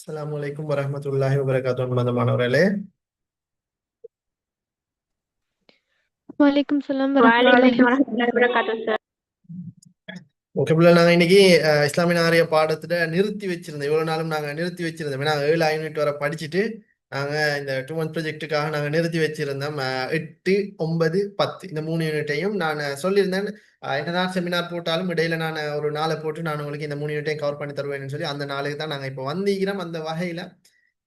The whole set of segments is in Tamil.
அஸ்ஸலாமு அலைக்கும் வரஹ்மத்துல்லாஹி வபரகாத்துஹு மாணவர்களே. வலைக்கும் சலாம் வரஹ்மத்துல்லாஹி வலைக்கும் வரஹ்மத்துல்லாஹி வபரகாத்துஹு சார். ஓகே பிள்ளை, நாங்க இன்னைக்கு இஸ்லாமிய நாரிய பாடத்துல நிறுத்தி வச்சிருந்தோம். இவ்வளவு நாளும் நாங்க நிறுத்தி வச்சிருந்தோம். ஏன்னா 7 யூனிட் வரை படிச்சுட்டு நாங்க இந்த 2 மந்த் ப்ராஜெக்டுக்காக நாங்க நிறுத்தி வச்சிருந்தோம். 8, 9, 10 இந்த 3 யூனிட்டையும் நான் சொல்லியிருந்தேன். என்னதான் செமினார் போட்டாலும் இடையில நான் ஒரு நாளை போட்டு நான் உங்களுக்கு இந்த 3 யூனிட்டையும் கவர் பண்ணி தருவேன்னு சொல்லி அந்த நாளுக்கு தான் நாங்க இப்போ வந்திருக்கிறோம். அந்த வகையில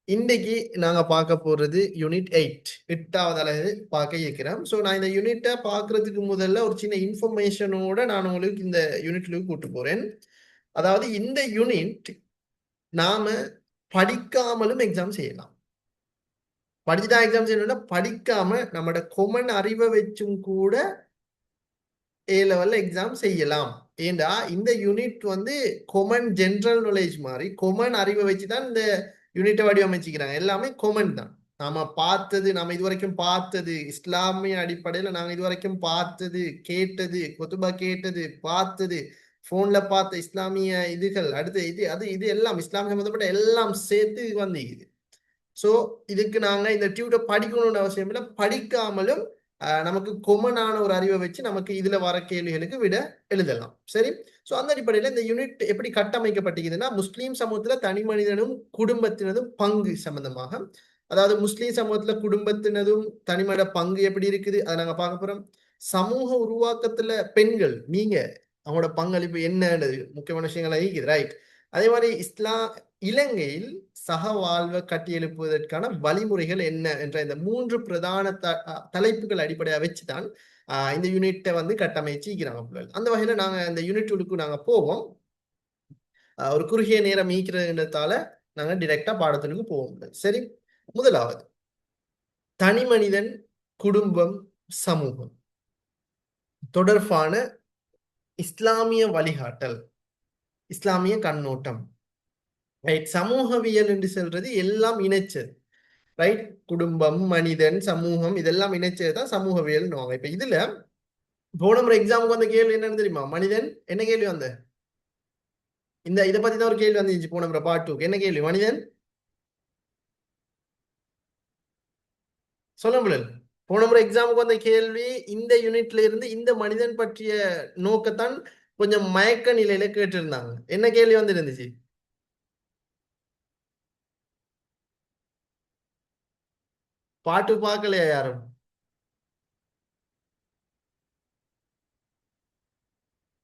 இன்னைக்கு நாங்க பார்க்க போறது யூனிட் 8, 8வது அலகு பார்க்க இருக்கிறோம். ஸோ நான் இந்த யூனிட்டை பார்க்கறதுக்கு முதல்ல ஒரு சின்ன இன்ஃபர்மேஷனோட நான் உங்களுக்கு இந்த யூனிட்ல கூட்டு போறேன். அதாவது இந்த யூனிட் நாம படிக்காமலும் எக்ஸாம் செய்யலாம். படிச்சுதான் எக்ஸாம் செய்யணும்னா படிக்காம நம்மளோட கொமன் அறிவை வச்சும் கூட ஏ லெவல்ல எக்ஸாம் செய்யலாம். ஏண்டா இந்த யூனிட் வந்து கொமன் ஜென்ரல் நாலேஜ் மாதிரி கொமன் அறிவை வச்சுதான் இந்த யூனிட்டை வடிவமைச்சுக்கிறாங்க. எல்லாமே கொமன் தான். நாம பார்த்தது, நாம இதுவரைக்கும் பார்த்தது, இஸ்லாமிய அடிப்படையில நாங்க இதுவரைக்கும் பார்த்தது, கேட்டது, கொத்துபா கேட்டது, பார்த்தது, போன்ல பார்த்த இஸ்லாமிய இதுகள், அடுத்து இது எல்லாம் இஸ்லாம் சம்பந்தப்பட்ட எல்லாம் சேர்த்து வந்திருக்குது. ஸோ இதுக்கு நாங்க இந்த டியூட்டை படிக்கணும்னு அவசியம் இல்லை. படிக்காமலும் நமக்கு கொமனான ஒரு அறிவை வச்சு நமக்கு இதுல வர கேள்விகளுக்கு விட எழுதலாம். சரி, ஸோ அந்த அடிப்படையில் இந்த யூனிட் எப்படி கட்டமைக்கப்பட்டிருக்குதுன்னா, முஸ்லீம் சமூகத்துல தனி மனிதனும் குடும்பத்தினதும் பங்கு சம்பந்தமாக, அதாவது முஸ்லீம் சமூகத்துல குடும்பத்தினதும் தனிமனித பங்கு எப்படி இருக்குது அதை நாங்க பார்க்க போறோம். சமூக உருவாக்கத்துல பெண்கள் நீங்க அவங்களோட பங்களிப்பு என்னன்றது முக்கியமான விஷயங்கள் இருக்குது, ரைட்? அதே மாதிரி இலங்கையில் சக வாழ்வை கட்டியெழுப்புவதற்கான வழிமுறைகள் என்ன என்ற இந்த 3 பிரதான தலைப்புகள் அடிப்படையாக வச்சுதான் இந்த யூனிட்டை வந்து கட்டமைச்சுக்கிறாங்க. அந்த வகையில நாங்க இந்த யூனிட்டுக்கு நாங்க போவோம். ஒரு குறுகிய நேரம் ஈக்கிறதுன்றதால நாங்க டிரெக்டா பாடத்திற்கு போவோம். சரி, முதலாவது தனி மனிதன், குடும்பம், சமூகம் தொடர்பான இஸ்லாமிய வழிகாட்டல், இஸ்லாமிய கண்ணோட்டம். ரைட், சமூகவியல் என்று சொல்றது எல்லாம் இணைச்சது. ரைட், குடும்பம், மனிதன், சமூகம் இதெல்லாம் இணைச்சது தான் சமூகவியல். இப்ப இதுல போன முறை எக்ஸாமுக்கு வந்த கேள்வி என்னன்னு தெரியுமா? மனிதன் என்ன கேள்வி வந்த இதை பத்தி தான் ஒரு கேள்வி வந்துச்சு போன முறை பார்ட் 2. என்ன கேள்வி? மனிதன் சொல்ல முடியல. போன முறை எக்ஸாமுக்கு வந்த கேள்வி இந்த யூனிட்ல இருந்து இந்த மனிதன் பற்றிய நோக்கத்தான் கொஞ்சம் மயக்க நிலையில கேட்டிருந்தாங்க. என்ன கேள்வி வந்து இருந்துச்சு? பாட்டு பார்க்கலையா யாரும்?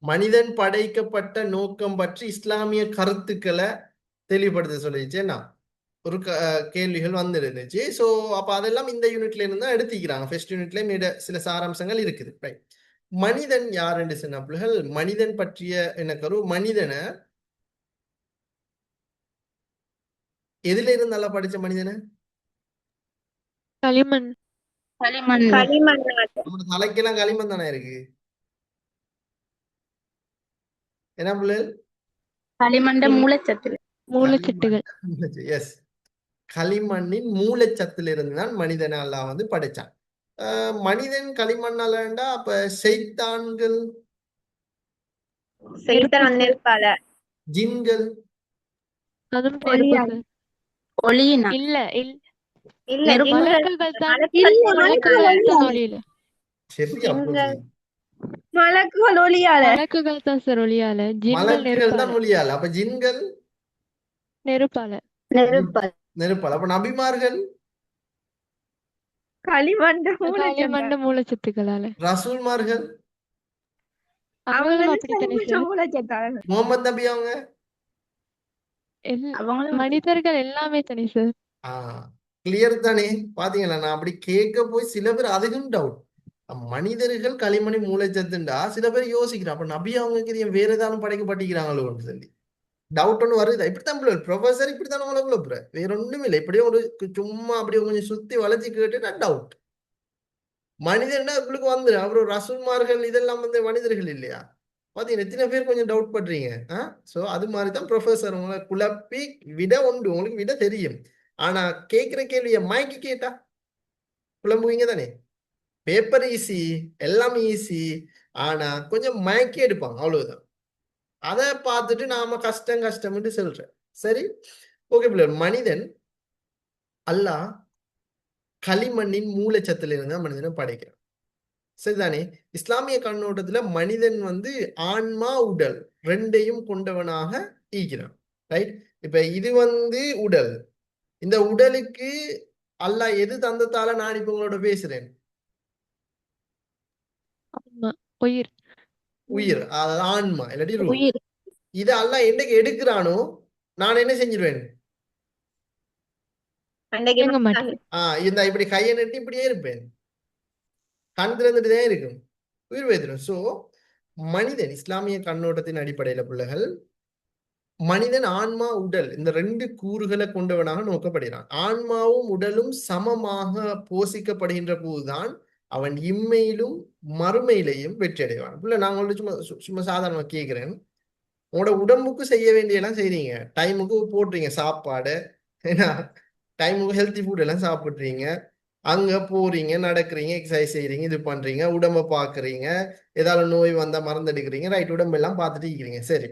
மனிதன் படைக்கப்பட்ட நோக்கம் பற்றி இஸ்லாமிய கருத்துக்களை தெளிவுபடுத்த சொல்லிச்சுன்னா ஒரு கேள்விகள் வந்து இருந்துச்சு. ஸோ அப்போ அதெல்லாம் இந்த யூனிட்ல இருந்து தான் எடுத்துக்கிறாங்க. ஃபர்ஸ்ட் யூனிட்ல சில சாராம்சங்கள் இருக்குது. ரைட், மனிதன் யார் என்று சொன்னால் மனிதன் பற்றிய என்ன கரு, மனிதனை எதுல இருந்து நல்லா படிச்ச மனிதனை? களிமண். நம்ம தலைக்கெல்லாம் களிமண் தானே இருக்கு. என்ன பிள்ளைகள்? களிமண்ட மூலச்சத்து. மூலச்சத்துகள். எஸ், களிமண்ணின் மூலச்சத்துல இருந்து தான் மனிதனை அல்லாஹ் வந்து படைச்சான். மனிதன் களிமண்ணாலண்டா அப்ப சைத்தான்கள், ஜின்கள், அதுவும் நெருப்புகள். ஒளியினா இல்ல இல்ல மலக்குகள் தான். மலக்குகள் தான் ஒளியில. சரியா போச்சு. மலக்குகள் ஒளியால. மலக்குகள் தான் சார் ஒளியால. ஜின்கள் மலக்குகள் தான் நெருப்பால. ஒளியால. அப்ப ஜின்கள் நெருப்பால. நெருப்பால. அப்ப நபிமார்கள் களிமண்ட மூலச்சத்துக்களால. ரசூல்மார்கள் அவங்களும் அப்படித்தானே சார்? முகமது நபி அவங்க மனிதர்கள் எல்லாமே தானே சார்? கிளியர் தானே? பாத்தீங்களா, நான் அப்படி கேட்க போய் சில பேர் அதுக்கும் டவுட். மனிதர்கள் களிமணி மூளைச்சத்துண்டா சில பேர் யோசிக்கிறான், அப்ப நபி அவங்க வேற ஏதாவது படைக்கப்பட்டிருக்கிறாங்களோன்னு சொல்லி டவுட் ஒன்று வருது. இப்படித்தான் ப்ரொஃபசர் இப்படித்தான் உங்களை வேற ஒண்ணுமே இல்லை. இப்படியே ஒரு சும்மா அப்படியே கொஞ்சம் சுத்தி வளைச்சு கேட்டு டவுட். மனிதன்னா உங்களுக்கு வந்துடும். அப்புறம் ரசூல்மார்கள் இதெல்லாம் வந்து மனிதர்கள் இல்லையா? பாத்தீங்கன்னா எத்தனை பேர் கொஞ்சம் டவுட் பண்றீங்க. சோ அது மாதிரிதான் ப்ரொஃபசர் உங்களை குழப்பி விட உண்டு, உங்களுக்கு விட தெரியும். ஆனா கேட்கிற கேள்விய மயக்கி கேட்டா குழம்புவீங்க தானே. பேப்பர் ஈஸி, எல்லாம் ஈஸி, ஆனா கொஞ்சம் மயக்கி எடுப்பாங்க, அவ்வளவுதான். அதை பார்த்துட்டு நாம கஷ்டம்னு சொல்றேன். சரி, ஓகே பிள்ளைகள், மனிதன் அல்லாஹ் களிமண்ணின் மூலச்சத்துல இருந்தா மனிதனை படைக்கிறான். சரிதானே? இஸ்லாமிய கண்ணோட்டத்துல மனிதன் வந்து ஆன்மா உடல் ரெண்டையும் கொண்டவனாக ஈக்கிறான். ரைட்? இப்ப இது வந்து உடல். இந்த உடலுக்கு அல்லாஹ் எது தந்ததால நான் இப்ப உங்களோட பேசுறேன்? ஆமா. உயிர். உயிர், அதாவது ஆன்மா இல்லாட்டி ரூஹ். உயிர். இதை அல்லாஹ் என்னைக்கு எடுக்கிறானோ நான் என்ன செஞ்சிருவேன்? அன்றைக்கு இயங்க மாட்டேன். இந்த இப்படி கையை நட்டி இப்படியே இருப்பேன், கண் திறந்துட்டு தான் இருக்கும், உயிர் வைத்திரும். சோ மனிதன் இஸ்லாமிய கண்ணோட்டத்தின் அடிப்படையில பிள்ளைகள், மனிதன் ஆன்மா உடல் இந்த ரெண்டு கூறுகளை கொண்டவனாக நோக்கப்படுகிறான். ஆன்மாவும் உடலும் சமமாக போஷிக்கப்படுகின்ற போதுதான் அவன் இம்மையிலும் மறுமையிலையும் வெற்றி அடைவான். பிள்ளை நான் உங்களுக்கு சும்மா சும்மா சாதாரணமா கேட்கிறேன், உங்களோட உடம்புக்கு செய்ய வேண்டியெல்லாம் செய்றீங்க, டைமுக்கு போடுறீங்க சாப்பாடு, ஏன்னா டைமுக்கு ஹெல்த்தி ஃபுட் எல்லாம் சாப்பிட்றீங்க, அங்க போறீங்க, நடக்கிறீங்க, எக்ஸசைஸ் செய்றீங்க, இது பண்றீங்க, உடம்ப பாக்குறீங்க, ஏதாவது நோய் வந்தா மறந்தெடுக்கிறீங்க, ரைட், உடம்பு எல்லாம் பார்த்துட்டு இருக்கிறீங்க. சரி,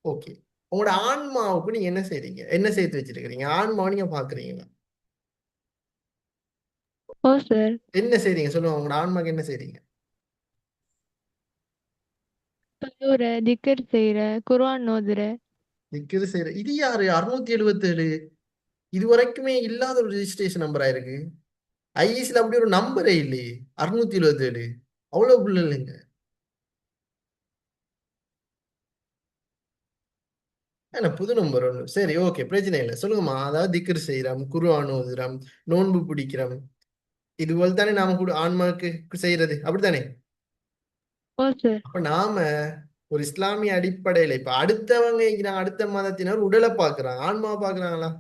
ஓகே. உங்களோட ஆன்மாவுக்கு நீங்க என்ன செய்றீங்க? என்ன சேர்த்து வச்சிருக்கிறீங்க? ஆன்மாவை நீங்க பாக்குறீங்களா? ஓ சார். என்ன செய்றீங்க சொல்லுங்க, உங்களோட ஆன்மாக்கு என்ன செய்றீங்க? தொழுற, திக்ர் செய்யற, குர்ஆன் ஓதுற. நிக்கிறது செய்யற. இது யாரு 677? இது வரைக்குமே இல்லாத ஒரு ரெஜிஸ்ட்ரேஷன் நம்பரா இருக்கு. ஐஇசில அப்படி ஒரு நம்பரே இல்லையே 677. அவ்வளவு புள்ள இல்லைங்க. என்ன புது நம்பர் ஒன்று. சரி, ஓகே, பிரச்சனை இல்லை, சொல்லுங்கம்மா. அதாவது திக்ர் செய்யறோம், குர்ஆன் ஓதுறோம், நோன்பு பிடிக்கிறோம், இது போல் தானே நாம கூட ஆன்மாவுக்கு செய்யறது, அப்படித்தானே? ஓ சார். அப்ப நாம ஒரு இஸ்லாமிய அடிப்படையில இப்ப அடுத்தவங்க இருக்கிறாங்க, அடுத்த மதத்தினர் உடலை பாக்குறாங்க, ஆன்மாவை பாக்குறாங்களா?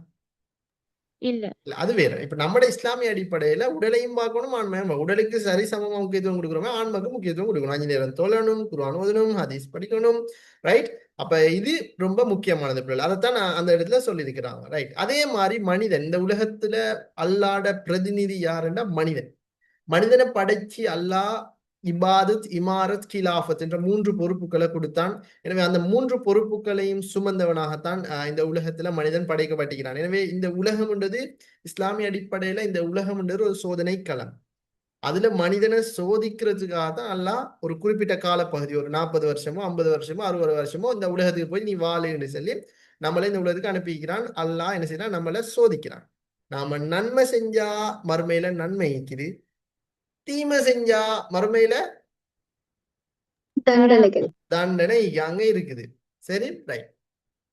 இல்ல. இல்ல, அது வேற. இப்ப நம்மட இஸ்லாமிய அடிப்படையில உடலையும் பார்க்கணும், ஆன்மையும் உடலுக்கு சரி சமமா முக்கியத்துவம் கொடுக்குறோம், ஆன்மாக்கு முக்கியத்துவம் கொடுக்கணும். 5 நேரம் தொழணும், குர்ஆன் ஓதணும், ஹதீஸ் படிக்கணும், ரைட்? அப்ப இது ரொம்ப முக்கியமானது பிள்ளை. அதைத்தான் நான் அந்த இடத்துல சொல்லியிருக்கிறாங்க, ரைட்? அதே மாதிரி மனிதன் இந்த உலகத்துல அல்லாட பிரதிநிதி யாருன்னா மனிதன். மனிதனை படைச்சு அல்லாஹ் இபாதத், இமாரத், கிலாஃபத் என்ற 3 பொறுப்புகளை கொடுத்தான். எனவே அந்த 3 பொறுப்புகளையும் சுமந்தவனாகத்தான் இந்த உலகத்துல மனிதன் படைக்கப்பட்டிருக்கிறான். எனவே இந்த உலகம் என்றது இஸ்லாமிய அடிப்படையில இந்த உலகம் என்றது ஒரு சோதனை களம். அதுல மனிதனை சோதிக்கிறதுக்காக தான் அல்லாஹ் ஒரு குறிப்பிட்ட காலப்பகுதி, ஒரு 40 வருஷமோ 50 வருஷமோ 60 வருஷமோ இந்த உலகத்துக்கு போய் நீ வாழுன்னு சொல்லி நம்மளை இந்த உலகத்துக்கு அனுப்பிக்கிறான். அல்லாஹ் என்ன செய்யறான்? நம்மளை சோதிக்கிறான். நாம நன்மை செஞ்சா மறுமையில நன்மை இருக்குது, தீமை செஞ்சா மறுமையில தண்டனைகள். தண்டனை அங்க இருக்குது. சரி, ரைட்.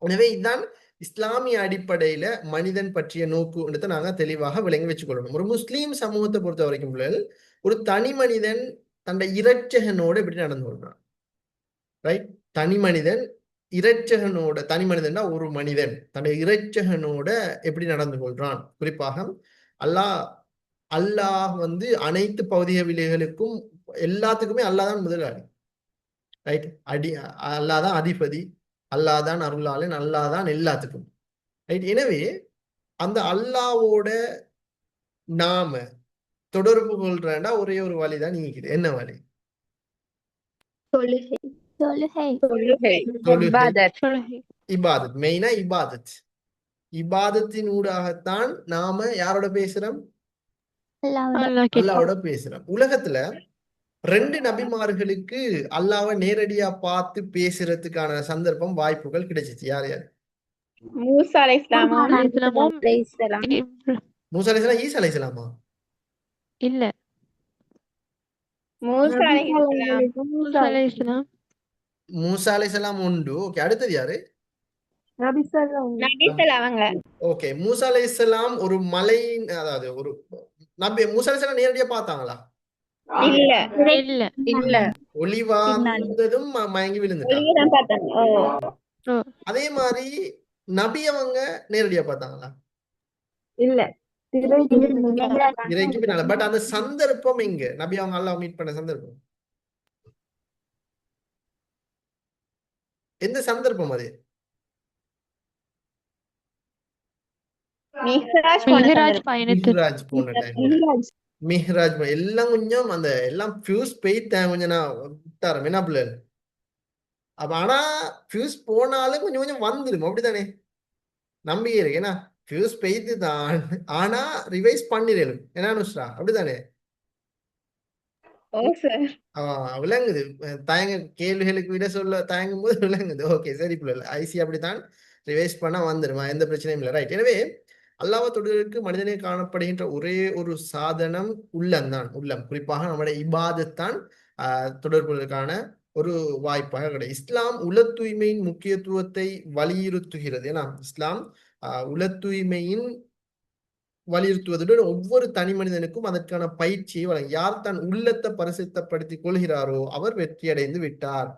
எனவே இதுதான் இஸ்லாமிய அடிப்படையில மனிதன் பற்றிய நோக்குன்றதை நாங்க தெளிவாக விளங்கி வச்சுக்கொள்ளணும். ஒரு முஸ்லீம் சமூகத்தை பொறுத்த வரைக்கும் பிள்ளைகள், ஒரு தனி மனிதன் தன்னை இரட்சகனோட எப்படி நடந்து கொள்றான், ரைட்? தனி மனிதன் இரட்சகனோட, தனி மனிதன்னா ஒரு மனிதன் தன்னுடைய இரட்சகனோட எப்படி நடந்து கொள்றான். குறிப்பாக அல்லாஹ் அல்லாஹ் வந்து அனைத்து பௌதிக விலைகளுக்கும் எல்லாத்துக்குமே அல்லாஹ் தான் முதலாளி, ரைட்? அல்லாஹ் தான் அதிபதி, அல்லாஹ் தான் அருளாளன், அல்லாஹ் தான் எல்லாத்துக்கும், ரைட்? எனவே அந்த அல்லாவோட நாம தொடர்பு கொள்றேன்னா ஒரே ஒரு வழிதான் நீக்குது. என்ன வழி? தொழுகை. தொழுகை. தொழுகை, தொழுகை. இபாதத். மெயினா இபாதத். இபாதத்தின் ஊடாகத்தான் நாம யாரோட பேசுறோம்? அல்லாஹ் கிட்ட. அல்லாவோட பேசுறோம். உலகத்துல 2 நபிமார்களுக்கு அல்லாவை நேரடியா பார்த்து பேசுறதுக்கான சந்தர்ப்பம், வாய்ப்புகள் கிடைச்சிச்சு. யார் யார்? மூசா அலைஹிஸ்ஸலாமும் இஸ்லாமும் மூசா அலைஹிஸ்ஸலாம், ஈசா அலைஹிஸ்ஸலாமா? இல்ல. மூசா மூசா அலைஹிஸ்ஸலாம். மூசா அலைஹிஸ்ஸலாம் உண்டு. ஓகே, அடுத்தது யாரு? நபிகள் அவங்க. ஓகே, மூசா அலைஹிஸ்ஸலாம் ஒரு மலை, அதாவது ஒரு நபி. மூசா அலைஹிஸ்ஸலாம் நேரடியா பார்த்தாங்களா? இல்ல. இல்ல. இல்ல. ஒளிவா வந்ததும் மயங்கி விழுந்துட்டாங்க. ஒளியதான் பார்த்தாங்க. ஓ. அதே மாதிரி நபி அவங்க நேரடியா பார்த்தாங்களா? இல்ல. இறைக்கு பின்னால. பட் அந்த சந்தர்ப்பம் எங்க நபி அவங்க அல்லாஹ் மீட் பண்ண சந்தர்ப்பம்? எந்த சந்தர்ப்பம் அது? மிஹ்ராஜ் மிஹ்ராஜ் பயணத்தில். மிஹ்ராஜ் போன டைம். மிஹ்ராஜ் எல்லாம் கொஞ்சம் அந்த எல்லாம் ஃபியூஸ் போயிட்டேன் கொஞ்சம், நான் விட்டாரம் என்ன பிள்ளை. அப்ப ஆனா ஃபியூஸ் போனாலும் கொஞ்சம் கொஞ்சம் வந்துடும், அப்படித்தானே? நம்பிக்கை இருக்கு. ஏன்னா ஃபியூஸ் பெய்து தான், ஆனா ரிவைஸ் பண்ணிடலும். என்ன அனுஷ்ரா, அப்படிதானே? ஓ சார். விளங்குது. தயங்க கேள்விகளுக்கு விட சொல்ல தயங்கும் போது விளங்குது. ஓகே, சரி பிள்ளை, ஐசி அப்படித்தான் ரிவைஸ் பண்ண வந்துடுமா, எந்த பிரச்சனையும் இல்லை. ரைட். எனவே அல்லாஹ்வை தொடுவதற்கு மனிதனே காணப்படுகின்ற ஒரே ஒரு சாதனம் உள்ளம்தான். உள்ளம், குறிப்பாக நம்முடைய இபாதத்தான் தொடர்புகளுக்கான ஒரு வாய்ப்பாக கிடையாது. இஸ்லாம் உள தூய்மையின் முக்கியத்துவத்தை வலியுறுத்துகிறது. ஏன்னா இஸ்லாம் உள தூய்மையின் வலியுறுத்துவதுடன் ஒவ்வொரு தனி மனிதனுக்கும் அதற்கான பயிற்சியை வழங்கும். யார் தன் உள்ளத்தை பரிசுத்தப்படுத்திக் கொள்கிறாரோ அவர் வெற்றி அடைந்து விட்டார்.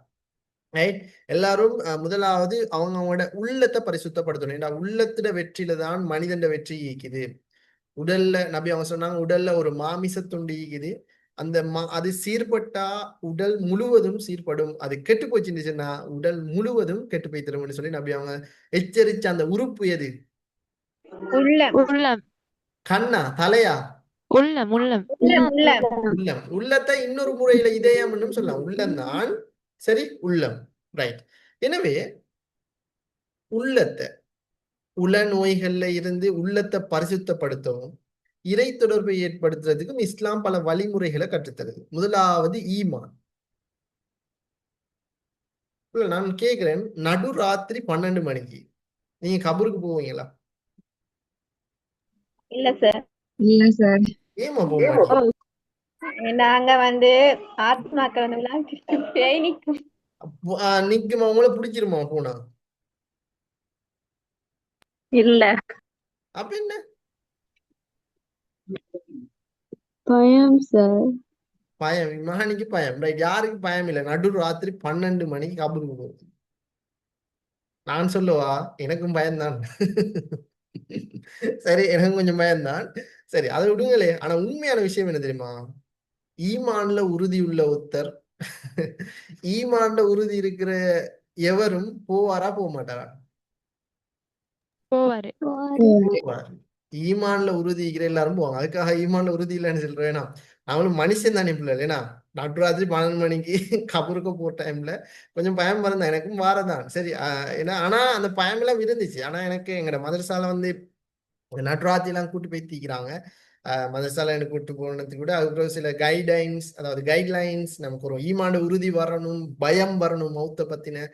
ரைட். எல்லாரும் முதலாவது அவங்களோட உள்ளத்தை பரிசுத்தப்படுத்தணும். ஏன்னா உள்ளத்துல வெற்றியில தான் மனிதன் வெற்றி ஈக்குது. உடல்ல நபி அவங்க சொன்னாங்க, உடல்ல ஒரு மாமிச துண்டு ஈக்குது. அந்த அது சீர்பட்டா உடல் முழுவதும் சீர்படும். அது கெட்டு போச்சுன்னா உடல் முழுவதும் கெட்டு போய் தரும்னு சொல்லி நபி அவங்க எச்சரிச்ச அந்த உறுப்பு எது? உள்ளம். உள்ளம். கண்ணா, தலையா? உள்ளம். உள்ளம். உள்ளம். உள்ளம். உள்ளத்தை இன்னொரு முறையில இதயம் சொல்லலாம். உள்ளம்தான். சரி, உள்ளம். ரைட். எனவே உள்ளத்தை உள நோய்கள்ல இருந்து உள்ளத்தை பரிசுத்தப்படுத்தவும் இறை தொடர்பை ஏற்படுத்துறதுக்கும் இஸ்லாம் பல வழிமுறைகளை கற்றுத்தருது. முதலாவது ஈமான். இல்ல, நான் கேட்கிறேன், நடு ராத்திரி 12 மணிக்கு நீங்க கபருக்கு போவீங்களா? இல்ல சார். இல்ல சார். ஏமா போக மாட்டீங்க? நாங்க வந்து ஆத்மாக்கள் வந்து விளையாட்டு பேய் நிக்கும். நிக்குமா? உங்களை பிடிச்சிருமா போனா? இல்ல. அப்ப என்ன பயம் சார். பயம்? மகனுக்கு பயம். ரைட். யாருக்கு பயம் இல்லை நடு ராத்திரி 12 மணிக்கு கபருக்கு போகுது? நான் சொல்லவா, எனக்கும் பயம்தான். சரி, எனக்கும் கொஞ்சம் பயம்தான். சரி, அதை விடுங்களே. ஆனா உண்மையான விஷயம் என்ன தெரியுமா? ஈமான்ல உறுதி உள்ள ஒருத்தர், ஈமான்ல உறுதி இருக்கிற எவரும் போவாரா போக மாட்டாரா? போவாரு. போவார். ஈமான்ல உறுதி இருக்கிற எல்லாரும் போவாங்க. அதுக்காக ஈமான்ல உறுதி இல்லைன்னு சொல்றேன். ஏன்னா நம்மளும் மனுஷன் தானே பிள்ளை. ஏன்னா நடுராத்திரி 12 மணிக்கு கபருக்கு போற டைம்ல கொஞ்சம் பயம் வரதான், எனக்கும் வாரதான். சரி. ஏன்னா ஆனா அந்த பயம் எல்லாம் இருந்துச்சு. ஆனா எனக்கு எங்கட மதரசால வந்து நடுராத்திரி எல்லாம் கூட்டு போய் தீக்கிறாங்க. மதரசால எனக்கு கூட்டு போனதுக்கு கூட அதுக்கப்புறம் சில கைட்லைன்ஸ், அதாவது கைட்லைன்ஸ், நமக்கு ஒரு ஈமான் உறுதி வரணும், பயம் வரணும் மௌத்தை பத்தின.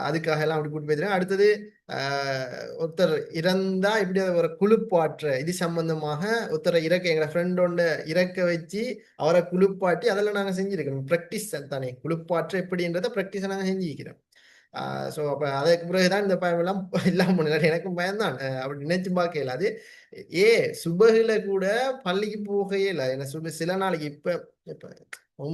அதுக்காக எல்லாம் அப்படி கூட்டு போயிருக்கேன். அடுத்தது ஒருத்தர் இறந்தா இப்படி ஒரு குளிப்பாற்ற இது சம்பந்தமாக ஒருத்தரை எங்க ஃப்ரெண்டோட இறக்க வச்சு அவரை குளிப்பாட்டி அதெல்லாம் நாங்க செஞ்சிருக்கோம். ப்ராக்டிஸ் தானே, குளிப்பாற்ற எப்படின்றத ப்ராக்டிஸை நாங்க செஞ்சுக்கிறோம். ஸோ அப்போ அதுக்கு பிறகுதான் இந்த பயம் எல்லாம் எல்லாம் பண்ணல. எனக்கும் பயம்தான். அப்படி நினைச்சு பார்க்க இயலாது. சுபகுல கூட பள்ளிக்கு போகவே இல்லை. ஏன்னா சில நாளைக்கு இப்ப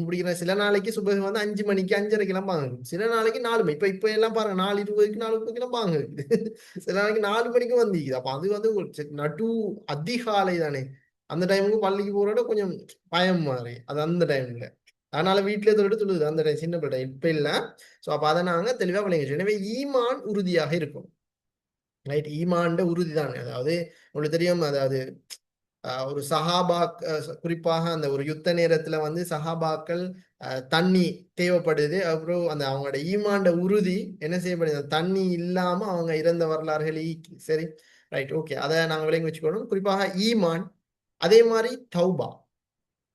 பிடிக்கிற சில நாளைக்கு சுபகு வந்து 5 மணிக்கு 5:30 கிளம்பாங்க. சில நாளைக்கு 4 மணி. இப்ப எல்லாம் பாருங்க 4:20 4:30 கிளம்பாங்க. சில நாளைக்கு 4 மணிக்கு வந்திக்குது. அப்ப அது வந்து ஒரு நடு அதிகாலை தானே. அந்த டைமுக்கு பள்ளிக்கு போறோட கொஞ்சம் பயம் மாறி அது அந்த டைம்ல. அதனால வீட்டிலே தொழுது அந்த டைம் சின்ன பிள்ளை இப்ப இல்ல. ஸோ அப்ப அதை நாங்க தெளிவா விளங்கிச்சோம். எனவே ஈமான் உறுதியாக இருக்கும். ரைட். ஈமான்ட உறுதி தானே. அதாவது உங்களுக்கு தெரியும், அதாவது ஒரு சஹாபா, குறிப்பாக அந்த ஒரு யுத்த நேரத்துல வந்து சஹாபாக்கள் தண்ணி தேவைப்படுது. அப்புறம் அந்த அவங்களோட ஈமான்ட உறுதி என்ன செய்யப்படுது, தண்ணி இல்லாம அவங்க இறந்த வரலாறுகள் சரி. ரைட். ஓகே, அதை நாங்க விளங்கி வச்சுக்கணும். குறிப்பாக ஈமான். அதே மாதிரி தௌபா.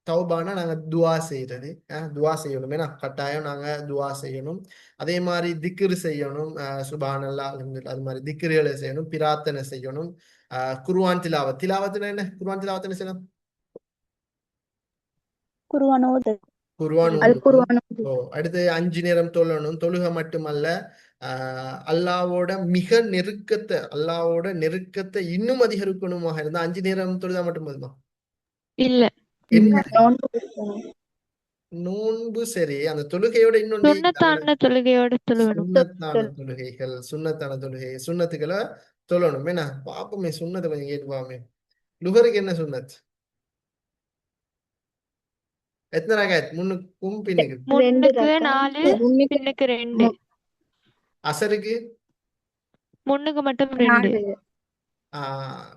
தௌபானா நாங்க துவா செய்யறது. துவா செய்யணும். ஏன்னா கட்டாயம் நாங்க துவா செய்யணும். அதே மாதிரி திக்ரு செய்யணும். சுப்ஹானல்லாஹ், அல்ஹம்துலில்லாஹ், அது மாதிரி திக்ருகளை செய்யணும். பிரார்த்தனை செய்யணும். குர்ஆன் திலாவத். திலாவத்னா என்ன? குர்ஆன் திலாவத் என்ன செய்யணும்? குர்ஆன் ஓது. குர்ஆன் அல் ஓதணும். குர்ஆன் ஓது. அடுத்து 5 நேரம் தொழணும். தொழுகை மட்டுமல்ல, அல்லாவோட நெருக்கத்தை இன்னும் அதிகரிக்கணுமாக இருந்தா 5 நேரம் தொழுதா மட்டும் போதுமா? இல்ல. என்ன? நோன்பு பிடிக்கணும். நோன்பு. சரி, அந்த தொழுகையோட இன்னொன்று சுன்னத்தான தொழுகையோட தொழுவணும். சுன்னத்தான தொழுகை சுன்னத்துக்களை தொழணும். என்ன பாப்போமே, சுன்னத்தை கொஞ்சம் கேட்டு பாப்போமே. லுஹருக்கு என்ன சுன்னத்? எத்தனை ரகாத்? முன்னுக்கும் பின்னுக்கு? முன்னுக்கு 4, பின்னுக்கு 2. அசருக்கு? முன்னுக்கு மட்டும் 2.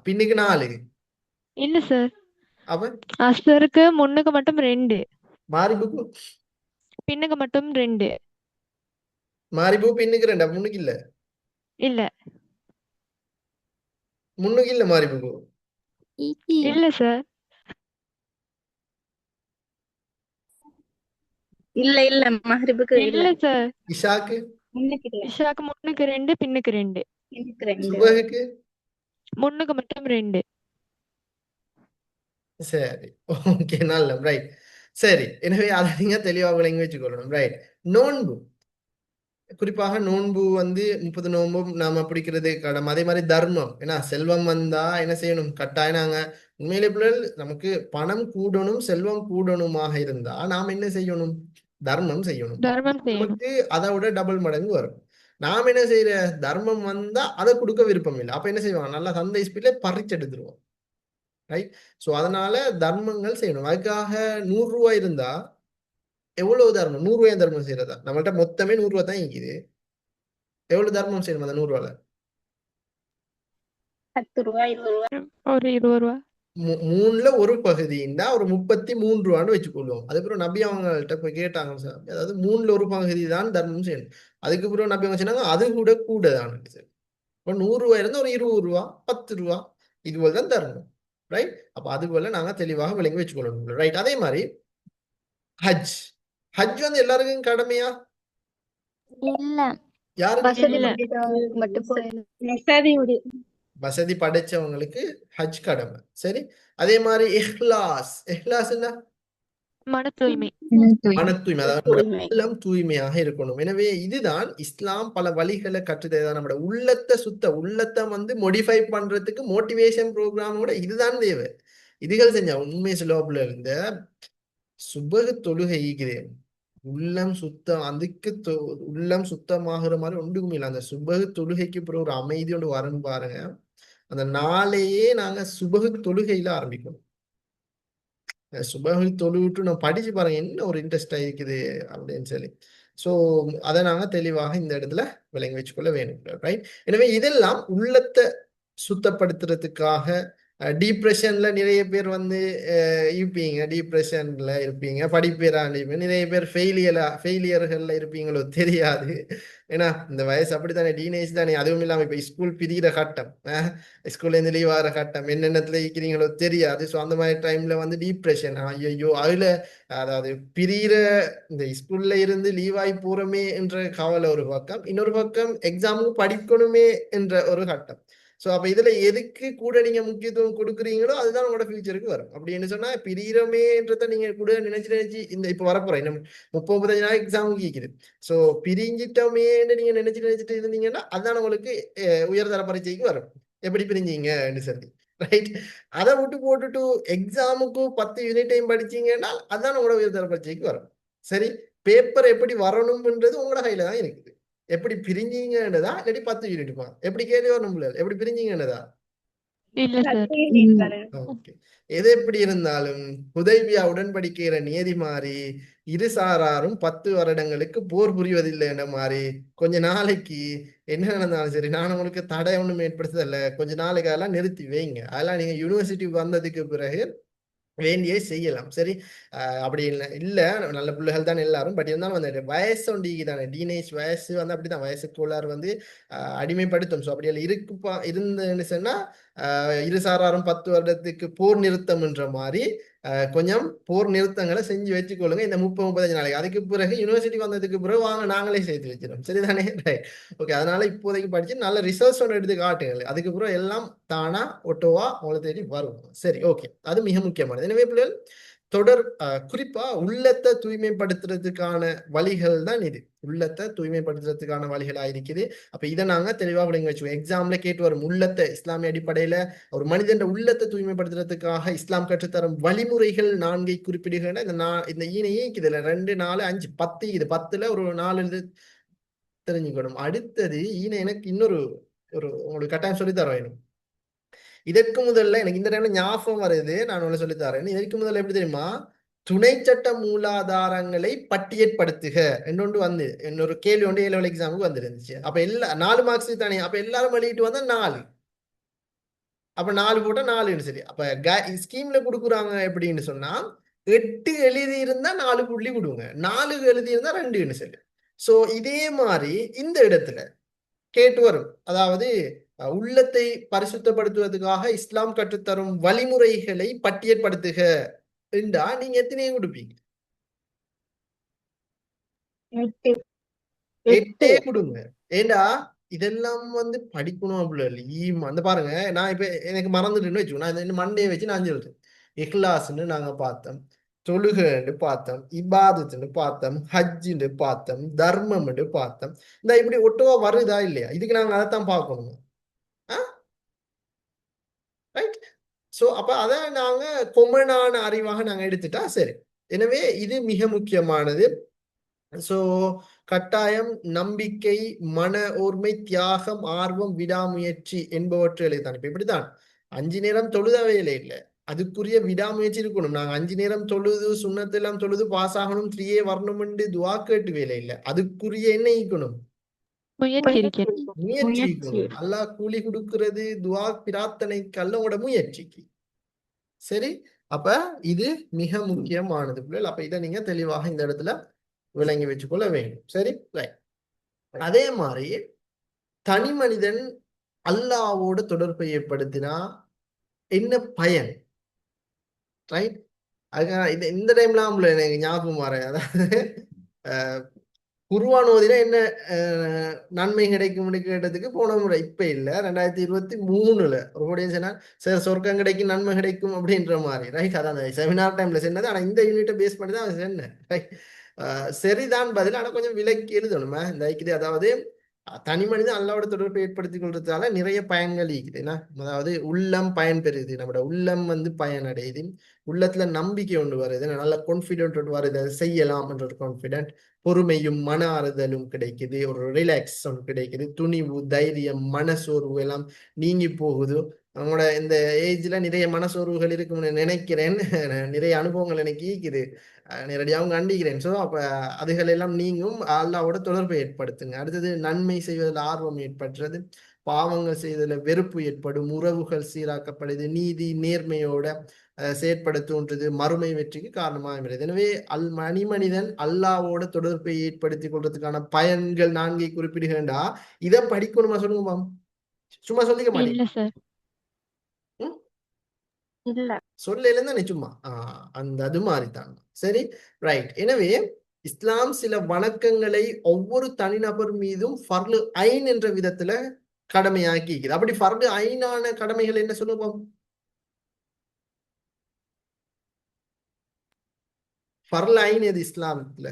பின்னுக்கு 4. இல்ல சார், அப்ப அஸ்ருக்கு முன்னுக்கு மட்டும் 2, மாரிபுக்கு? பின்னுக்கு மட்டும் 2. மாரிபு பின்னுக்கு 2, முன்னுக்கு இல்ல. இல்ல. முன்னுக்கு இல்ல மாறி போகும். இல்ல சார். இல்ல இல்ல மஹ்ரிபுக்கு இல்ல. இல்ல சார். இஷாக்கு, முன்னுக்கு இல்ல. இஷாக்கு முன்னுக்கு 2 பின்னுக்கு 2. எனக்கு 2. சுபஹுக்கு. முன்னுக்கு மட்டும் 2. சரி, ஓகே, நல்ல ரைட். சரி, எனவே அதை நீங்க தெளிவாக விளங்கி வச்சுக்கொள்ளணும். ரைட். நோன்பு, குறிப்பாக நோன்பு வந்து 30 நோன்பும் நாம பிடிக்கிறது கடமை. அதே மாதிரி தர்மம், ஏன்னா செல்வம் வந்தா என்ன செய்யணும்? கட்டாயம் நாங்க உண்மையிலே பிள்ளைகள் நமக்கு பணம் கூடணும் செல்வம் கூடணுமாக இருந்தா நாம் என்ன செய்யணும்? தர்மம் செய்யணும். தர்மம் செய்யணும். நமக்கு அதை விட டபுள் மடங்கு வரும். நாம் என்ன செய்யற? தர்மம் வந்தா அதை கொடுக்க விருப்பம் இல்லை. அப்ப என்ன செய்வாங்க? நல்லா சந்தை ஸ்பீட்ல பறிச்சு எடுத்துருவோம். ரைட். ஸோ அதனால தர்மங்கள் செய்யணும். அதுக்காக 100 ரூபாய் இருந்தா எவ்வளவு தர்மம்? 100 ரூபாய் தர்மம் செய்யறதா? நம்மள்ட்ட மொத்தமே 100 ரூபாய் தான் இருக்குது. எவ்வளவு தர்மம் செய்யணும் அந்த 100 ரூபால? 10 ரூபா 20 ரூபா. ஒரு 20 ரூபா. மூணுல ஒரு பகுதின்னா ஒரு 33 ரூபான்னு வச்சுக்கொள்வோம். அதுக்கப்புறம் நபி அவங்கள்ட்ட போய் கேட்டாங்க, சார், அதாவது மூணுல ஒரு பகுதி தான் தர்மம் செய்யணும். அதுக்கப்புறம் நபி அவங்க சொன்னாங்க அது கூட கூட தான். இப்போ 100 ரூபாய் இருந்தா ஒரு 20 ரூபா 10 ரூபா இதுபோல் தான் தரணும். ரைட். அப்ப அது போல நாங்க தெளிவாக விளங்கி வச்சுக்கொள்ளணும். ரைட். அதே மாதிரி ஹஜ். ஹஜ் வந்து எல்லாருக்கும் கடமையா? இல்ல. யாருக்கு? வசதி இல்ல. படைத்தவங்களுக்கு மட்டும் போயிடும். வசதியுடைய. வசதி படைச்சவங்களுக்கு ஹஜ் கடமை. சரி. அதே மாதிரி இஹ்லாஸ். இஹ்லாஸ் என்ன? மன தூய்மை. மன தூய்மை, அதாவது நம்முடைய தூய்மை. உள்ளம் தூய்மையாக இருக்கணும். எனவே இதுதான் இஸ்லாம் பல வழிகளை கற்றுத்தருதான். நம்மளோட உள்ளத்தை வந்து மோடிஃபை பண்றதுக்கு மோட்டிவேஷன் ப்ரோக்ராமோட இதுதான் தேவை. இதுகள் செஞ்சா உண்மை சிலோப்புல இருந்த சுபகு தொழுகை ஈக்குது. உள்ளம் சுத்தம், அதுக்கு உள்ளம் சுத்தமாகிற மாதிரி ஒன்றுக்கும் இல்லை. அந்த சுபகு தொழுகைக்கு பிறகு ஒரு அமைதி ஒன்று வரணும் பாருங்க. அந்த நாளையே நாங்க சுபகு தொழுகையில ஆரம்பிக்கணும். சுபகு தொழுவிட்டு நான் படிச்சு பாருங்க என்ன ஒரு இன்ட்ரெஸ்டா இருக்குது அப்படின்னு சொல்லி. ஸோ அதை நாங்க தெளிவாக இந்த இடத்துல விளங்கி வச்சுக்கொள்ள வேணும். ரைட். எனவே இதெல்லாம் உள்ளத்தை சுத்தப்படுத்துறதுக்காக. டிப்ரெஷன்ல நிறைய பேர் வந்து இருப்பீங்க, டிப்ரெஷன்ல இருப்பீங்க, படிப்பேரான் இருப்பீங்க, நிறைய பேர் ஃபெயிலியர்கள்ல இருப்பீங்களோ தெரியாது. ஏன்னா இந்த வயசு அப்படித்தானே, டீனேஜ் தானே. அதுவும் இல்லாம இப்ப ஸ்கூல் பிரிகிற கட்டம், ஸ்கூல்ல இருந்து லீவ் ஆகிற கட்டம், என்னென்னத்துல இருக்கிறீங்களோ தெரியாது. ஸோ அந்த மாதிரி டைம்ல வந்து டிப்ரெஷன், ஐயோ அதுல அதாவது பிரிகிற இந்த ஸ்கூல்ல இருந்து லீவ் ஆகி போறோமே என்ற கவலை ஒரு பக்கம், இன்னொரு பக்கம் எக்ஸாமுக்கு படிக்கணுமே என்ற ஒரு கட்டம். ஸோ அப்ப இதுல எதுக்கு கூட நீங்க முக்கியத்துவம் கொடுக்குறீங்களோ அதுதான் உங்களோட ஃபியூச்சருக்கு வரும். அப்படின்னு சொன்னா பிரியறமேன்றத நீங்க கூட நினைச்சு இந்த இப்ப வரப்போறேன் இன்னும் 30-35 நாள் எக்ஸாம் கேக்குது. ஸோ பிரிஞ்சிட்டோமேன்னு நீங்க நினைச்சிட்டு இருந்தீங்கன்னா அதுதான் உங்களுக்கு உயர்தர பரீட்சைக்கு வரும். எப்படி பிரிஞ்சீங்கன்னு சொல்லி. ரைட். அதை விட்டு போட்டுட்டு எக்ஸாமுக்கும் 10 யூனிட் டைம் படிச்சீங்கன்னா அதுதான் உங்களோட உயர்தர பரீட்சைக்கு வரும். சரி. பேப்பர் எப்படி வரணும்ன்றது உங்களோட கையில தான் இருக்குது. எப்படி பிரிஞ்சீங்கன்னதா இல்லாட்டி 10 யூனிட்டுமா? எப்படி கேள்வி வரணும்? எப்படி பிரிஞ்சீங்கன்னதா? இல்ல சார். ஓகே. எது எப்படி இருந்தாலும் ஹுதைபியா உடன்படிக்கையிற நியதி மாறி இரு சாராரும் 10 வருடங்களுக்கு போர் புரிவதில்லை என்ற மாதிரி கொஞ்ச நாளைக்கு என்ன நடந்தாலும் சரி, நான் உங்களுக்கு தடை ஒன்றும் ஏற்படுத்ததில்ல. கொஞ்ச நாளைக்கு அதெல்லாம் நிறுத்தி வைங்க. அதெல்லாம் நீங்க யூனிவர்சிட்டி வந்ததுக்கு பிறகு வேண்டியே செய்யலாம். சரி. அப்படி இல்லை நல்ல பிள்ளைகள் தான் எல்லாரும். பட் இருந்தாலும் அந்த வயசு ஒண்டிக்கு தானே, டீனேஜ் வயசு வந்து அப்படிதான், வயசுக்குள்ளார் வந்து அடிமைப்படுத்தும். ஸோ அப்படி இருந்துன்னு சொன்னா இரு சாராரும் 10 வருடத்துக்கு போர் நிறுத்தம் என்ற மாதிரி கொஞ்சம் போர் நிறுத்தங்களை செஞ்சு வச்சுக்கொள்ளுங்க இந்த 30-35 நாளைக்கு. அதுக்கு பிறகு யூனிவர்சிட்டி வந்ததுக்கு பிறகு வாங்க நாங்களே சேர்த்து வச்சிடும். சரிதானே? ரைட். ஓகே. அதனால இப்போதைக்கு படிச்சு நல்ல ரிசர்ச் ஒன்று எடுத்து காட்டுங்க. அதுக்கப்புறம் எல்லாம் தானா ஒட்டோவா உங்களை தேடி வரும். சரி, ஓகே. அது மிக முக்கியமானது. எனவே பிள்ளைகள் குறிப்பா உள்ளத்தை தூய்மைப்படுத்துறதுக்கான வழிகள் தான் இது. உள்ளத்தை தூய்மைப்படுத்துறதுக்கான வழிகளா இருக்குது. அப்ப இதை நாங்க தெளிவா விளங்கி வச்சுக்கோம். எக்ஸாம்ல கேட்டு வரும். உள்ளத்தை இஸ்லாமிய அடிப்படையில ஒரு மனிதன் உள்ளத்தை தூய்மைப்படுத்துறதுக்காக இஸ்லாம் கற்றுத்தரும் வழிமுறைகள் 4 குறிப்பிடுகிற இந்த ஈனையே இதுல 2, 4, 5, 10 இது 10ல ஒரு 4 தெரிஞ்சுக்கணும். அடுத்தது ஈனை எனக்கு இன்னொரு உங்களுக்கு கட்டாயம் சொல்லித்தர வேணும். இதற்கு முதல்ல எனக்கு இந்த டைம்ல ஞாபகம் வருது, நான் உங்களுக்கு சொல்லித்தரேன். இதற்கு முதல்ல எப்படி தெரியுமா? துணை சட்ட மூலாதாரங்களை பட்டியற்படுத்துக என்னொன்று வந்து இன்னொரு கேள்வி ஒன்று A-level எக்ஸாமுக்கு வந்துருந்துச்சு. அப்ப 4 மார்க்ஸ் தானே. அப்ப எல்லாரும் வெளியிட்டு வந்தா 4. அப்ப 4 போட்டா 4. சரி. அப்ப ஸ்கீம்ல கொடுக்குறாங்க எப்படின்னு சொன்னா 8 எழுதி இருந்தா 4 புள்ளி கொடுங்க, 4 எழுதி இருந்தா 2. சரி. சோ இதே மாதிரி இந்த இடத்துல கேட்டு வரும். அதாவது உள்ளத்தை பரிசுத்தப்படுத்துவதற்காக இஸ்லாம் கற்றுத்தரும் வழிமுறைகளை பட்டியல்படுத்துக என்றா நீங்க எத்தனையை கொடுப்பீங்க? 8 எட்டே கொடுங்க. ஏண்டா இதெல்லாம் வந்து படிக்கணும் அப்படி இல்லை. அந்த பாருங்க, நான் இப்ப எனக்கு மறந்துட்டுன்னு வச்சுக்கோ, நான் இந்த மண்டையை வச்சு நான் சொல்றேன். இஹ்லாஸ்ன்னு நாங்க பார்த்தோம், தொழுகைன்னு பார்த்தோம், இபாதத்துன்னு பார்த்தோம், ஹஜ்ஜுன்னு பார்த்தோம், தர்மம்னு பார்த்தோம். இந்த இப்படி ஒட்டுவா வருதா இல்லையா? இதுக்கு நாங்க அதைத்தான் பார்க்கணும். ரைட். ஸோ அப்ப அதை நாங்க கொமனான அறிவாக நாங்க எடுத்துட்டா சரி. எனவே இது மிக முக்கியமானது. ஸோ கட்டாயம் நம்பிக்கை, மன ஓர்மை, தியாகம், ஆர்வம், விடாமுயற்சி என்பவற்றை தான். இப்ப இப்படித்தான் 5 நேரம் தொழுத வேலை இல்லை, அதுக்குரிய விடாமுயற்சி இருக்கணும். நாங்க 5 நேரம் தொழுது சுண்ணத்தெல்லாம் தொழுது பாஸ் ஆகணும், 3A வரணும்னு துவா கேட்டு வேலை இல்லை, அதுக்குரிய என்ன ஈக்கணும்? முயற்சி இருக்கிறது. முயற்சி முயற்சி. ஈக்கணும். அல்லாஹ் கூலி கொடுக்கிறது துவா பிரார்த்தனைக்கு அல்ல, உங்களோட முயற்சிக்கு. சரி. அப்ப இது மிக முக்கியமானது பிள்ளைகள். அப்ப இதை நீங்க தெளிவாக இந்த இடத்துல விளங்கி வச்சுக்கொள்ள வேண்டும். சரி, ரைட். அதே மாதிரி தனி மனிதன் அல்லாவோட தொடர்பை ஏற்படுத்தினா என்ன பயன்? ரைட். அதுக்காக இந்த டைம்ல எனக்கு ஞாபகம் வர, அதாவது குர்ஆன் ஓதினா என்ன நன்மை கிடைக்கும் கேட்டதுக்கு போன முறை, இப்ப இல்ல 2023 ஒரு சொன்னா சார் சொர்க்கம் கிடைக்கும், நன்மை கிடைக்கும் அப்படின்ற மாதிரி. ரைட். அதான் அந்த செமினார் டைம்ல சொன்னது. ஆனா இந்த யூனிட்டை பேஸ் பண்ணி தான் சொன்னேன். ரைட். சரிதான் பதில். ஆனா கொஞ்சம் விலக்கி எழுதணுமா இந்த இது. அதாவது தனி மனிதன் அல்லாவோட தொடர்பை ஏற்படுத்திக் கொள்றதால நிறைய பயன்கள் இருக்குதுன்னா, அதாவது உள்ளம் பயன் பெறுது, நம்மளோட உள்ளம் வந்து பயனடையுது, உள்ளத்துல நம்பிக்கை ஒன்று வருது, நல்ல கான்ஃபிடென்ட் ஒன்று வருது, அதை செய்யலாம் என்ற ஒரு கான்ஃபிடென்ட், பொறுமையும் மன ஆறுதலும் கிடைக்குது, ஒரு ரிலாக்ஸ் ஒன்று கிடைக்குது, துணிவு, தைரியம், மனசோர்வு எல்லாம் நீங்கி போகுது. அவங்களோட இந்த ஏஜ்ல நிறைய மனசோர்வுகள் இருக்கும்னு நினைக்கிறேன். நிறைய அனுபவங்கள் எனக்கு ஈக்குது, நேரடியாகவும் கண்டிக்கிறேன். ஸோ அப்ப அதுகள் எல்லாம் நீங்கும். அல்லாவோட தொடர்பை ஏற்படுத்துங்க. அடுத்தது நன்மை செய்வதில் ஆர்வம் ஏற்படுறது, பாவங்கள் செய்வதில் வெறுப்பு ஏற்படும், உறவுகள் சீராக்கப்படுது, நீதி நேர்மையோட செயற்பட தோன்றுது, மறுமை வெற்றிக்கு காரணமாக இருக்கிறது. எனவே மனிதன் அல்லாவோட தொடர்பை ஏற்படுத்தி கொள்றதுக்கான பயன்கள் 4 குறிப்பிடுகிறா. இதை படிக்கணுமா சொல்லுங்க, சும்மா சொல்லிக்க மாட்டேன். இல்ல சார். இல்ல. சொல்லல தானே சும்மா அந்த அது மாதிரிதான். சரி, ரைட். எனவே இஸ்லாம் சில வணக்கங்களை ஒவ்வொரு தனிநபர் மீதும் ஃபர்லு ஐன் என்ற விதத்துல கடமையாக்கி. அப்படி ஃபர்லு ஐனான கடமைகள் என்ன சொல்லுவோம்? ஃபர்லு ஐன் எது இஸ்லாமத்துல?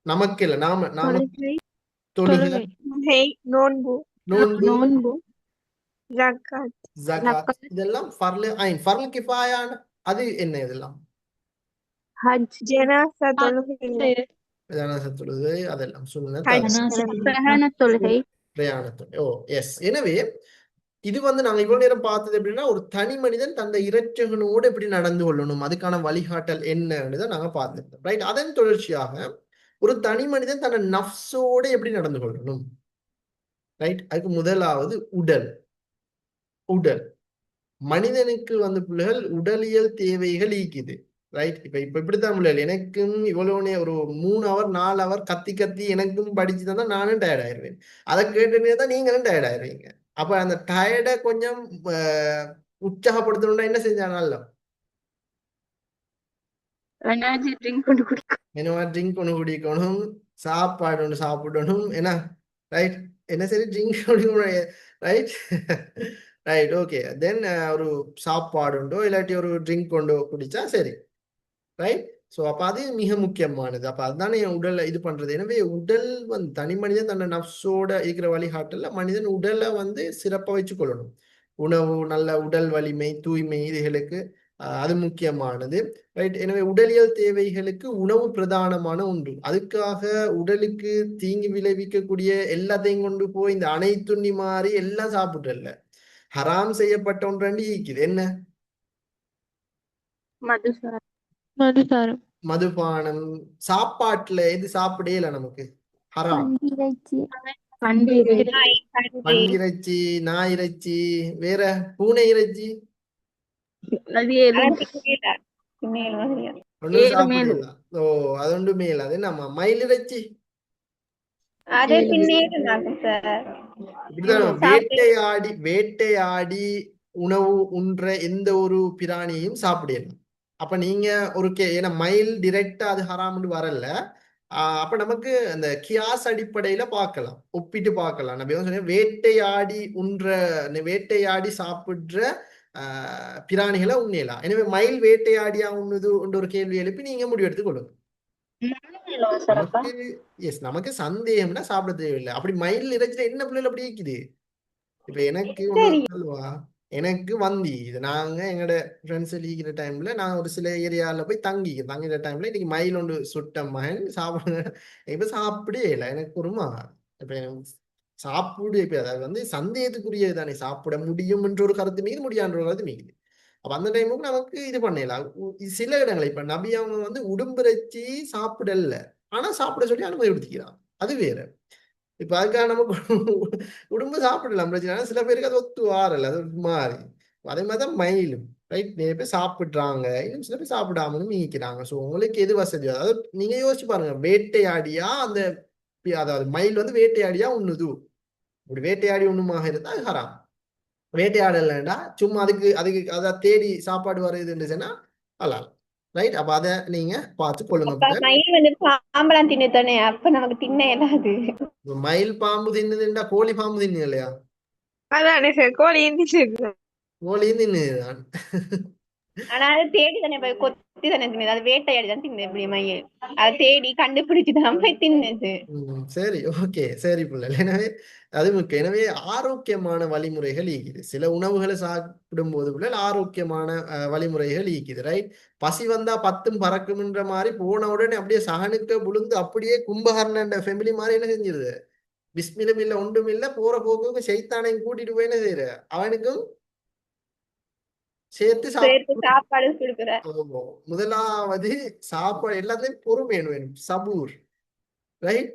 நமக்கு இல்ல, நாம தொழுகை, நோன்பு, நோன்பு, ஜகாத், ஜகாத், இதெல்லாம் ஃபர்லு ஐன். ஃபர்லு கிஃபாயான அது என்ன? இதெல்லாம் ஹஜ், ஜனாஸா தொழுகை, ஜனாஸா தொழுகை, அதெல்லாம் சொல்லுங்க. பிரயாண தொழுகை. பிரயாணத்துறை. ஓ எஸ். எனவே இது வந்து நாங்க இவ்வளவு நேரம் பார்த்தது எப்படின்னா, ஒரு தனி மனிதன் தந்த இறைச்சகனோடு எப்படி நடந்து கொள்ளணும், அதுக்கான வழிகாட்டல் என்னன்னு நாங்க பார்த்துருக்கோம். ரைட். அதன் தொடர்ச்சியாக ஒரு தனி மனிதன் தன்னை நஃப்ஸோட எப்படி நடந்து கொள்ளணும். ரைட். அதுக்கு முதலாவது உடல். மனிதனுக்கு வந்து பிள்ளைகள் உடலியல் தேவைகள் ஈக்குது. ரைட். இப்ப இப்படித்தான் பிள்ளைகள், எனக்கும் இவ்வளவு ஒரு 3 hour 4 hour கத்தி எனக்கும் படிச்சு தான் நானும் டயர்ட் ஆயிடுவேன். அதை கேட்டுனே தான் நீங்களும் டயர்ட் ஆயிடுவீங்க. அப்ப அந்த டயர்டை கொஞ்சம் உற்சாகப்படுத்தணும்னா என்ன செஞ்சாலும் எனர்ஜி ட்ரிங்க் கொண்டு குடிக்கும். ட்ரிங்க் ஒன்று குடிக்கணும், சாப்பாடு ஒன்று சாப்பிடணும். என்ன ரைட்? என்ன சரி, ட்ரிங்க் குடிக்கணும். ரைட். ரைட். ஓகே. தென் ஒரு சாப்பாடு உண்டோ இல்லாட்டி ஒரு ட்ரிங்க் கொண்டோ குடிச்சா சரி. ரைட். ஸோ அப்போ அது மிக முக்கியமானது. அப்போ அதுதானே உடலை இது பண்றது. எனவே உடல் வந்து தனி மனிதன் தன்னை நஃப்ஸோட இருக்கிற வழிகாட்டல மனிதன் உடலை வந்து சிறப்பாக வச்சு கொள்ளணும். உணவு, நல்ல உடல் வலிமை, தூய்மை, இதுகளுக்கு அது முக்கியமானது. ரைட். எனவே உடலியல் தேவைகளுக்கு உணவு பிரதானமான ஒன்று. அதுக்காக உடலுக்கு தீங்கு விளைவிக்கக்கூடிய எல்லாத்தையும் கொண்டு போய் இந்த அனைத்துண்ணி மாதிரி எல்லாம் சாப்பிடல. ஹராம் செய்யப்பட்ட ஒன்று இருக்குது. என்ன? மதுபானம். சாப்பாட்டுல எது சாப்பிடல நமக்கு ஹராம்? பன்னிறைச்சி, நாய் இறைச்சி, வேற பூனை இறைச்சி ஒன்னும் சாப்பிடலாம். ஓ அது ஒன்று மேல. அது நம்ம மயில் இறைச்சி, அதே பின்னேறு சார். இப்படிதான் சாப்பிட்டு வேட்டையாடி உணவு உண்ற எந்த ஒரு பிராணியையும் சாப்பிடலாம். அப்ப நீங்க ஏன்னா மயில் டிரெக்டா அது ஹராம்னு வரல. அப்ப நமக்கு அந்த கியாஸ் அடிப்படையில பார்க்கலாம், ஒப்பிட்டு பார்க்கலாம். நான் சொன்னேன் வேட்டையாடி சாப்பிடுற பிராணிகளை உண்ணலாம். எனவே மயில் வேட்டையாடியா உண்ணுது ஒரு கேள்வி எழுப்பி நீங்க முடிவெடுத்துக் கொள்ளுங்க. சிறப்பா நமக்கு சந்தேகம்னா சாப்பிட தேவையில்லை. அப்படி மயில் இறைச்சில என்ன பிள்ளைகள் அப்படி இருக்குது? இப்ப எனக்கு சரி சொல்லுவா, எனக்கு வந்தி இது நாங்க எங்களோட ஃப்ரெண்ட்ஸ் லீக்கிற டைம்ல நான் ஒரு சில ஏரியால போய் தங்குற டைம்ல இன்னைக்கு மயில் ஒன்று சுட்ட மகன் சாப்பிடுங்க. இப்ப சாப்பிடவே இல்லை, எனக்கு ஒருமா இப்ப இப்ப அதாவது சந்தேகத்துக்குரியது தானே, சாப்பிட முடியும் என்ற ஒரு கருத்து மீது முடியான்ற ஒரு கருத்து மீது. அப்ப அந்த டைமுக்கு நமக்கு இது பண்ணலாம். சில இடங்கள் இப்ப நபி அவங்க உடும்பிறைச்சி சாப்பிடல, ஆனா சாப்பிட சொல்லி அனுமதி கொடுத்துக்கிறான், அது வேற. இப்ப அதுக்காக நமக்கு உடம்பு சாப்பிடலாம் பிரச்சனை, சில பேருக்கு அது ஒத்து வாரல, அது மாறி. அதே மாதிரிதான் மயிலும் ரைட், நிறைய பேர் சாப்பிடுறாங்க, இன்னும் சில பேர் சாப்பிடாமலும் நீக்கிறாங்க. ஸோ உங்களுக்கு எது வசதி, அதாவது நீங்க யோசிச்சு பாருங்க, வேட்டையாடியா அதாவது மயில் வேட்டையாடியா உண்ணுது. இப்படி வேட்டையாடி உண்ணுமாக இருந்தா அது ஹராம். வேட்டையாடலைன்னா சும்மா அதுக்கு அதுக்கு அதை தேடி சாப்பாடு வருதுன்னு சொன்னா ஹலால். ரைட், அப்ப அதை நீங்க பார்த்து கொள்ளுங்க. மயில் பாம்பெல்லாம் தின்னு தானே, அப்ப நமக்கு தின்ன இயலாது. மயில் பாம்பு தின்னுதுண்டா கோழி பாம்பு தின்னு இல்லையா? அதானே சார், கோழி இருந்துச்சு. கோழி தின்னுதான். ஆனா அது தேடி தானே போய் கொத்தி தானே தின்னுது, அது வேட்டையாடி தான் தின்னு இப்படி மயில். அதை தேடி கண்டுபிடிச்சுதான் போய் தின்னுது. சரி, ஓகே, சரி பிள்ளை. எனவே அது முக்கியம். எனவே ஆரோக்கியமான வழிமுறைகள் ஈக்குது. சில உணவுகளை சாப்பிடும் போது பிள்ளை ஆரோக்கியமான வழிமுறைகள் ஈக்குது. ரைட், பசி வந்தா பத்தும் பறக்கும்ன்ற மாதிரி போன உடனே அப்படியே சகனுக்க விழுந்து அப்படியே கும்பகர்ணன் ஃபெமிலி மாதிரி என்ன செஞ்சிருது, பிஸ்மிலும் இல்ல ஒன்றும் இல்ல, போற போக்கு சைத்தானையும் கூட்டிட்டு போய் என்ன செய்யற, அவனுக்கும் சேர்த்து சாப்பாடு கொடுக்குற. முதலாவது சாப்பாடு எல்லாத்தையும் பொறுமை வேணும், சபூர். ரைட்,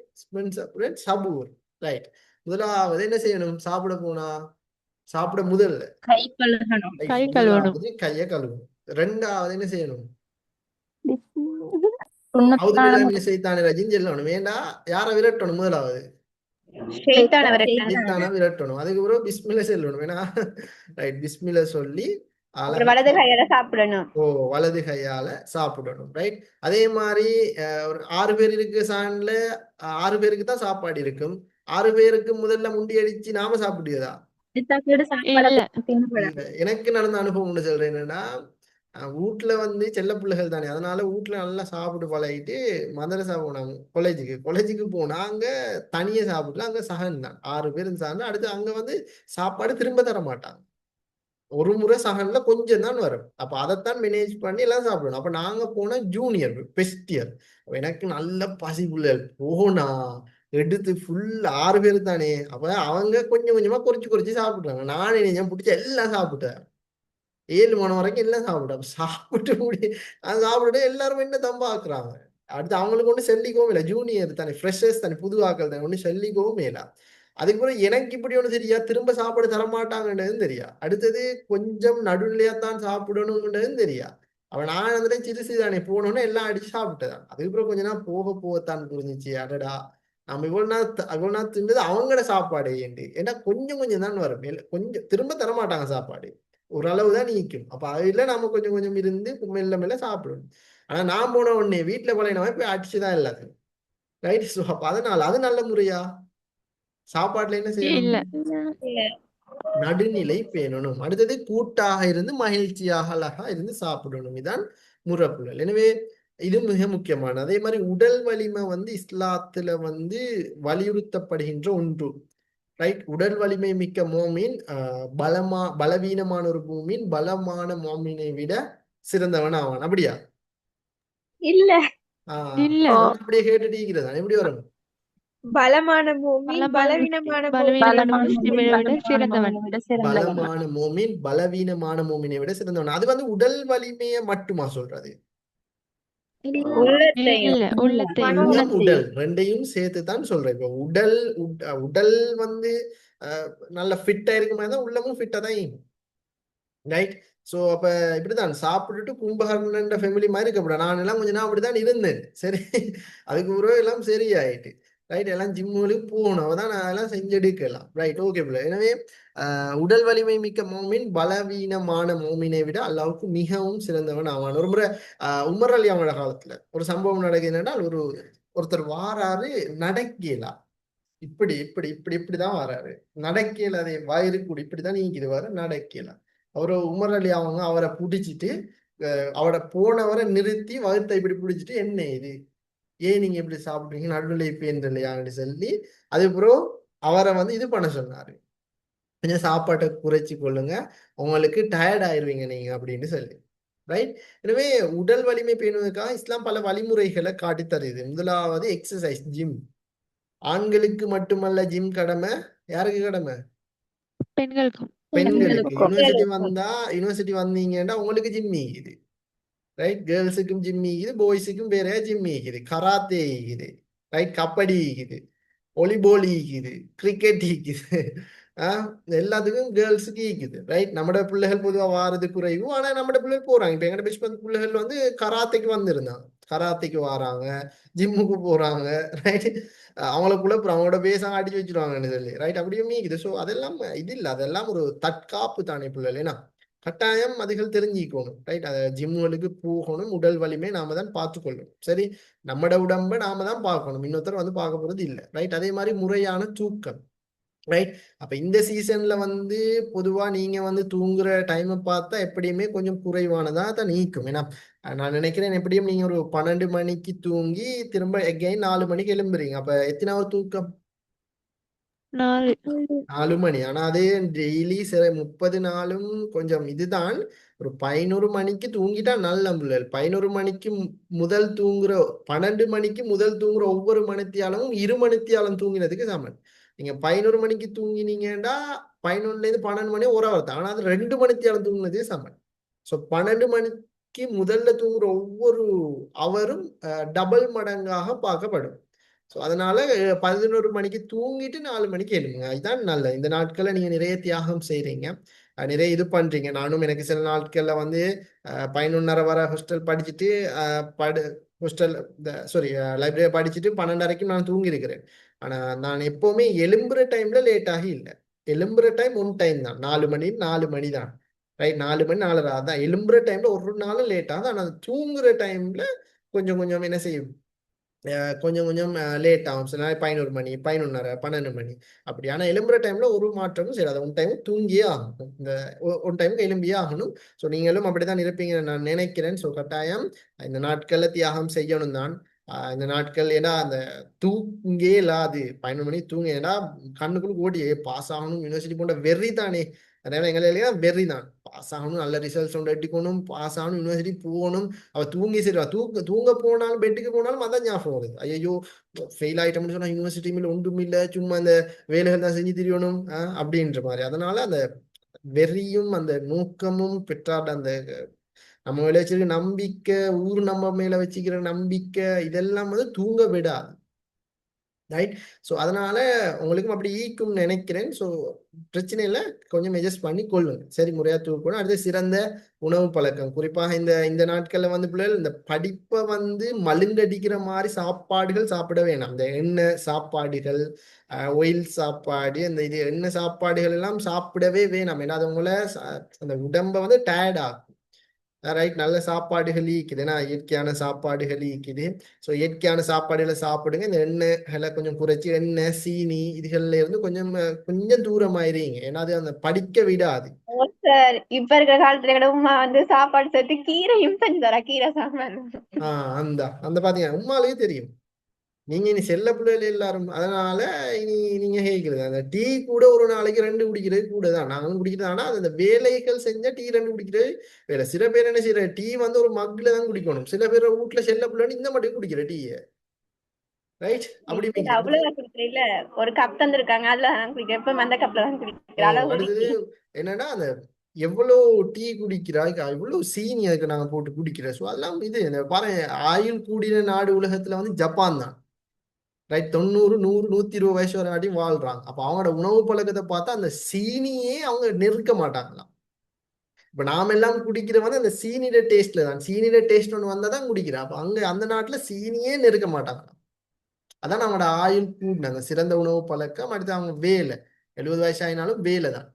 சபூர். ரைட், முதலாவது என்ன செய்யணும், சாப்பிட போனா சாப்பிட முதல்ல கை கழுகணும். கை கழுவணும். முதலாவது கையை கழுவணும். ரெண்டாவது என்ன செய்யணும், செய்தான ரஜின் சொல்லணும். வேண்டா யாரை விரட்டணும், முதலாவது விரட்டணும். அதுக்கப்புறம் பிஸ்மில்ல சொல்லணும். வேணா ரைட், பிஸ்மில்ல சொல்லி வலது கையால சாப்பிடணும். வலது கையால சாப்பிடணும். ரைட், அதே மாதிரி ஒரு 6 பேர் இருக்கு சான்ல, 6 பேருக்கு தான் சாப்பாடு இருக்கும். 6 பேருக்கு முதல்ல முண்டி அடிச்சு நாம சாப்பிடுதா? எனக்கு நடந்த அனுபவம் ஒண்ணு சொல்றேன். என்னன்னா, வீட்டுல செல்ல பிள்ளைகள் தானே, அதனால வீட்டுல நல்லா சாப்பிட்டு பழகிட்டு மதரசா போனாங்க, காலேஜுக்கு போனாங்க, தனியா சாப்பிடல. அங்க சகன் தான் 6 பேர் சாப்பிட்டு, அடுத்து அங்க சாப்பாடு திரும்ப தர மாட்டாங்க. ஒரு முறை சகன்ல கொஞ்சம் தான் வரும். அப்ப அதைத்தான் மேனேஜ் பண்ணி எல்லாம் சாப்பிடணும். அப்ப நாங்க போன ஜூனியர் பெஸ்ட் இயர், எனக்கு நல்ல பசி பிள்ளைகள் போனா எடுத்து ஃபுல் 6 பேர் தானே. அப்ப அவங்க கொஞ்சம் கொஞ்சமா குறைச்சு சாப்பிடுறாங்க. நானே நெஞ்சம் பிடிச்ச எல்லாம் சாப்பிட்டேன். 7 மணி வரைக்கும் எல்லாம் சாப்பிட்டேன். சாப்பிட்டு அது சாப்பிட்டுட்டு எல்லாரும் என்ன தம்பாக்குறாங்க. அடுத்து அவங்களுக்கு ஒண்ணு சொல்லிக்கவும் இல்லை, ஜூனியர் தானே, ஃப்ரெஷர்ஸ் தானே, புது ஆக்கள் தானே, ஒண்ணு சொல்லிக்கவும் இல்லை. அதுக்கப்புறம் எனக்கு இப்படி ஒண்ணு தெரியா, திரும்ப சாப்பாடு தரமாட்டாங்கன்றதும் தெரியா. அடுத்தது கொஞ்சம் நடுநிலையா தான் சாப்பிடணும்ன்றதும் தெரியா. அவன் நான் சிறுசு தானே, போனோன்னு எல்லாம் அடிச்சு சாப்பிட்டுதான். அதுக்கப்புறம் கொஞ்ச நாள் போக போகத்தான் புரிஞ்சிச்சு, அடடா நம்ம இவ்வளவு நாள் தின்னது அவங்களோட சாப்பாடு ஏன்னா கொஞ்சம் கொஞ்சம் தான் வரும், கொஞ்சம் திரும்ப தரமாட்டாங்க சாப்பாடு, ஓரளவு தான் நீக்கும். அப்ப அதுல நாம கொஞ்சம் கொஞ்சம் இருந்து மெல்ல மெல்ல சாப்பிடணும். ஆனா நான் போன உடனே வீட்டுல பழையனவன் போய் அடிச்சுதான் எல்லாத்தையும். ரைட், ஸோ அப்ப அதனால அது நல்ல முறையா? சாப்பாட்டுல என்ன செய்யணும், நடுநிலை பேணணும். அடுத்தது கூட்டாக இருந்து மகிழ்ச்சியாக அழகா இருந்து சாப்பிடணும். இதான் முறப்புகள். எனவே இது மிக முக்கியமான. அதே மாதிரி உடல் வலிமை இஸ்லாத்துல வலியுறுத்தப்படுகின்ற ஒன்று. ரைட், உடல் வலிமை மிக்க மோமீன் பலவீனமான ஒரு பூமியின் பலமான மோமீனை விட சிறந்தவன் ஆவான். அப்படியா? இல்ல அப்படியே கேட்டுட்டு இருக்கிறதா, எப்படி வரும்? பலமான மூமின் பலவீனமான பலமான மோமின் பலவீனமான மோமினை விட சிறந்தவன். அது உடல் வலிமையை மட்டுமா சொல்றது? உடல் ரெண்டையும் சேர்த்து தான் சொல்றேன். இப்ப உடல் நல்ல ஃபிட்டா இருக்குமா தான் உள்ளமும் ஃபிட்டா தான் இருக்கும். ரைட், சோ அப்ப இப்படிதான் சாப்பிட்டுட்டு கும்பகர்ணன் ஃபேமிலி மாதிரி இருக்கப்பட. நான் எல்லாம் கொஞ்ச நாள் அப்படிதான் இருந்தேன். சரி, அதுக்கு பிறகு எல்லாம் சரி ஆயிட்டு. ரைட். எல்லாம் ஜிம்முகளுக்கு போகணும், அவதான் நான் அதெல்லாம் செஞ்செடுக்கலாம். ரைட், ஓகே பிள்ளை. எனவே உடல் வலிமை மிக்க மோமின் பலவீனமான மோமினை விட அல்லாவுக்கு மிகவும் சிறந்தவன் ஆவான். ஒரு முறை உமர் அலி அவங்களோட காலத்துல ஒரு சம்பவம் நடக்குது. என்னன்னா, ஒருத்தர் வாராரு, நடக்கலாம், இப்படி இப்படி இப்படி இப்படிதான் வராரு, நடக்கல, அதே வயிறு கூடி இப்படிதான் நீங்கிது வர நடக்கல. அவரு உமர் அலி அவங்க அவரை பிடிச்சிட்டு அவரை போனவரை நிறுத்தி வகுத்தை இப்படி பிடிச்சிட்டு, என்ன இது, ஏன் நீங்க இப்படி சாப்பிடுறீங்க, நடுநிலை பேன் இல்லையான்னு சொல்லி அதுக்கப்புறம் அவரை வந்து இது பண்ண சொன்னாரு, கொஞ்சம் சாப்பாட்டை குறைச்சி கொள்ளுங்க, உங்களுக்கு டயர்ட் ஆயிருவீங்க நீங்க அப்படின்னு சொல்லி. ரைட். எனவே உடல் வலிமை பேணுவதற்காக இஸ்லாம் பல வழிமுறைகளை காட்டி தருது. முதலாவது எக்ஸசைஸ், ஜிம். ஆண்களுக்கு மட்டுமல்ல ஜிம் கடமை, யாருக்கு கடமை? பெண்களுக்கும். பெண்களுக்கு. பெண்களுக்கும். யூனிவர்சிட்டி வந்தீங்கன்னா உங்களுக்கு ஜிம் இருக்குது. ரைட். கேர்ள்ஸுக்கும் ஜிம் இருக்குது, பாய்ஸுக்கும் வேற ஜிம் இருக்குது, கராத்தே இருக்குது, ரைட், கபடி இருக்குது, வாலிபால் இருக்குது, கிரிக்கெட் இருக்குது. எல்லாத்துக்கும் கேர்ள்ஸுக்கு இருக்குது. ரைட். நம்மட பிள்ளைகள் பொதுவாக வாரது குறைவு, ஆனா நம்மட பிள்ளைகள் போறாங்க. இப்ப எங்கட பெஸ்ட் பிள்ளைகள் வந்து கராத்தைக்கு வந்திருந்தாங்க, கராத்தைக்கு வராங்க, ஜிம்முக்கு போறாங்க. ரைட். அவங்களுக்குள்ள அவங்களோட பேசாங்க அடிச்சு வச்சிருவாங்கன்னு சொல்லி. ரைட். அப்படியும் இருக்குது. ஸோ அதெல்லாம் இது இல்லை, அதெல்லாம் ஒரு தற்காப்பு தானே பிள்ளைகள். ஏன்னா கட்டாயம் அதுகள் தெரிஞ்சுக்கணும். ரைட். ஜிம்முகளுக்கு போகணும், உடல் வலிமை நாம தான் பார்த்துக்கொள்ளணும். சரி, நம்மட உடம்ப நாம தான் பார்க்கணும், இன்னொருத்தர் வந்து பார்க்க போறது இல்லை. ரைட். அதே மாதிரி முறையான தூக்கம். ரைட். அப்ப இந்த சீசன்ல வந்து பொதுவா நீங்க வந்து தூங்குற டைமை பார்த்தா எப்படியுமே கொஞ்சம் குறைவானதா தான் நீக்கும். ஏன்னா நான் நினைக்கிறேன் எப்படியும் நீங்க ஒரு 12 மணிக்கு தூங்கி திரும்ப எகைன் 4 மணிக்கு எழும்புறீங்க. அப்ப எத்தனை hour தூக்கம்? 4. 4 மணி. ஆனா அதே டெய்லி சில 30 நாளும் கொஞ்சம் இதுதான். ஒரு 11 மணிக்கு தூங்கிட்டா நல்ல பிள்ளைகள். 11 மணிக்கு முதல் தூங்குற 12 மணிக்கு முதல் தூங்குற ஒவ்வொரு மணித்தியாலமும் 2 மணித்தியாலம் தூங்கினதுக்கு சமன். நீங்க 11 மணிக்கு தூங்கினீங்கன்னா 11ல இருந்து 12 மணி ஒரு அவர் தான், ஆனா அது 2 மணித்தியாலம் தூங்கினதே சமன். ஸோ 12 மணிக்கு முதல்ல தூங்குற ஒவ்வொரு அவரும் டபுள் மடங்காக பார்க்கப்படும். ஸோ அதனால 11 மணிக்கு தூங்கிட்டு 4 மணிக்கு எழுங்க, இதுதான் நல்லது. இந்த நாட்கள்ல நீங்க நிறைய தியாகம் செய்றீங்க, நிறைய இது பண்றீங்க. நானும் எனக்கு சில நாட்கள்ல வந்து 11:30 வர ஹாஸ்டல் படிச்சுட்டு ஹாஸ்டல் சாரி லைப்ரரி படிச்சுட்டு 12:30க்கு நான் தூங்கி இருக்கிறேன். ஆனா நான் எப்பவுமே எழும்புற டைம்ல லேட் ஆகி இல்லை. எழும்புற டைம் ஒன் டைம் தான், 4 மணி தான். ரைட். 4 மணி 4:30 தான் எழும்புற டைம்ல, ஒரு நாளும் லேட் ஆகுது. ஆனா தூங்குற டைம்ல கொஞ்சம் கொஞ்சம் என்ன செய்யும், கொஞ்சம் கொஞ்சம் லேட் ஆகும். சில நாள் 11 மணி, 11:30, 12 மணி அப்படி. ஆனா எழும்புற டைம்ல ஒரு மாற்றமும் சரி, அதை ஒன் டைம் தூங்கியே ஆகணும், இந்த ஒன் டைமுக்கு எழும்பியே ஆகணும். ஸோ நீங்களும் அப்படித்தான் இருப்பீங்க நான் நினைக்கிறேன். ஸோ கட்டாயம் இந்த நாட்கள்ல தியாகம் செய்யணும் தான். இந்த நாட்கள் ஏன்னா அந்த தூங்கே இல்லாது 11 மணி தூங்க, ஏன்னா கண்ணுக்குள்ள ஓடி பாஸ் ஆகணும் யூனிவர்சிட்டி போன்ற வெறி தானே. அதனால எங்களை வெறி தான், பாஸ் ஆகணும், நல்ல ரிசல்ட்ஸ் ஒன்று எடுக்கணும், பாஸ் ஆகணும், யூனிவர்சிட்டி போகணும். அவ தூங்கி சரி, தூங்க போனாலும் பெட்டுக்கு போனாலும் அதான் ஞாபகம் வருது, ஐயோ ஃபெயில் ஆயிட்டோம்னு சொன்னா யூனிவர்சிட்டி மேல ஒன்றும் இல்லை, சும்மா அந்த வேலைகள் தான் செஞ்சு தெரியணும் அப்படின்ற மாதிரி. அதனால அந்த வெறியும் அந்த நோக்கமும் பெற்றாட அந்த நம்ம மேல வச்சிருக்க நம்பிக்கை, ஊர் நம்ம மேல வச்சுக்கிற நம்பிக்கை, இதெல்லாம் வந்து தூங்க விடாது. ரைட். ஸோ அதனால உங்களுக்கும் அப்படி ஈக்கும்னு நினைக்கிறேன். ஸோ பிரச்சனை இல்லை, கொஞ்சம் அட்ஜஸ்ட் பண்ணி கொள்ளுங்க. சரி, முறையா தூக்கணும். அடுத்து சிறந்த உணவு பழக்கம். குறிப்பாக இந்த இந்த நாட்கள்ல வந்து பிள்ளைகள் இந்த படிப்பை வந்து மழுங்கடிக்கிற மாதிரி சாப்பாடுகள் சாப்பிட வேணாம். இந்த எண்ணெய் சாப்பாடுகள், ஒயில் சாப்பாடு, இந்த இது எண்ணெய் சாப்பாடுகள் எல்லாம் சாப்பிடவே வேணாம். ஏன்னா அது உங்களை அந்த உடம்பை வந்து டயர்ட் ஆகும். ரைட். நல்ல சாப்பாடுகள் ஈக்குது, ஏன்னா இயற்கையான சாப்பாடுகள் ஈக்குது. ஸோ இயற்கையான சாப்பாடுகளை சாப்பிடுங்க. இந்த எண்ணெய்களை கொஞ்சம் குறைச்சி, எண்ணெய் சீனி இதுகள்ல இருந்து கொஞ்சம் கொஞ்சம் தூரமாயிருங்க, ஏன்னா அது அந்த படிக்க விடாது. சார் இப்ப இருக்கிற காலத்துல கூட உமா வந்து சாப்பாடு சேர்த்து கீரையும் செஞ்சு தரா, கீரை சாம்பார். அந்த அந்த பாத்தீங்க உமாலே தெரியும், நீங்க இனி செல்ல பிள்ளைகள் எல்லாரும். அதனால இனி நீங்க கேட்கிறது அந்த டீ கூட ஒரு நாளைக்கு 2 குடிக்கிறது கூட தான், நாங்களும் குடிக்கிறது. ஆனா அந்த வேலைகள் செஞ்சா டீ 2 குடிக்கிறது வேலை. சில பேர் என்ன செய்யற, டீ வந்து ஒரு மக்ல தான் குடிக்கணும். சில பேர் வீட்டுல செல்ல பிள்ளைன்னு இந்த மட்டும் குடிக்கிற டீயை. ரைட். அப்படி அவ்வளவு குடிக்கிறேன் இல்ல, ஒரு கப் தந்திருக்காங்க, அதுல நான் குடிக்கிறேன், எப்ப அந்த கப்ல தான் குடிக்கிறேன். அளவு அடுத்தது என்னன்னா, அந்த எவ்வளவு டீ குடிக்கிறாய், எவ்வளவு சீனி அதுக்கு நாங்க போட்டு குடிக்கிறோம். ஸோ அதெல்லாம் இது இந்த பாரு, ஆயுள் கூடின நாடு உலகத்துல வந்து ஜப்பான் தான். ரைட். 90, 100, 120 வயசு வரை வாட்டியும் வாழ்றாங்க. அப்ப அவங்களோட உணவு பழக்கத்தை பார்த்தா அந்த சீனியே அவங்க நெருக்க மாட்டாங்களாம். இப்ப நாம எல்லாம் குடிக்கிற வந்து அந்த சீனியோட டேஸ்ட்ல தான், சீனியோட டேஸ்ட் ஒன்று வந்தா தான் குடிக்கிறேன். அப்ப அங்க அந்த நாட்டுல சீனியே நெருக்க மாட்டாங்களாம். அதான் நம்மளோட ஆயுள் கூடினாங்க. சிறந்த உணவு பழக்கம், அடுத்து அவங்க வேலை 70 வயசு ஆயினாலும் வேலை தான்.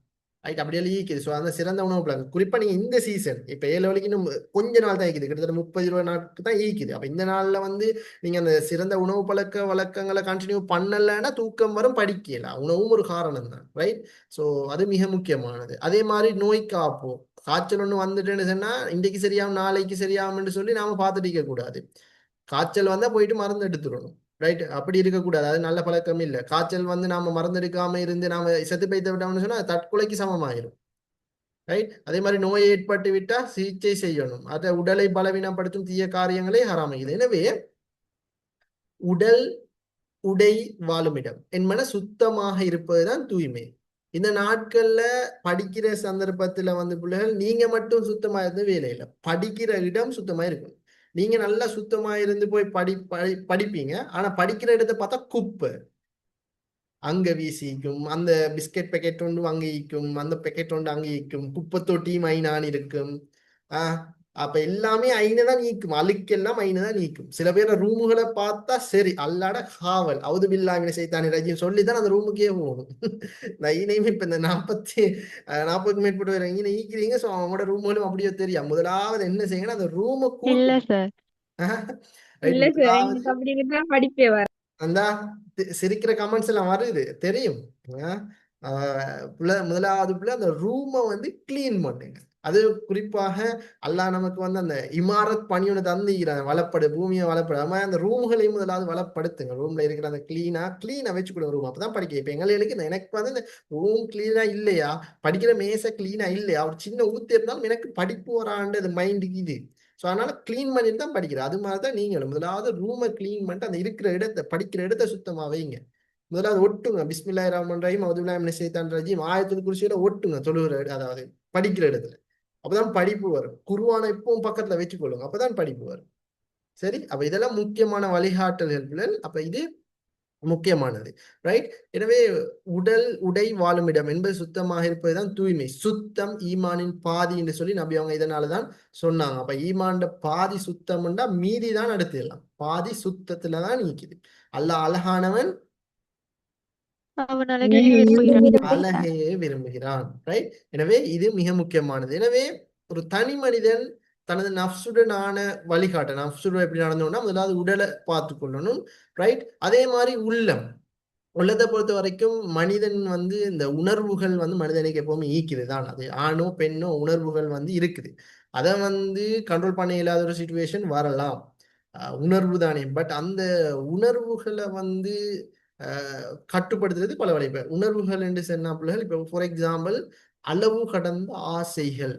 ரைட், அப்படியே ஈக்குது. ஸோ அந்த சிறந்த உணவு பழக்கம் குறிப்பா நீங்க இந்த சீசன் இப்ப 7 வரைக்கும் இன்னும் கொஞ்ச நாள் தான் ஈக்குது, கிட்டத்தட்ட 30-20 நாட்கள் தான் ஈக்குது. அப்ப இந்த நாள்ல வந்து நீங்க அந்த சிறந்த உணவு பழக்க வழக்கங்களை கண்டினியூ பண்ணலைன்னா தூக்கம் வரும், படிக்கலாம். உணவும் ஒரு காரணம் தான். ரைட். ஸோ அது மிக முக்கியமானது. அதே மாதிரி நோய் காப்போம். காய்ச்சல் ஒன்று வந்துட்டுன்னு சொன்னா இன்றைக்கு சரியாகும் நாளைக்கு சரியாகும்னு சொல்லி நாம பார்த்துட்டு இருக்க கூடாது. காய்ச்சல் வந்தா போயிட்டு மருந்து எடுத்துடணும். ரைட், அப்படி இருக்கக்கூடாது. அது நல்ல பழக்கம் இல்லை. காய்ச்சல் வந்து நாம மருந்து எடுக்காம இருந்து நாம செத்து போய்த்து விட்டோம்னு சொன்னா அது தற்கொலைக்கு சமமாயிரும். ரைட். அதே மாதிரி நோய் ஏற்பட்டு விட்டா சிகிச்சை செய்யணும். அதை உடலை பலவீனப்படுத்தும் தீய காரியங்களே ஹராமாகுது. எனவே உடல் உடை வாழுமிடம் என்பன சுத்தமாக இருப்பதுதான் தூய்மை. இந்த நாட்கள்ல படிக்கிற சந்தர்ப்பத்துல வந்து பிள்ளைகள் நீங்க மட்டும் சுத்தமா இருந்து வேலை இல்லை, படிக்கிற இடம் சுத்தமா இருக்கணும். நீங்க நல்லா சுத்தமா இருந்து போய் படிப்பீங்க, ஆனா படிக்கிற இடத்தை பார்த்தா குப்பை அங்க வீசிக்கும், அந்த பிஸ்கெட் பேக்கெட் ஒன்று அங்கே ஈக்கும், அந்த பேக்கெட் ஒன்று அங்கே ஈக்கும், குப்பை தொட்டியும் ஐநான் இருக்கும். அப்ப எல்லாமே ஐநதான் நீக்கும், அழுக்கெல்லாம் ஐநதான் நீக்கும். சில பேர் ரூமுகளை பார்த்தா சரி அல்லாட காவல் அவுது பில்லாமின செய்தானே ரஜின்னு சொல்லிதான் அந்த ரூமுக்கே போகணும். நான் ஈனையுமே இப்ப இந்த 40 மேற்பட்டு வர ஈனை ஈக்கிறீங்க. ஸோ அவங்களோட ரூம்களும் அப்படியே தெரியும். முதலாவது என்ன செய்யணும், அந்த ரூமை இல்ல கூட்டும். சார். ரைட், இல்ல சார், முதலாவது எனக்கு அப்படி தான் படிப்பே வர. அந்த சிரிக்கிற கமெண்ட்ஸ் எல்லாம் வருது தெரியும். முதலாவது அந்த ரூமை வந்து கிளீன் பண்ணுங்க. அது குறிப்பாக அல்லாஹ் நமக்கு வந்து அந்த இமாரத் பணி ஒன்று தந்துக்கிறாங்க, வளப்படு பூமியை வளப்படு. அது மாதிரி அந்த ரூம்களையும் முதலாவது வளப்படுத்துங்க. ரூம்ல இருக்கிற அந்த கிளீனா வச்சு கொடுங்க ரூம். அப்பதான் படிக்க. இப்ப எங்களுக்கு எனக்கு வந்து இந்த ரூம் கிளீனா இல்லையா, படிக்கிற மேசை கிளீனா இல்லையா, ஒரு சின்ன ஊத்து இருந்தாலும் எனக்கு படிப்பு வராண்டு மைண்டுக்கு இது. ஸோ அதனால கிளீன் பண்ணிட்டு தான் படிக்கிறேன். அது மாதிரி தான் நீங்களும் முதலாவது ரூமை கிளீன் பண்ணிட்டு அந்த இருக்கிற இடத்தை படிக்கிற இடத்தை சுத்தமா வைங்க. முதலாவது ஒட்டுங்க, பிஸ்மில்லாஹிர் ரஹ்மானிர் ரஹீம் அவுது பில்லாஹி மினஷ் ஷைத்தானிர் ரஜீம் ஆயத்துல் குர்சியில ஒட்டுங்க தொழுகிற அதாவது படிக்கிற இடத்துல. அப்பதான் படிப்பு வரும். குர்ஆனை எப்பவும் பக்கத்துல வச்சுக்கொள்ளுங்க, அப்பதான் படிப்பு வரும். சரி, அப்ப இதெல்லாம் முக்கியமான வழிகாட்டல்கள். அப்ப இது முக்கியமானது. ரைட். எனவே உடல் உடை வாழுமிடம் என்பது சுத்தமாக இருப்பதுதான் தூய்மை. சுத்தம் ஈமானின் பாதி என்று சொல்லி நபி அவங்க இதனாலதான் சொன்னாங்க. அப்ப ஈமான் பாதி சுத்தம்னா மீதி தான் அடுத்துடலாம், பாதி சுத்தத்துலதான் நீக்குது. அல்லாஹ் அழகானவன், அவன் அழகையே விரும்புகிறான். அழகையே விரும்புகிறான். ரைட். எனவே இது மிக முக்கியமானது. எனவே ஒரு தனி மனிதன் தனது நஃப்சுடனான வழிகாட்ட, நஃப்சுடன் எப்படி நடந்தோம்னா முதலாவது உடலை பார்த்து கொள்ளணும். ரைட். அதே மாதிரி உள்ளத்தை பொறுத்த வரைக்கும் மனிதன் வந்து இந்த உணர்வுகள் வந்து மனிதனுக்கு எப்பவுமே ஈக்குது தான். அது ஆணோ பெண்ணோ உணர்வுகள் வந்து இருக்குது. அதை வந்து கண்ட்ரோல் பண்ண இல்லாத ஒரு சுச்சுவேஷன் வரலாம். உணர்வு தானே. பட் அந்த உணர்வுகளை வந்து கட்டுப்படுத்துறது பல வழி. இப்ப உணர்வுகள் என்று சொன்ன பிள்ளைகள், இப்ப ஃபார் எக்ஸாம்பிள் அளவு கடந்த ஆசைகள்.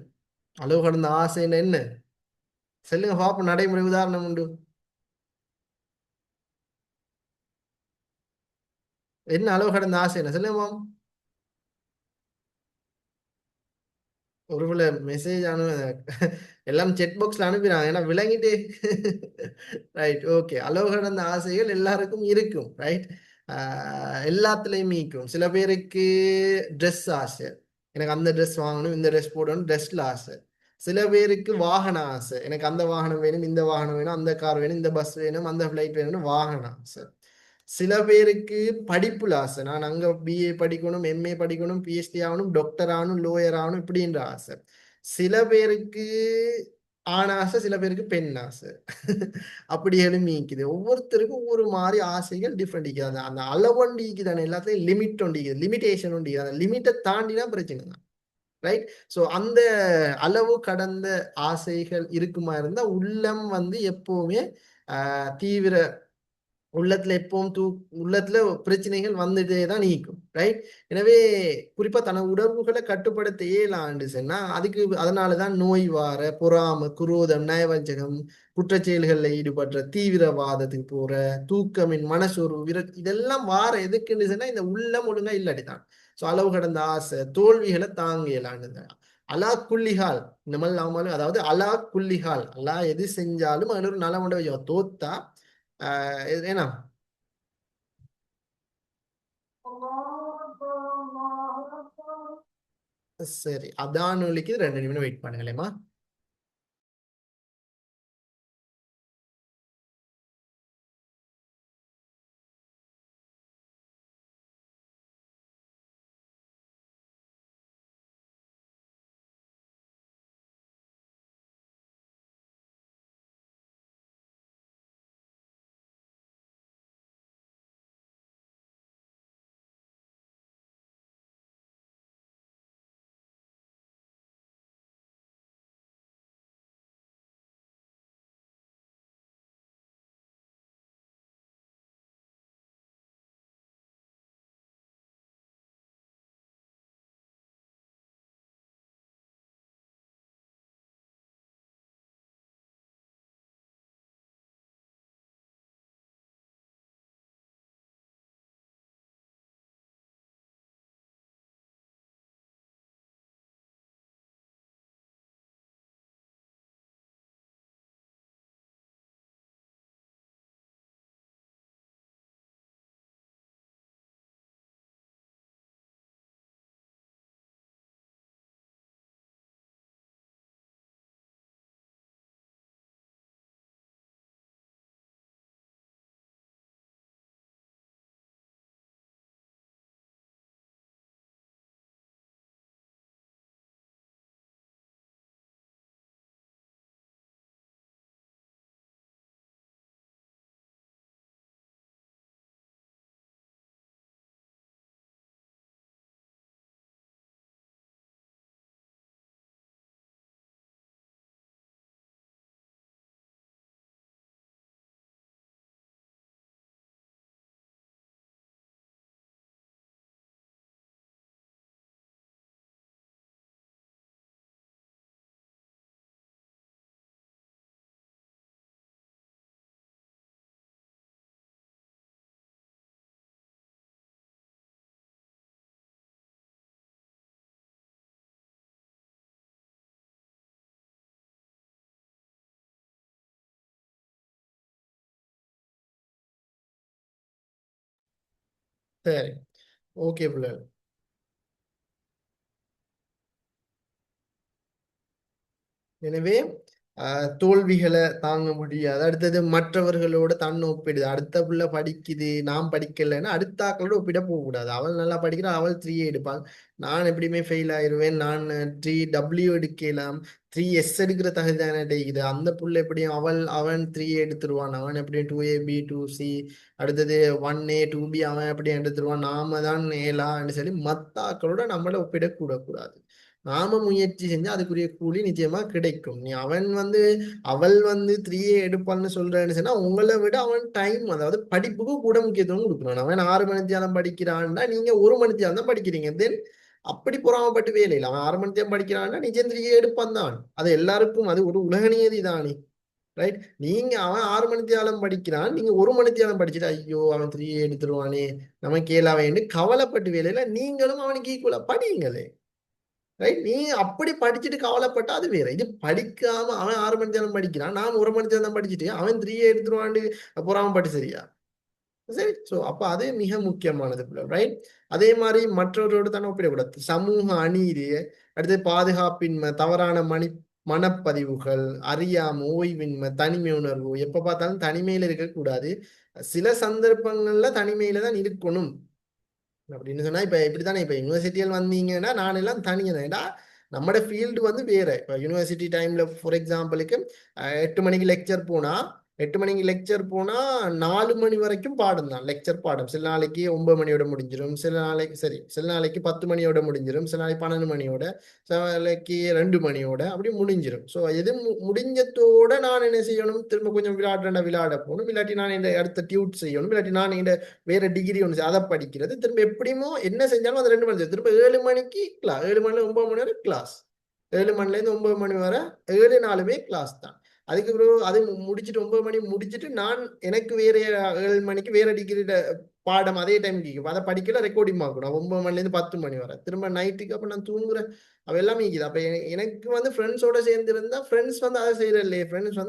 அளவு கடந்த ஆசைன்னு என்ன சொல்லுங்க பாப்போம், நடைமுறை உதாரணம் உண்டு. என்ன அளவு கடந்த ஆசை என்ன சொல்லுங்க மாம். ஒருவேளை மெசேஜ் எல்லாம் செக் பாக்ஸ்ல அனுப்பிடுறாங்க, ஏன்னா விளங்கிட்டு. Right, okay. அளவு கடந்த ஆசைகள் எல்லாருக்கும் இருக்கும். ரைட். எல்லாத்துலயும் இருக்கும். சில பேருக்கு ட்ரெஸ் ஆசை, எனக்கு அந்த ட்ரெஸ் வாங்கணும், இந்த ட்ரெஸ் போடணும், ட்ரெஸ்ல ஆசை. சில பேருக்கு வாகன ஆசை, எனக்கு அந்த வாகனம் வேணும், இந்த வாகனம் வேணும், அந்த கார் வேணும், இந்த பஸ் வேணும், அந்த ஃபிளைட் வேணும்னு வாகன ஆசை. சில பேருக்கு படிப்புல ஆசை, நான் அங்க பிஏ படிக்கணும், எம்ஏ படிக்கணும், பிஹெச்டி ஆகணும், டாக்டர் ஆகணும், லோயர் ஆகணும் இப்படின்ற ஆசை. சில பேருக்கு ஆண் ஆசை, சில பேருக்கு பெண் ஆசை. அப்படி எழுமிக்குது. ஒவ்வொருத்தருக்கும் ஒவ்வொரு மாதிரி ஆசைகள் டிஃப்ரெண்ட் இருக்குது. அந்த அந்த அளவொண்டு இருக்குதானே, எல்லாத்துலயும் லிமிட் ஒன்று இருக்குது, லிமிடேஷன் ஒன்று. அந்த லிமிட்டை தாண்டினா பிரச்சனை தான். ரைட். ஸோ அந்த அளவு கடந்த ஆசைகள் இருக்குமா இருந்தா உள்ளம் வந்து எப்பவுமே தீவிர உள்ளத்துல எப்பவும் உள்ளத்துல பிரச்சனைகள் வந்துட்டே தான் நீக்கும். ரைட். எனவே குறிப்பா தனது உணர்வுகளை கட்டுப்படுத்த இயலாண்டு சொன்னா அதுக்கு அதனாலதான் நோய் வார, பொறாமை, குரோதம், நயவஞ்சகம், குற்றச்செயல்கள்ல ஈடுபடுற, தீவிரவாதத்துக்கு போற, தூக்கமின், மனசோர்வு, இதெல்லாம் வார எதுக்குன்னு சொன்னா இந்த உள்ளம் ஒழுங்கா இல்லாட்டிதான். ஸோ அளவு கடந்த ஆசை தோல்விகளை தாங்க இயலாண்டு. அலா குல்லிஹால் இந்த மாதிரி நாமளும், அதாவது அலா குல்லிஹால் அல்லா எது செஞ்சாலும் அதுல ஒரு நலம் உண்டு வைக்கும். தோத்தா ஏன்னா சரி, அதான் 2 நிமிடம் வெயிட் பண்ணுங்களேம்மா. சரி, ஓகே பிள்ளைகள். எனவே தோல்விகளை தாங்க முடியாது. அடுத்தது மற்றவர்களோட தன்னை ஒப்பிடுது. அடுத்த பிள்ளை படிக்குது, நான் படிக்கலைன்னா அடுத்த ஆக்களோட ஒப்பிட போகக்கூடாது. அவள் நல்லா படிக்கிறா, அவள் 3 எடுப்பாள், நான் எப்படியுமே ஃபெயில் ஆயிடுவேன், நான் 3W எடுக்கலாம், 3S எடுக்கிற தகுதி தானே இருக்குது. அந்த புள்ள எப்படியும் அவன் 3 எடுத்துருவான், அவன் எப்படியும் 2AB 2C, அடுத்தது 1A 2B அவன் எப்படியும் எடுத்துருவான், நாம தான் ஏலான்னு சொல்லி மத்த ஆக்களோட நம்மள ஒப்பிடக்கூடாது. நாம முயற்சி செஞ்சா அதுக்குரிய கூலி நிச்சயமா கிடைக்கும். அவள் 3A எடுப்பான்னு சொல்றேன்னு சொன்னா உங்களை விட அவன் டைம், அதாவது படிப்புக்கு கூட முக்கியத்துவம் கொடுக்கணும். அவன் 6 மணித்தியாலம் படிக்கிறான்னா நீங்க 1 மணித்தியாலம் தான் படிக்கிறீங்க. தென் அப்படி பொறாமப்பட்டு வேலை இல்லை. அவன் 6 மணித்தியாலம் படிக்கிறான்னா நிச்சயம் 3A எடுப்பான் தான். அது எல்லாருக்கும் அது ஒரு உலக நியதி தானே. ரைட்? அவன் 6 மணித்தியாலம் படிக்கிறான், நீங்க 1 மணித்தியாலம் படிச்சுட்டு ஐயோ அவன் 3A எடுத்துருவானே நமக்கு ஏலாவேன்னு கவலைப்பட்டு வேலையில நீங்களும் அவனுக்கு ஈக்குவலா படியுங்களே. ரைட்? நீ அப்படி படிச்சுட்டு கவலைப்பட்டா அது வேற. இது படிக்காம அவன் 6 மணி நேரம் படிக்கிறான், நான் 1 மணி நேரம் தான் படிச்சுட்டு அவன் 3A எடுத்துருவான்னு பொறாமப்பட்டு சரியா? சரி. ஸோ அப்ப அது மிக முக்கியமானது. ரைட்? அதே மாதிரி மற்றவரோடு தானே ஒப்பிடக்கூடாது. சமூக அநீதி, அடுத்து பாதுகாப்பின்மை, தவறான மனப்பதிவுகள், அறியாமை, ஓய்வின்மை, தனிமை உணர்வு, எப்ப பார்த்தாலும் தனிமையில இருக்கக்கூடாது. சில சந்தர்ப்பங்கள்ல தனிமையில தான் இருக்கணும். அப்படின்னு சொன்னா இப்ப இப்படித்தானே, இப்ப யூனிவர்சிட்டியில் வந்தீங்கன்னா நான் எல்லாம் தனியேடா. நம்மட ஃபீல்டு வேற. இப்ப யூனிவர்சிட்டி டைம்ல ஃபார் எக்ஸாம்பிளுக்கு 8 மணிக்கு லெக்சர் போனா 4 மணி வரைக்கும் பாடம் தான், லெக்சர் பாடம். சில நாளைக்கு 9 மணியோட முடிஞ்சிடும், சில நாளைக்கு 10 மணியோட முடிஞ்சிடும், சில நாளைக்கு 12 மணியோட, சில நாளைக்கு 2 மணியோட அப்படி முடிஞ்சிடும். ஸோ எது முடிஞ்சதோட நான் என்ன செய்யணும், திரும்ப கொஞ்சம் விளையாட போகணும், இல்லாட்டி நான் இந்த அடுத்த டியூட் செய்யணும், இல்லாட்டி நான் இந்த வேற டிகிரி ஒன்று அதை படிக்கிறது. திரும்ப எப்படியுமோ என்ன செஞ்சாலும் அது 2 மணி திரும்ப 7 மணிக்கு கிளாஸ், 7 மணில 9 மணி வரை கிளாஸ், 7 மணிலேருந்து 9 மணி வரை 7 நாளுமே கிளாஸ் தான். அதுக்கு பிறகு அது முடிச்சுட்டு 9 மணி முடிச்சுட்டு நான் எனக்கு வேற 7 மணிக்கு வேற டிகிரி பாடம் அதே டைம் கேட்கும், அதை படிக்கல ரெக்கார்டிங் ஆகணும் 9 மணிலேருந்து 10 மணி வரை, திரும்ப நைட்டுக்கு அப்போ நான் தூங்குறேன். அவ எல்லாமே இருக்குது. அப்போ எனக்கு ஃப்ரெண்ட்ஸோட சேர்ந்து இருந்தா ஃப்ரெண்ட்ஸ் அதை செய்யற இல்லையே. ஃப்ரெண்ட்ஸ்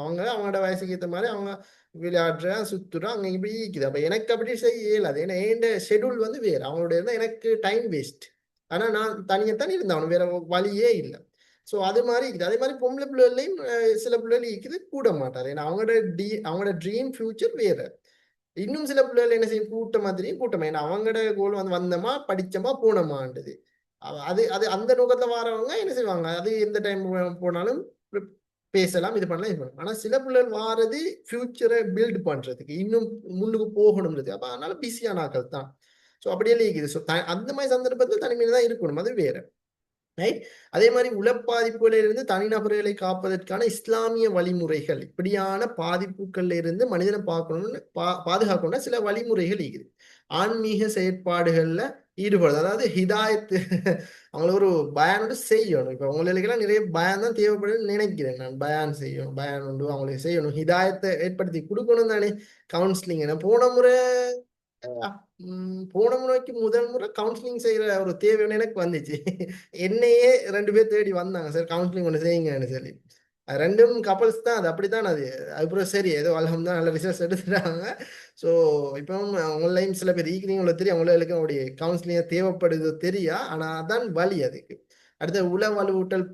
அவங்களோட வயசுக்கு ஏற்ற மாதிரி அவங்க விளையாடுற சுத்துறோம் அங்கே இப்படி இருக்குது. அப்போ எனக்கு அப்படி செய்ய இயலாது. ஏன்னா என் ஷெடியூல் வேறு, அவங்களோட இருந்தால் எனக்கு டைம் வேஸ்ட். ஆனால் நான் தனியத்தான் இருந்தேன், வேற வழியே இல்லை. ஸோ அது மாதிரி இருக்குது. அதே மாதிரி பொம்பளை பிள்ளைகளையும் சில பிள்ளைகள் இருக்குது கூட மாட்டார். ஏன்னா அவங்களோட ட்ரீம் ஃபியூச்சர் வேற. இன்னும் சில பிள்ளைகள் என்ன செய்யும், கூட்டமா. ஏன்னா அவங்களோட கோல் வந்தோமா படிச்சோமா போனோமான்றது. அது அது அந்த நோக்கத்தில் வாரவங்க என்ன செய்வாங்க, அது எந்த டைம் போனாலும் பேசலாம், இது பண்ணலாம். ஆனா சில பிள்ளைகள் வாரது ஃபியூச்சரை பில்ட் பண்றதுக்கு, இன்னும் முன்னுக்கு போகணும்ன்றது. அப்ப அதனால பிஸியான ஆக்கள் தான். ஸோ அப்படியே இருக்குது. ஸோ அந்த மாதிரி சந்தர்ப்பத்தில் தனிமையில தான் இருக்கணும், அது வேற. ரைட்? அதே மாதிரி உளப்பாதிப்புகளில் இருந்து தனிநபர்களை காப்பதற்கான இஸ்லாமிய வழிமுறைகள், இப்படியான பாதிப்புகள்ல இருந்து மனிதனை பாதுகாக்கணும்னா சில வழிமுறைகள் இருக்குது. ஆன்மீக செயற்பாடுகள்ல ஈடுபடுது, அதாவது ஹிதாயத்து அவங்கள ஒரு பயானோடு செய்யணும். இப்ப உங்களுக்கெல்லாம் நிறைய பயான் தான் தேவைப்படுதுன்னு நினைக்கிறேன் நான். பயான் உண்டு அவங்களுக்கு செய்யணும், ஹிதாயத்தை ஏற்படுத்தி கொடுக்கணும் தானே. கவுன்சிலிங் போன முறைக்கு முதல் முறை கவுன்சிலிங் செய்யற ஒரு தேவையான எனக்கு வந்துச்சு. என்னையே 2 பேர் தேடி வந்தாங்க, சார் கவுன்சிலிங் ஒன்று செய்யுங்கன்னு சொல்லி. ரெண்டும் கப்பல்ஸ் தான், அது அப்படித்தான். அதுக்கப்புறம் சரி ஏதோ அல்ஹம்துலில்லாஹ் நல்ல ரிசல்ட்ஸ் எடுத்துட்டாங்க. ஸோ இப்போ ஆன்லைன் சில பேர் ஈக்கிறீங்களோ தெரியும், அவங்களுக்கு அவங்களுடைய கவுன்சிலிங் தேவைப்படுதோ தெரியா. ஆனால் அதான் வழி அதுக்கு. அடுத்த உளவலுவூட்டல்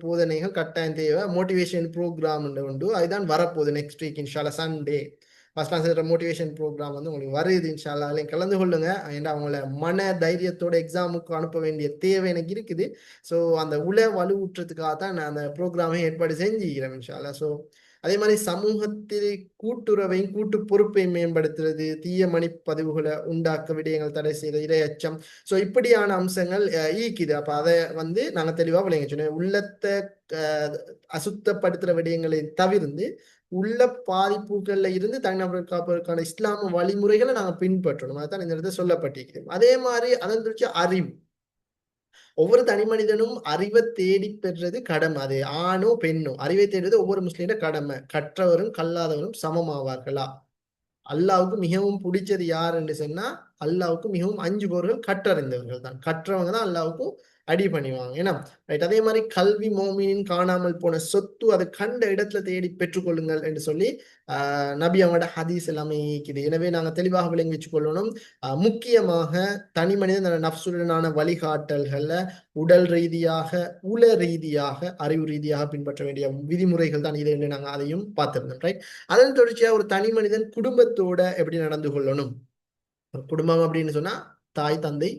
போதனைகள் கட்டாயம் தேவை. மோட்டிவேஷன் ப்ரோக்ராம் உண்டு, அதுதான் வரப்போகுது நெக்ஸ்ட் வீக் இன்ஷால்லா Sunday. First class motivation program உங்களுக்கு வருது இன்ஷால்லா. அதில் கலந்து கொள்ளுங்க. ஏன்னா அவங்கள மன தைரியத்தோட எக்ஸாமுக்கு அனுப்ப வேண்டிய தேவை எனக்கு இருக்குது. ஸோ அந்த வலுவூற்றத்துக்காக தான் நான் அந்த ப்ரோக்ராமை ஏற்பாடு செஞ்சுக்கிறேன் இன்ஷால்லா. ஸோ அதே மாதிரி சமூகத்தில் கூட்டுறவையும் கூட்டு பொறுப்பையும் மேம்படுத்துறது, தீய மணிப்பதிவுகளை உண்டாக்க விடயங்கள் தடை செய்யறது, இரையச்சம், ஸோ இப்படியான அம்சங்கள் ஈக்குது. அப்போ அதை நாங்கள் தெளிவாக விளையாங்க சொன்னோம். உள்ளத்தை அசுத்தப்படுத்துகிற விடயங்களை தவிர்த்து உள்ள பாதிப்புகள்ல இருந்து தனிநபர் காப்பதற்கான இஸ்லாம வழிமுறைகளை நாங்கள் பின்பற்றணும். அதுதான் இந்த இடத்துல சொல்லப்பட்டிருக்கிறோம். அதே மாதிரி அதன் குறிச்சு அறிவு, ஒவ்வொரு தனி மனிதனும் அறிவை தேடி பெறுறது கடமை. அது ஆணோ பெண்ணோ அறிவை தேடுறது ஒவ்வொரு முஸ்லீமோட கடமை. கற்றவரும் கல்லாதவரும் சமமாவார்களா? அல்லாவுக்கு மிகவும் பிடிச்சது யாருன்னு சொன்னா அல்லாவுக்கு மிகவும் அஞ்சுபவர்கள் கற்றறிந்தவர்கள் தான். கற்றவங்க தான் அல்லாவுக்கும் அடி பண்ணிவாங்க. ஏன்னா ரைட். அதே மாதிரி கல்வி மோமினின் காணாமல் போன சொத்து அதை கண்ட இடத்துல தேடி பெற்றுக்கொள்ளுங்கள் என்று சொல்லி நபி அவங்களோட ஹதீஸ் எல்லாமே இருக்குது. எனவே நாங்கள் தெளிவாக விளங்கி வச்சு கொள்ளணும். முக்கியமாக தனி மனிதன் நப்சுடனான வழிகாட்டல்கள்ல உடல் ரீதியாக உள ரீதியாக அறிவு ரீதியாக பின்பற்ற வேண்டிய விதிமுறைகள் தான் இது என்று நாங்கள் அதையும் பார்த்திருந்தோம். ரைட். அதன் தொடர்ச்சியா ஒரு தனி மனிதன் குடும்பத்தோட எப்படி நடந்து கொள்ளணும். குடும்பம் அப்படின்னு சொன்னா தாய் தந்தை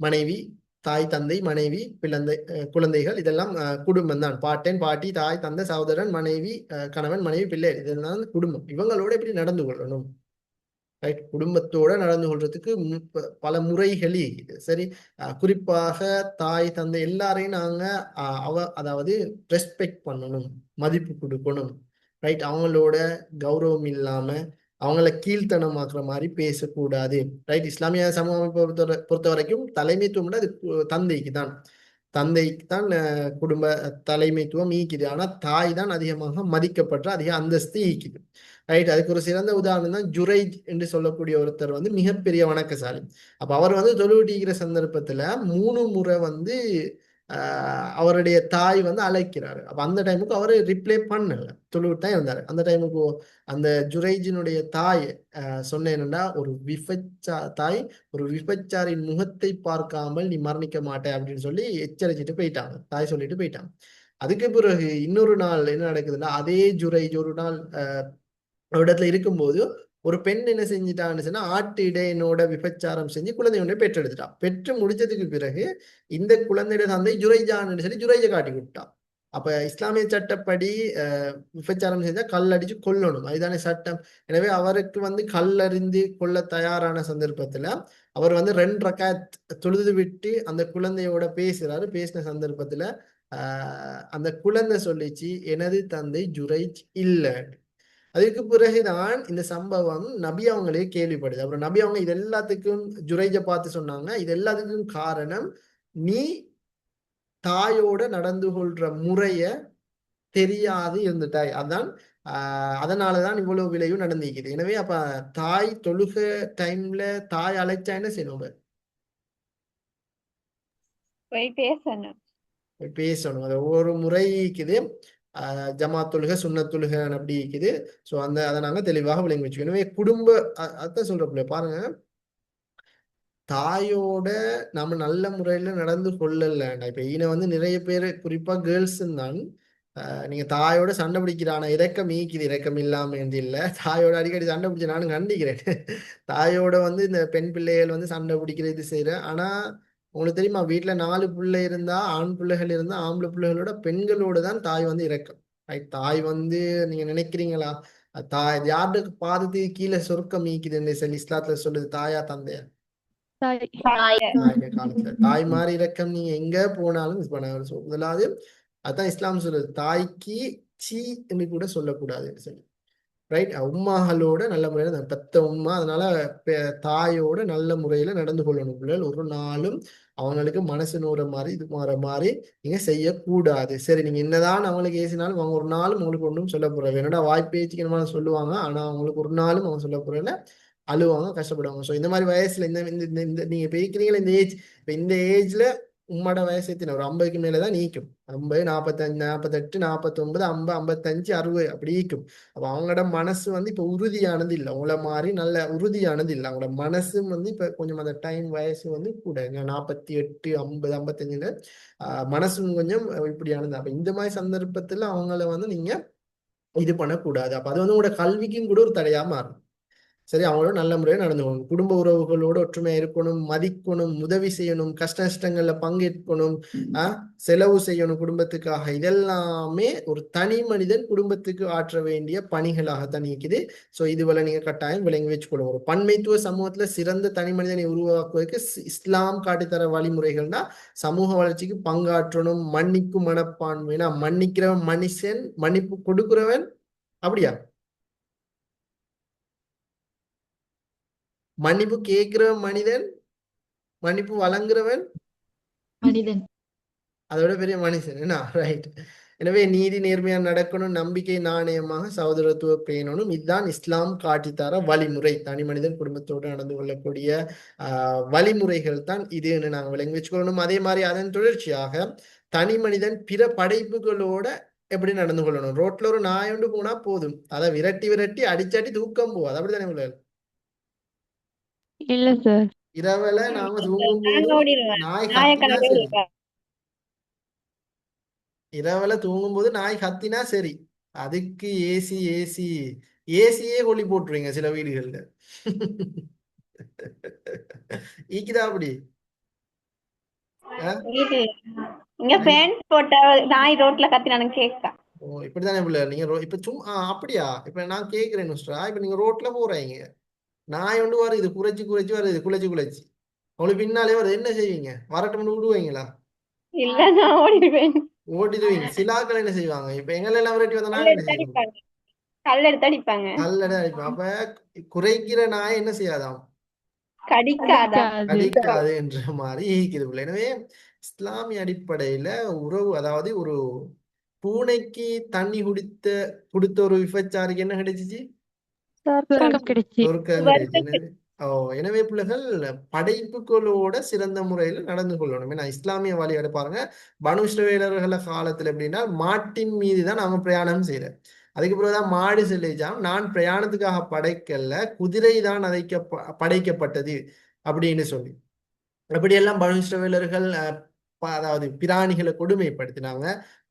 மனைவி, தாய் தந்தை மனைவி குழந்தைகள், இதெல்லாம் குடும்பம் தான். பாட்டன் பாட்டி தாய் தந்தை சகோதரன் மனைவி கணவன் மனைவி பிள்ளை, இதெல்லாம் குடும்பம். இவங்களோட எப்படி நடந்து கொள்ளணும். ரைட். குடும்பத்தோட நடந்து கொள்றதுக்கு பல முறைகள் இருக்குது. சரி. குறிப்பாக தாய் தந்தை எல்லாரையும் நாங்க அதாவது ரெஸ்பெக்ட் பண்ணணும், மதிப்பு கொடுக்கணும். ரைட். அவங்களோட கௌரவம் இல்லாம அவங்கள கீழ்த்தனமாக்குற மாதிரி பேசக்கூடாது. ரைட். இஸ்லாமிய சமூக அமைப்பை பொறுத்த வரைக்கும் தலைமைத்துவம் அது தந்தைக்கு தான். தந்தைக்கு தான் குடும்ப தலைமைத்துவம் ஈக்குது. ஆனா தாய் தான் அதிகமாக மதிக்கப்படுற அதிக அந்தஸ்து ஈக்குது. ரைட். அதுக்கு ஒரு சிறந்த உதாரணம் தான் ஜுரைஜ் என்று சொல்லக்கூடிய ஒருத்தர் மிகப்பெரிய வணக்கசாலி. அப்ப அவர் தொழுவீகிற சந்தர்ப்பத்துல 3 முறை அவருடைய தாய் அழைக்கிறாரு. அப்ப அந்த டைமுக்கு அவரு ரிப்ளை பண்ணல, தொழுவிட்டு தான் இருந்தாரு. அந்த டைமுக்கு அந்த ஜுரைஜினுடைய தாய் சொன்ன என்னன்னா, தாய் ஒரு விபச்சாரின் முகத்தை பார்க்காமல் நீ மரணிக்க மாட்டே அப்படின்னு சொல்லி எச்சரிச்சுட்டு போயிட்டாங்க. தாய் சொல்லிட்டு போயிட்டாங்க. அதுக்கு பிறகு இன்னொரு நாள் என்ன நடக்குதுன்னா, அதே ஜுரைஜ் ஒரு நாள் இடத்துல இருக்கும்போது ஒரு பெண் என்ன செஞ்சிட்டான்னு சொன்னா, ஆட்டு இடையனோட விபச்சாரம் செஞ்சு குழந்தை ஒன்றை பெற்றெடுத்துட்டான். பெற்று முடிச்சதுக்கு பிறகு இந்த குழந்தையோட தந்தை ஜுரைஜான்னு சொல்லி ஜுரைஜை காட்டி விட்டான். அப்ப இஸ்லாமிய சட்டப்படி விபச்சாரம் செஞ்சா கல்லடிச்சு கொல்லணும், அதுதானே சட்டம். எனவே அவருக்கு கல்லறிந்து கொல்ல தயாரான சந்தர்ப்பத்துல அவர் 2 ரக்காத் தொழுது விட்டு அந்த குழந்தையோட பேசுறாரு. பேசின சந்தர்ப்பத்துல அந்த குழந்தை சொல்லிச்சு, எனது தந்தை ஜுரைஜ் இல்லை. அதுக்கு பிறகுதான் இந்த சம்பவம் நபி அவங்களே கேள்விப்படுது. அப்புறம் நபி அவங்க இது எல்லாத்துக்கும் ஜுரைஜை பார்த்து சொன்னாங்க, இது எல்லாத்துக்கும் காரணம் நீ தாயோட நடந்து கொள்ற முறைய தெரியாது இருந்துட்டாய், அதான் அதனாலதான் இவ்வளவு விளைவும் நடந்திருக்குது. எனவே அப்ப தாய் தொழுக டைம்ல தாய் அழைச்சா என்ன செய்யணும்? பேசணும். அது ஒவ்வொரு முறை இருக்குது. ஜமாத் தொழுகை சுன்னத் தொழுகை அப்படி இருக்குது. ஸோ அதை நாங்கள் தெளிவாக விளங்கி வச்சுக்கணும். எனவே அதான் சொல்றப்ப பாருங்க, தாயோட நம்ம நல்ல முறையில நடந்து கொள்ளலண்டா. இப்ப நிறைய பேர் குறிப்பா கேர்ள்ஸ் தான் நீங்க தாயோட சண்டை பிடிக்கிறான இரக்கம் ஈக்குது, இரக்கம் இல்லாம இல்லை. தாயோட அடிக்கடி சண்டை பிடிச்ச நானும் கண்டிக்கிறேன். தாயோட இந்த பெண் பிள்ளைகள் சண்டை பிடிக்கிறது செய்யறேன். ஆனா உங்களுக்கு தெரியுமா, வீட்டுல 4 பிள்ளை இருந்தா, ஆண் பிள்ளைகள் இருந்தா, ஆம்பளை பிள்ளைகளோட பெண்களோட தான் தாய் இரக்கம். தாய் நீங்க நினைக்கிறீங்களா, தாய் யாருக்கு பாதத்துக்கு கீழே சொர்க்கம் ஈக்குதுன்னு சொல்லி இஸ்லாத்துல சொல்லுது? தாயா தந்தையா? காலத்துல தாய் மாதிரி இரக்கம் நீங்க எங்க போனாலும் முதலாவது அதான் இஸ்லாம் சொல்லுது, தாய்க்கு சீ என்று கூட சொல்லக்கூடாதுன்னு சொல்லி. ரைட். உம்மாகளோட நல்ல முறையில பெத்த உம்மா, அதனால தாயோட நல்ல முறையில நடந்து கொள்ளணும். பிள்ளைகள் ஒரு நாளும் அவங்களுக்கு மனசு நூற மாதிரி இது மாற மாதிரி நீங்க செய்யக்கூடாது. சரி, நீங்க என்னதான் அவங்களுக்கு ஏசினாலும் அவங்க ஒரு நாளும் உங்களுக்கு ஒன்றும் சொல்ல போறாங்க. என்னடா வாய்ப்பேச்சுக்கு என்ன சொல்லுவாங்க, ஆனா அவங்களுக்கு ஒரு நாளும் அவங்க சொல்ல போறதுல அழுவாங்க, கஷ்டப்படுவாங்க. ஸோ இந்த மாதிரி வயசுல இந்த நீங்க பேய்க்கிறீங்களா இந்த ஏஜ், இப்போ இந்த ஏஜ்ல உம்மோட வயசு எத்தனை? ஒரு 50க்கு மேலதான் நீக்கும். 50, 45, 48, 49, 50, 55, 60 அப்படி ஈக்கும். அப்ப அவங்களோட மனசு இப்ப உறுதியானது இல்லை, உங்களை மாதிரி நல்ல உறுதியானது இல்லை. அவங்களோட மனசு இப்ப கொஞ்சம் அந்த டைம் வயசு கூட 48, 50, 55 மனசு கொஞ்சம் இப்படியானது. அப்ப இந்த மாதிரி சந்தர்ப்பத்துல அவங்கள நீங்க இது பண்ணக்கூடாது. அப்ப அது உங்களோட கல்விக்கும் கூட ஒரு தடையா மாறும். சரி. அவங்களோட நல்ல முறையில் நடந்துக்கணும், குடும்ப உறவுகளோட ஒற்றுமையா இருக்கணும், மதிக்கணும், உதவி செய்யணும், கஷ்ட நஷ்டங்கள்ல பங்கேற்கணும், செலவு செய்யணும் குடும்பத்துக்காக. இதெல்லாமே ஒரு தனி மனிதன் குடும்பத்துக்கு ஆற்ற வேண்டிய பணிகளாகத்தான் இருக்குது. ஸோ இதுவரை நீங்க கட்டாயம் விளங்கி வச்சுக்கொள்ளும். ஒரு பன்மைத்துவ சமூகத்துல சிறந்த தனி மனிதனை உருவாக்குவதற்கு இஸ்லாம் காட்டித்தர வழிமுறைகள்னா, சமூக வளர்ச்சிக்கு பங்காற்றணும், மன்னிக்கும் மனப்பான்மைனா, மன்னிக்கிறவன் மனுஷன், மன்னிப்பு கொடுக்கிறவன் அப்படியா, மன்னிப்பு கேட்கிறவன் மனிதன், மன்னிப்பு வழங்குறவன் மனிதன், அதோட பெரிய மனுஷன் என்ன? ரைட். எனவே நீதி நேர்மையா நடக்கணும், நம்பிக்கை நாணயமாக சகோதரத்துவ பேணணும். இதுதான் இஸ்லாம் காட்டித்தர வழிமுறை. தனி மனிதன் குடும்பத்தோடு நடந்து கொள்ளக்கூடிய வழிமுறைகள் தான் இதுன்னு நாங்கள் விளங்கி வச்சுக்கொள்ளணும். அதே மாதிரி அதன் தொடர்ச்சியாக தனி மனிதன் பிற படைப்புகளோட எப்படி நடந்து கொள்ளணும். ரோட்ல ஒரு நாய் ஒன்று போனா போதும், அதை விரட்டி விரட்டி அடிச்சாட்டி தூக்கம் போகாது. அப்படித்தானே பிள்ளைகள்? இல்ல சார். இரவுல நாம தூங்கும் நான் போது ஓடிடுவேன். நாய் நாயை கத்தினா கண்டே சரி, ஓடிடுவேன். இரவுல தூங்கும் போது நாய் கத்தினா சரி, அதுக்கு ஏசி ஏசி ஏசியே கொல்லி போட்டுருவீங்க சில வீடுகள்ல. ஈக்குதா அப்படி? வீட்டுல இங்க ஃபேன் போட்ட நாய் ரோட்ல கத்தினானு கேட்கா. ஓ, இப்படித்தானே பிள்ளை? நீங்க இப்ப சும்மா அப்படியா? இப்ப நான் கேட்கிறேன் நுஸ்ரா, இப்ப நீங்க ரோட்ல போறீங்க, நாய் ஒன்று வருது, குறைச்சி குறைச்சி வருது, குலைச்சி குலைச்சி உங்களுக்கு பின்னாலே வருது, என்ன செய்வீங்க? வரட்டும்னு விடுவீங்களா? இல்ல, நான் ஓடிடுவேன். ஓடிடுவீங்க. சிலாக்கள் என்ன செய்வாங்க? இப்ப எங்களெல்லாம் விரட்டி வந்த கல் நாங்க என்ன எடுத்து செய்வோம்? அடிப்பாங்க. கல் எடுத்து அடிப்பாங்க. கல்லட அடிப்போம். அப்ப குறைக்கிற நாய் என்ன செய்யாதாம்? கடிக்காதா? கடிக்காது. கடிக்காது என்ற மாதிரி ஈக்குது பிள்ளை. எனவே இஸ்லாமிய அடிப்படையில உறவு, அதாவது ஒரு பூனைக்கு தண்ணி கொடுத்த ஒரு விபச்சாரிக்கு என்ன கிடைச்சிச்சு? சொர்க்கம் கிடைச்சி. சொர்க்கம் கிடைச்சு. எனவே எனவே பிள்ளைகள் படைப்புகளோட சிறந்த முறையில் நடந்து கொள்ளணும். ஏன்னா இஸ்லாமிய வழிபாடு பாருங்க, பனு இஸ்ரவேலர்கள காலத்துல எப்படின்னா மாட்டின் மீது தான் நாம பிரயாணம் செய்யறோம். அதுக்கு பிறகுதான் மாடு சொல்லிச்சாம், நான் பிரயாணத்துக்காக படைக்கல, குதிரை தான் படைக்கப்பட்டது அப்படின்னு சொல்லி. அப்படியெல்லாம் பனு இஸ்ரவேலர்கள் அதாவது பிராணிகளை கொடுமைப்படுத்தினாங்க.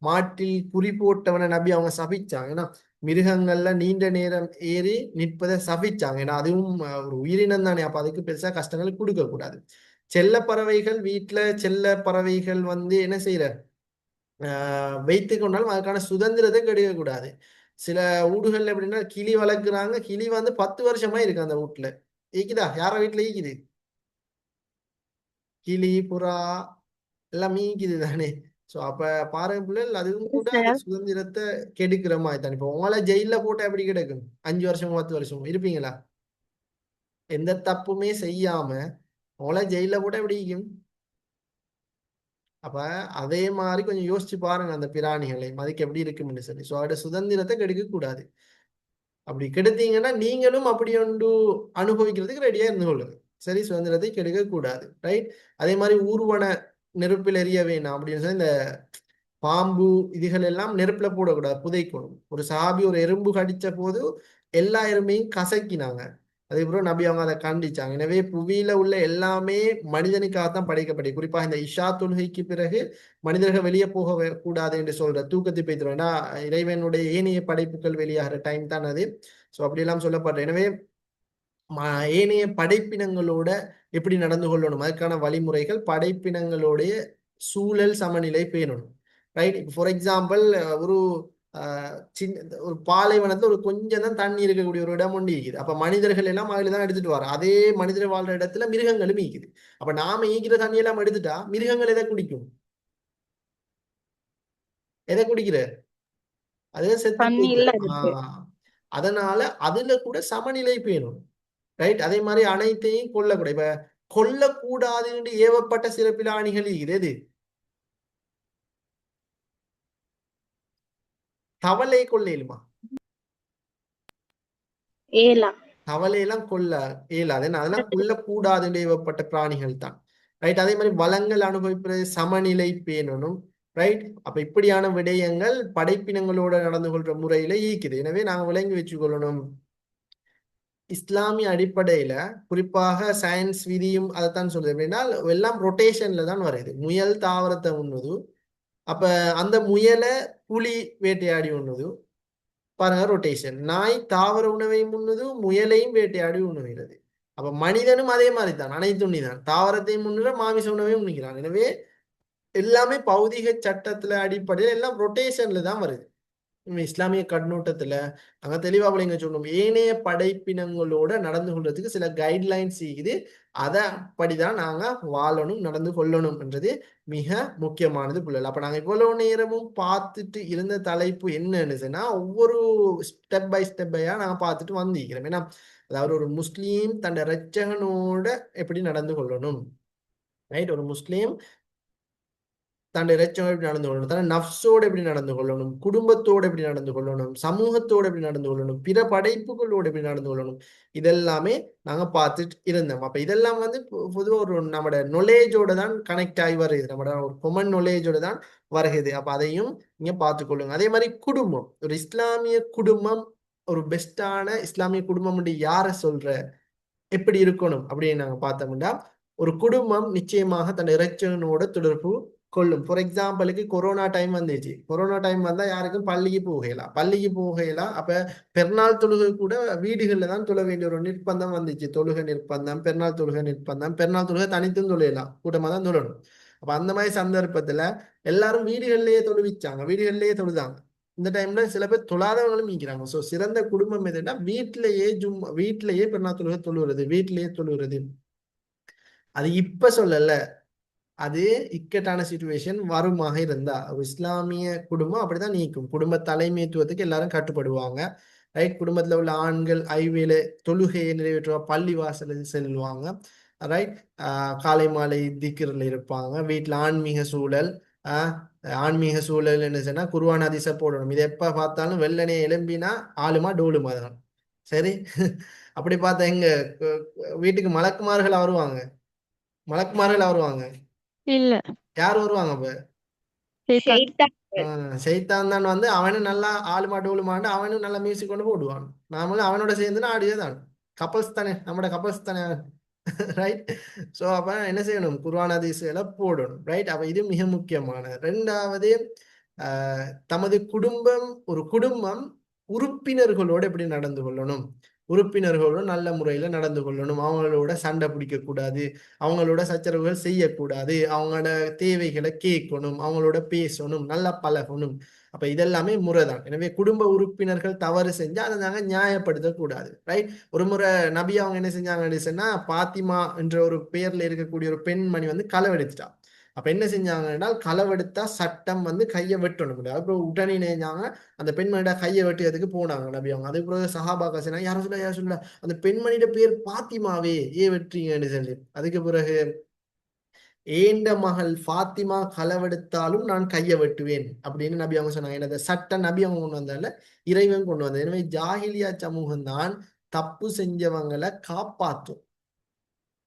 மாட்டில் குறி போட்டவனை நபி அவங்க சபிச்சாங்க. ஏன்னா மிருகங்கள்ல நீண்ட நேரம் ஏறி நிற்பதை சபிச்சாங்க. ஏன்னா அதுவும் ஒரு உயிரினம் தானே, அப்ப அதுக்கு பெருசா கஷ்டங்கள் கொடுக்க கூடாது. செல்ல பறவைகள், வீட்டுல செல்ல பறவைகள் என்ன செய்யற வைத்து கொண்டாலும் அதுக்கான சுதந்திரத்தை கெடுக்க கூடாது. சில வீடுகள்ல எப்படின்னா கிளி வளர்க்குறாங்க, கிளி 10 வருஷமா இருக்கு அந்த வீட்டுல. ஈக்குதா? யார வீட்டுல ஈக்குது? கிளி, புறா எல்லாம் மீக்குது தானே. ஸோ அப்ப பாருங்க பிள்ளைகள், அதுவும் கூட அந்த சுதந்திரத்தை கெடுக்கிற மாதிரி தான். இப்போ உங்களை ஜெயில போட்டா எப்படி கிடைக்கும்? 5 வருஷம் 10 வருஷம் இருப்பீங்களா? எந்த தப்புமே செய்யாம உங்களை ஜெயில போட்டா எப்படி இருக்கும்? அப்ப அதே மாதிரி கொஞ்சம் யோசிச்சு பாருங்க, அந்த பிராணிகளை அதுக்கு எப்படி இருக்கும்னு சொல்லி. ஸோ அதோட சுதந்திரத்தை கெடுக்க கூடாது. அப்படி கெடுத்தீங்கன்னா நீங்களும் அப்படி ஒன்று அனுபவிக்கிறதுக்கு ரெடியா இருந்து கொள்ளுங்க. சரி, சுதந்திரத்தை கெடுக்க கூடாது. ரைட். அதே மாதிரி ஊர்வன நெருப்பில் எரிய வேணாம் அப்படின்னு சொல்லி இந்த பாம்பு இதுகள் எல்லாம் நெருப்புல போடக்கூடாது, புதைக்கணும். ஒரு சஹாபி ஒரு எறும்பு கடிச்ச போது எல்லா எறும்பையும் கசக்கினாங்க. அதுக்கப்புறம் நபி அவங்க அதை கண்டிச்சாங்க. எனவே புவியில உள்ள எல்லாமே மனிதனுக்காகத்தான் படைக்கப்பட்டது. குறிப்பாக இந்த இஷா தொழுகைக்கு பிறகு மனிதர்கள் வெளியே போக கூடாது என்று சொல்ற தூக்கத்தை பெய்திரும். ஏன்னா இறைவனுடைய ஏனைய படைப்புகள் வெளியாகிற டைம் தான் அது. ஸோ அப்படியெல்லாம் சொல்லப்படுற. எனவே ஏனைய படைப்பினங்களோட எப்படி நடந்து கொள்ளணும், அதுக்கான வழிமுறைகள், படைப்பினங்களுடைய சூழல் சமநிலை பேணணும். ரைட். இப்போ ஃபார் எக்ஸாம்பிள் ஒரு சின்ன ஒரு பாலைவனத்துல ஒரு கொஞ்சம் தான் தண்ணி இருக்கக்கூடிய ஒரு இடம் ஒன்று இருக்குது. அப்ப மனிதர்கள் எல்லாம் அதுல தான் எடுத்துட்டு வரோம். அதே மனிதர் வாழ்ற இடத்துல மிருகங்களும் ஈக்குது. அப்ப நாம ஈக்கிற தண்ணி எல்லாம் எடுத்துட்டா மிருகங்கள் எதை குடிக்கும்? எதை குடிக்கிற? அதே செத்து தண்ணி போயிட்டு. இல்ல அதுக்கு. அதனால அதுல கூட சமநிலை பேணும். ரைட். அதே மாதிரி அனைத்தையும் கொல்லக்கூடாது. இப்ப கொல்லக்கூடாதுன்னு ஏவப்பட்ட சில பிராணிகள் இருக்குது. எது? தவளை கொல்லையிலுமா? ஏலா. தவளையெல்லாம் கொல்ல இயலாது. அதெல்லாம் கொல்லக்கூடாதுன்னு ஏவப்பட்ட பிராணிகள் தான். ரைட். அதே மாதிரி வளங்கள் அனுபவிப்பது சமநிலை பேணணும். ரைட். அப்ப இப்படியான விடயங்கள் படைப்பினங்களோட நடந்து கொள்ற முறையில ஈக்குது. எனவே நாங்க விளங்கி வச்சுக்கொள்ளணும், இஸ்லாமிய அடிப்படையில குறிப்பாக சயின்ஸ் விதியும் அதைத்தான் சொல்லுது. எப்படின்னா எல்லாம் ரொட்டேஷன்ல தான் வருது. முயல் தாவரத்தை உண்ணுது, அப்ப அந்த முயலை புலி வேட்டையாடி உண்ணுது. பாருங்க ரொட்டேஷன். நாய் தாவர உணவை உண்ணுது, முயலையும் வேட்டையாடி உண்ணுகிறது. அப்ப மனிதனும் அதே மாதிரி தான், அனைத்து உண்ணிதான். தாவரத்தையும் உண்ணுற, மாமிச உணவையும் உண்ணுகிறான். எனவே எல்லாமே பௌதிக சட்டத்துல அடிப்படையில் எல்லாம் ரொட்டேஷன்ல தான் வருது. இஸ்லாமிய கண்ணோட்டத்துல நாங்க தெளிவா விளங்க சொல்லணும், ஏனைய படைப்பினங்களோட நடந்து கொள்றதுக்கு சில கைட்லைன்ஸ் இருக்குது. அதை அப்படிதான் நாங்க வாழணும், நடந்து கொள்ளணும் என்றது மிக முக்கியமானது பிள்ளைகள். அப்ப நாங்க இவ்வளவு நேரமும் பார்த்துட்டு இருந்த தலைப்பு என்னன்னு சொன்னா, ஒவ்வொரு ஸ்டெப் பை ஸ்டெப்பையா நாங்க பார்த்துட்டு வந்திருக்கிறோம். ஏன்னா அதாவது ஒரு முஸ்லீம் தன் இரட்சகனோட எப்படி நடந்து கொள்ளணும். ரைட். ஒரு முஸ்லீம் தன்னுடைய இறைச்சோடு எப்படி நடந்து கொள்ளணும், தன் நஃப்ஸோடு எப்படி நடந்து கொள்ளணும், குடும்பத்தோடு எப்படி நடந்து கொள்ளணும், சமூகத்தோடு எப்படி நடந்து கொள்ளணும், பிற படைப்புகளோடு எப்படி நடந்து கொள்ளணும், இதெல்லாமே நாங்க பார்த்துட்டு இருந்தோம். அப்ப இதெல்லாம் வந்து பொதுவாக ஒரு நம்மளோட நொலேஜோட தான் கனெக்ட் ஆகி வருது, நம்மளோட ஒரு கொமன் நொலேஜோட தான் வருகிறது. அப்ப அதையும் நீங்க பார்த்துக்கொள்ளுங்க. அதே மாதிரி குடும்பம், ஒரு இஸ்லாமிய குடும்பம், ஒரு பெஸ்டான இஸ்லாமிய குடும்பம் யாரை சொல்ற, எப்படி இருக்கணும் அப்படின்னு நாங்க பார்த்தோம்னா, ஒரு குடும்பம் நிச்சயமாக தன் இறைச்சனோட தொடர்பு கொள்ளும். ஃபார் எக்ஸாம்பிளுக்கு கொரோனா டைம் வந்துச்சு. கொரோனா டைம் வந்தா யாருக்கும் பள்ளிக்கு போகலாம். அப்ப பெருநாள் தொழுகை கூட வீடுகளில் தான் தொழ வேண்டிய ஒரு நிர்பந்தம் வந்துச்சு. தொழுகை நிர்பந்தம், பெருநாள் தொழுகை நிர்பந்தம். பெருநாள் தொழுகை தனித்தும் தொழிலாம், கூட்டமா தான் தொழணும். அப்ப அந்த மாதிரி சந்தர்ப்பத்துல எல்லாரும் வீடுகளிலேயே தொழுதாங்க. இந்த டைம்ல சில பேர் தொழாதவங்களும் இருக்கிறாங்க. ஸோ சிறந்த குடும்பம் எதுன்னா வீட்டிலேயே பெருநாள் தொழுகை தொழுகிறது, வீட்டிலேயே தொழுகிறது. அது இப்ப சொல்லல, அது இக்கட்டான சிச்சுவேஷன் வருமாக இருந்தா ஒரு இஸ்லாமிய குடும்பம் அப்படிதான் நீக்கும். குடும்ப தலைமைத்துவத்துக்கு எல்லாரும் கட்டுப்படுவாங்க. ரைட். குடும்பத்துல உள்ள ஆண்கள் ஐவேல தொழுகையை நிறைவேற்றுவா, பள்ளி வாசலில் செல்வாங்க. ரைட். காலை மாலை திக்ரில் இருப்பாங்க. வீட்டுல ஆன்மீக சூழல் என்ன சொன்னா குர்ஆன் ஹதீஸை போடணும். இது எப்ப பார்த்தாலும் வெள்ளனே எலும்பினா ஆளுமா டோலுமா தான். சரி. அப்படி பார்த்தா எங்க வீட்டுக்கு மலக்குமார்கள் வருவாங்க. இல்ல. யார் வருவாங்க அப்ப? சைத்தான். ஷைத்தான். சைத்தான் தான் வந்து அவனும் நல்லா ஆளுமா டோலுமாண்டு அவனும் நல்லா மியூசிக் கொண்டு போடுவான். நாமளும் அவனோட சேர்ந்துனா ஆடியே தான். கப்பல்ஸ் தானே, நம்மட கப்பல்ஸ் தானே. ரைட். ஸோ அப்ப என்ன செய்யணும், குர்ஆன் ஹதீஸ்களை போடணும். ரைட். அப்ப இது மிக முக்கியமானது. ரெண்டாவது, ஒரு குடும்பம் உறுப்பினர்களோடு எப்படி நடந்து கொள்ளணும், உறுப்பினர்களோடு நல்ல முறையில நடந்து கொள்ளணும். அவங்களோட சண்டை பிடிக்க கூடாது, அவங்களோட சச்சரவுகள் செய்யக்கூடாது, அவங்களோட தேவைகளை கேட்கணும், அவங்களோட பேசணும், நல்லா பழகணும். அப்ப இதெல்லாமே முறைதான். எனவே குடும்ப உறுப்பினர்கள் தவறு செஞ்சா அதை நாங்க நியாயப்படுத்தக்கூடாது. ரைட். ஒரு முறை நபி அவங்க என்ன செஞ்சாங்கன்னு சொன்னா, பாத்திமா என்ற ஒரு பேர்ல இருக்கக்கூடிய ஒரு பெண்மணி வந்து களவெடுத்துட்டா. அப்ப என்ன செஞ்சாங்கன்னா, களவெடுத்தா சட்டம் வந்து கையை வெட்டணும். அப்புறம் உடனே நினைஞ்சாங்க அந்த பெண்மணியோட கையை வெட்டியதுக்கு போனாங்க நபி அவங்க. அதுக்கு பிறகு சஹாபாக்கள் சொன்னாங்க, யாரும் சொல்ல அந்த பெண்மணியோட பேர் பாத்திமாவே, ஏன் வெட்டுறீங்கன்னு சொல்லி. அதுக்கு பிறகு ஏண்ட மகள் ஃபாத்திமா களவெடுத்தாலும் நான் கையை வெட்டுவேன் அப்படின்னு நபி அவங்க சொன்னாங்க. எனது சட்ட நபி அவங்க கொண்டு வந்தால இறைவன் கொண்டு வந்தது. எனவே ஜாஹிலியா சமூகம் தான் தப்பு செஞ்சவங்களை காப்பாற்றும்.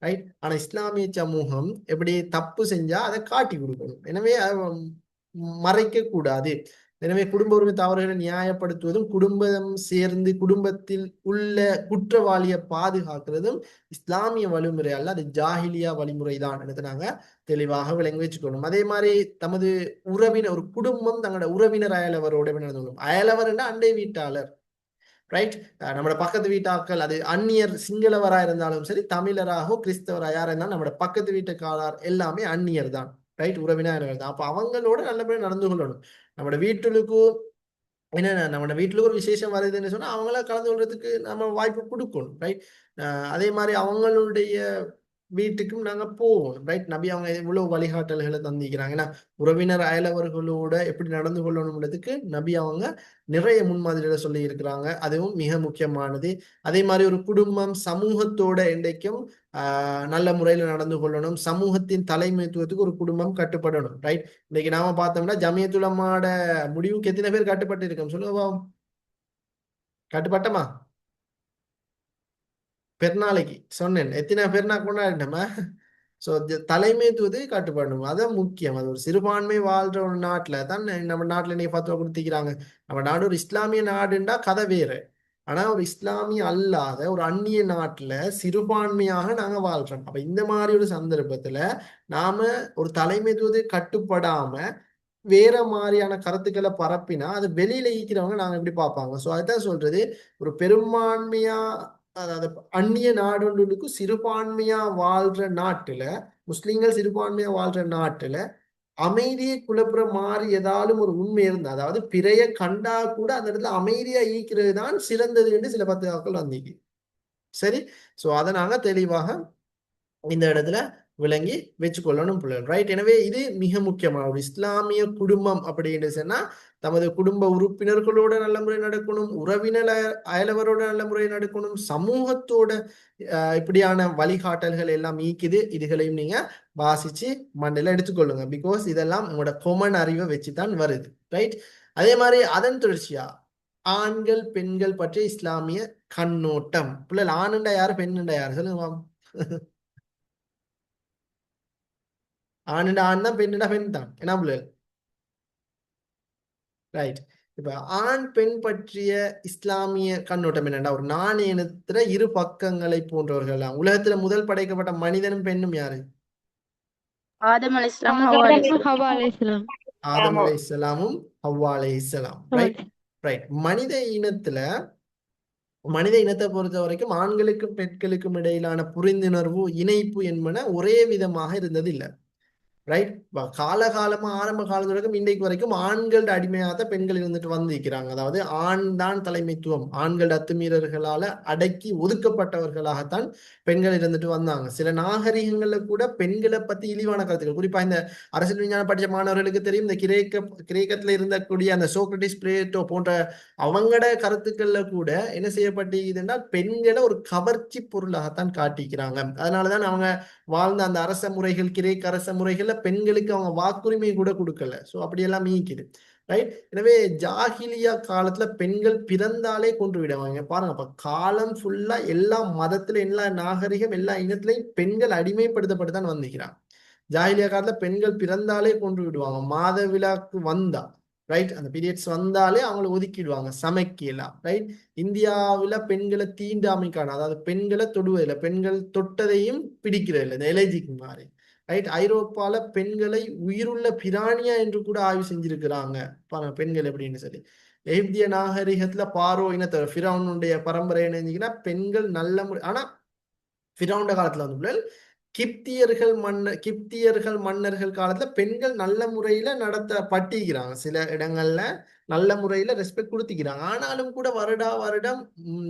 ரைட். ஆனா இஸ்லாமிய சமூகம் எப்படி தப்பு செஞ்சா அதை காட்டி கொடுக்கணும். எனவே மறைக்க கூடாது. எனவே குடும்ப உரிமை தவறுகளை நியாயப்படுத்துவதும் குடும்பம் சேர்ந்து குடும்பத்தில் உள்ள குற்றவாளியை பாதுகாக்கிறதும் இஸ்லாமிய வழிமுறை அல்ல, அது ஜாஹிலியா வழிமுறை தான் என்று நாங்க தெளிவாக விளங்கி வச்சுக்கணும். அதே மாதிரி தமது ஒரு குடும்பம் தங்களோட உறவினர் அயலவரோட நடந்து கொள்ளும். அயலவர் அண்டை வீட்டாளர். ரைட். நம்மளோட பக்கத்து வீட்டாக்கள், அது அந்நியர் சிங்களவராக இருந்தாலும் சரி, தமிழராகவோ கிறிஸ்தவராக யாரா இருந்தாலும் நம்மளோட பக்கத்து வீட்டுக்காரர் எல்லாமே அந்நியர் தான். ரைட். உறவினர் தான். அப்ப அவங்களோட நல்லபடியாக நடந்து கொள்ளணும். நம்மளோட வீட்டுக்கு ஒரு விசேஷம் வருதுன்னு சொன்னா அவங்கள கலந்து கொள்றதுக்கு நம்ம வாய்ப்பு கொடுக்கணும். ரைட். அதே மாதிரி அவங்களுடைய வீட்டுக்கும் நாங்க போவோம். ரைட். நபி அவங்க இவ்வளவு வழிகாட்டல்களை தந்திக்கிறாங்க. ஏன்னா உறவினர் அயலவர்களோட எப்படி நடந்து கொள்ளணும்ன்றதுக்கு நபி அவங்க நிறைய முன்மாதிரிகளை சொல்லி இருக்கிறாங்க. அதுவும் மிக முக்கியமானது. அதே மாதிரி ஒரு குடும்பம் சமூகத்தோட இன்றைக்கும் நல்ல முறையில நடந்து கொள்ளணும். சமூகத்தின் தலைமைத்துவத்துக்கு ஒரு குடும்பம் கட்டுப்படணும். ரைட். இன்னைக்கு நாம பார்த்தோம்னா ஜமியத்துல் உலமாவோட முடிவுக்கு எத்தனை பேர் கட்டுப்பட்டு இருக்கோம் சொல்லுங்க. கட்டுப்பட்டமா? பெருநாளைக்கு சொன்னேன் எத்தனை பெருநா கொண்டாடிட்டோமா. ஸோ தலைமைத்துவத்தை கட்டுப்படணும், அதான் முக்கியம். அது ஒரு சிறுபான்மை வாழ்ற ஒரு நாட்டில் தான் நம்ம நாட்டில் நீங்க பத்துவா கொடுத்திக்கிறாங்க. நம்ம நாடு ஒரு இஸ்லாமிய நாடுண்டா கதை வேறு. ஆனா ஒரு இஸ்லாமிய அல்லாத ஒரு அந்நிய நாட்டுல சிறுபான்மையாக நாங்க வாழ்றோம். அப்ப இந்த மாதிரி ஒரு சந்தர்ப்பத்துல நாம ஒரு தலைமைத்துவத்தை கட்டுப்படாம வேற மாதிரியான கருத்துக்களை பரப்பினா அது வெளியில ஈக்கிறவங்க நாங்க எப்படி பார்ப்பாங்க. ஸோ அதுதான் சொல்றது, ஒரு பெரும்பான்மையா அதாவது அந்நிய நாடுகளுக்கு சிறுபான்மையா வாழ்ற நாட்டுல, முஸ்லிம்கள் சிறுபான்மையா வாழ்ற நாட்டுல அமைதியை குழப்புற மாதிரி ஏதாலும் ஒரு உண்மை இருந்தா, அதாவது பிறைய கண்டா கூட அந்த இடத்துல அமைதியா ஈக்கிறது தான் சிறந்தது என்று சில பத்துக்கள் வந்தீங்க. சரி. சோ அதை நாங்க தெளிவாக இந்த இடத்துல விளங்கி வச்சுக்கொள்ளணும் பிள்ளைகள், ரைட்? எனவே இது மிக முக்கியமான ஒரு இஸ்லாமிய குடும்பம் அப்படின்னு சொன்னா தமது குடும்ப உறுப்பினர்களோட நல்ல முறை நடக்கணும், உறவினர் அயலவரோட நல்ல முறை நடக்கணும், சமூகத்தோட இப்படியான வழிகாட்டல்கள் எல்லாம் நீக்குது. இதுகளையும் நீங்க வாசிச்சு மண்டையில எடுத்துக்கொள்ளுங்க. பிகாஸ் இதெல்லாம் உங்களோட கொமன் அறிவை வச்சுதான் வருது, ரைட்? அதே மாதிரி அதன் தொடர்ச்சியா ஆண்கள் பெண்கள் பற்றிய இஸ்லாமிய கண்ணோட்டம். பிள்ளைகள் ஆணுண்டா யாரு பெண்ணுண்டா யாரு சொல்லுங்க. ஆணுண்டா ஆண் தான், பெண்ணுண்டா பெண் தான். என்ன பிள்ளைகள்? ரைட். இப்ப ஆண் பெண் பற்றிய இஸ்லாமிய கண்ணோட்டம் என்னன்னா, ஒரு நாணயத்துல இரு பக்கங்களை போன்றவர்கள். உலகத்துல முதல் படைக்கப்பட்ட மனிதனும் பெண்ணும் யாரு? ஆதம் அலைஹிஸ்ஸலாம், ஹவ்வா ஆதம் அலைஹிஸ்ஸலாம். ஹவா அலைஹிஸ்ஸலாம். ஆதம் அலைஹிஸ்ஸலாமும் ஹவ்வா அலைஹிஸ்ஸலாம், ரைட்? ரைட். மனித இனத்தை பொறுத்த வரைக்கும் ஆண்களுக்கும் பெண்களுக்கும் இடையிலான புரிந்துணர்வு, இணைப்பு என்பன ஒரே விதமாக இருந்தது இல்லை, ரைட்? காலகாலமா ஆரம்ப காலம் தொடக்கம் இன்றைக்கு வரைக்கும் ஆண்களோட அடிமையாக தான் பெண்கள் இருந்துட்டு வந்திருக்கிறாங்க. அதாவது ஆண் தான் தலைமைத்துவம், ஆண்கள் அத்துமீறல்களால அடக்கி ஒதுக்கப்பட்டவர்களாகத்தான் பெண்கள் இருந்துட்டு வந்தாங்க. சில நாகரிகங்கள்ல கூட பெண்களை பத்தி இழிவான கருத்துக்கள், குறிப்பா இந்த அரசியல் விஞ்ஞானம் படிச்ச மாணவர்களுக்கு தெரியும், இந்த கிரேக்கத்துல இருந்தக்கூடிய அந்த சோக்ரட்டிஸ், பிளேட்டோ போன்ற அவங்களோட கருத்துக்கள்ல கூட என்ன செய்யப்பட்டிருக்குதுன்னா பெண்களை ஒரு கவர்ச்சி பொருளாகத்தான் காட்டிக்கிறாங்க. அதனாலதான் அவங்க வாழ்ந்த அந்த அரச முறைகள், கிரேக்க அரச முறைகள்ல பெண்களுக்கு அவங்க வாக்குரிமை கூட கொடுக்கல. சோ அப்படியெல்லாம் நீக்குது, ரைட்? எனவே ஜாகிலியா காலத்துல பெண்கள் பிறந்தாலே கொன்று விடுவாங்க. பாருங்க, அப்ப காலம் ஃபுல்லா எல்லா மதத்துல, எல்லா நாகரிகம், எல்லா இனத்திலையும் பெண்கள் அடிமைப்படுத்தப்பட்டு தான் வந்திருக்கிறாங்க. ஜாகிலியா காலத்துல பெண்கள் பிறந்தாலே கொன்று விடுவாங்க. மாத விழாக்கு வந்தா, ரைட், அந்த பீரியட்ஸ் வந்தாலே அவங்கள ஒதுக்கிடுவாங்க, சமைக்கலாம், ரைட்? இந்தியாவில் பெண்களை தீண்டாமைக்கான, அதாவது பெண்களை தொடுவதில்லை, பெண்கள் தொட்டதையும் பிடிக்கிறதில்லை, இந்த எலர்ஜிக்கு மாதிரி, ரைட்? ஐரோப்பால பெண்களை உயிருள்ள பிராணியா என்று கூட ஆய்வு செஞ்சிருக்கிறாங்க பாருங்க பெண்கள் எப்படின்னு சொல்லி. எகிப்திய நாகரிகத்துல பாரோ இனத்தவர் ஃபிரௌனுடைய பரம்பரை என்னன்னா பெண்கள் நல்ல முறை, ஆனா ஃபிரௌண்ட காலத்துல வந்து கிப்தியர்கள் மன்னர்கள் காலத்துல பெண்கள் நல்ல முறையில நடத்தப்பட்டிருக்கிறாங்க. சில இடங்கள்ல நல்ல முறையில ரெஸ்பெக்ட் கொடுத்திக்கிறாங்க. ஆனாலும் கூட வருடா வருடம்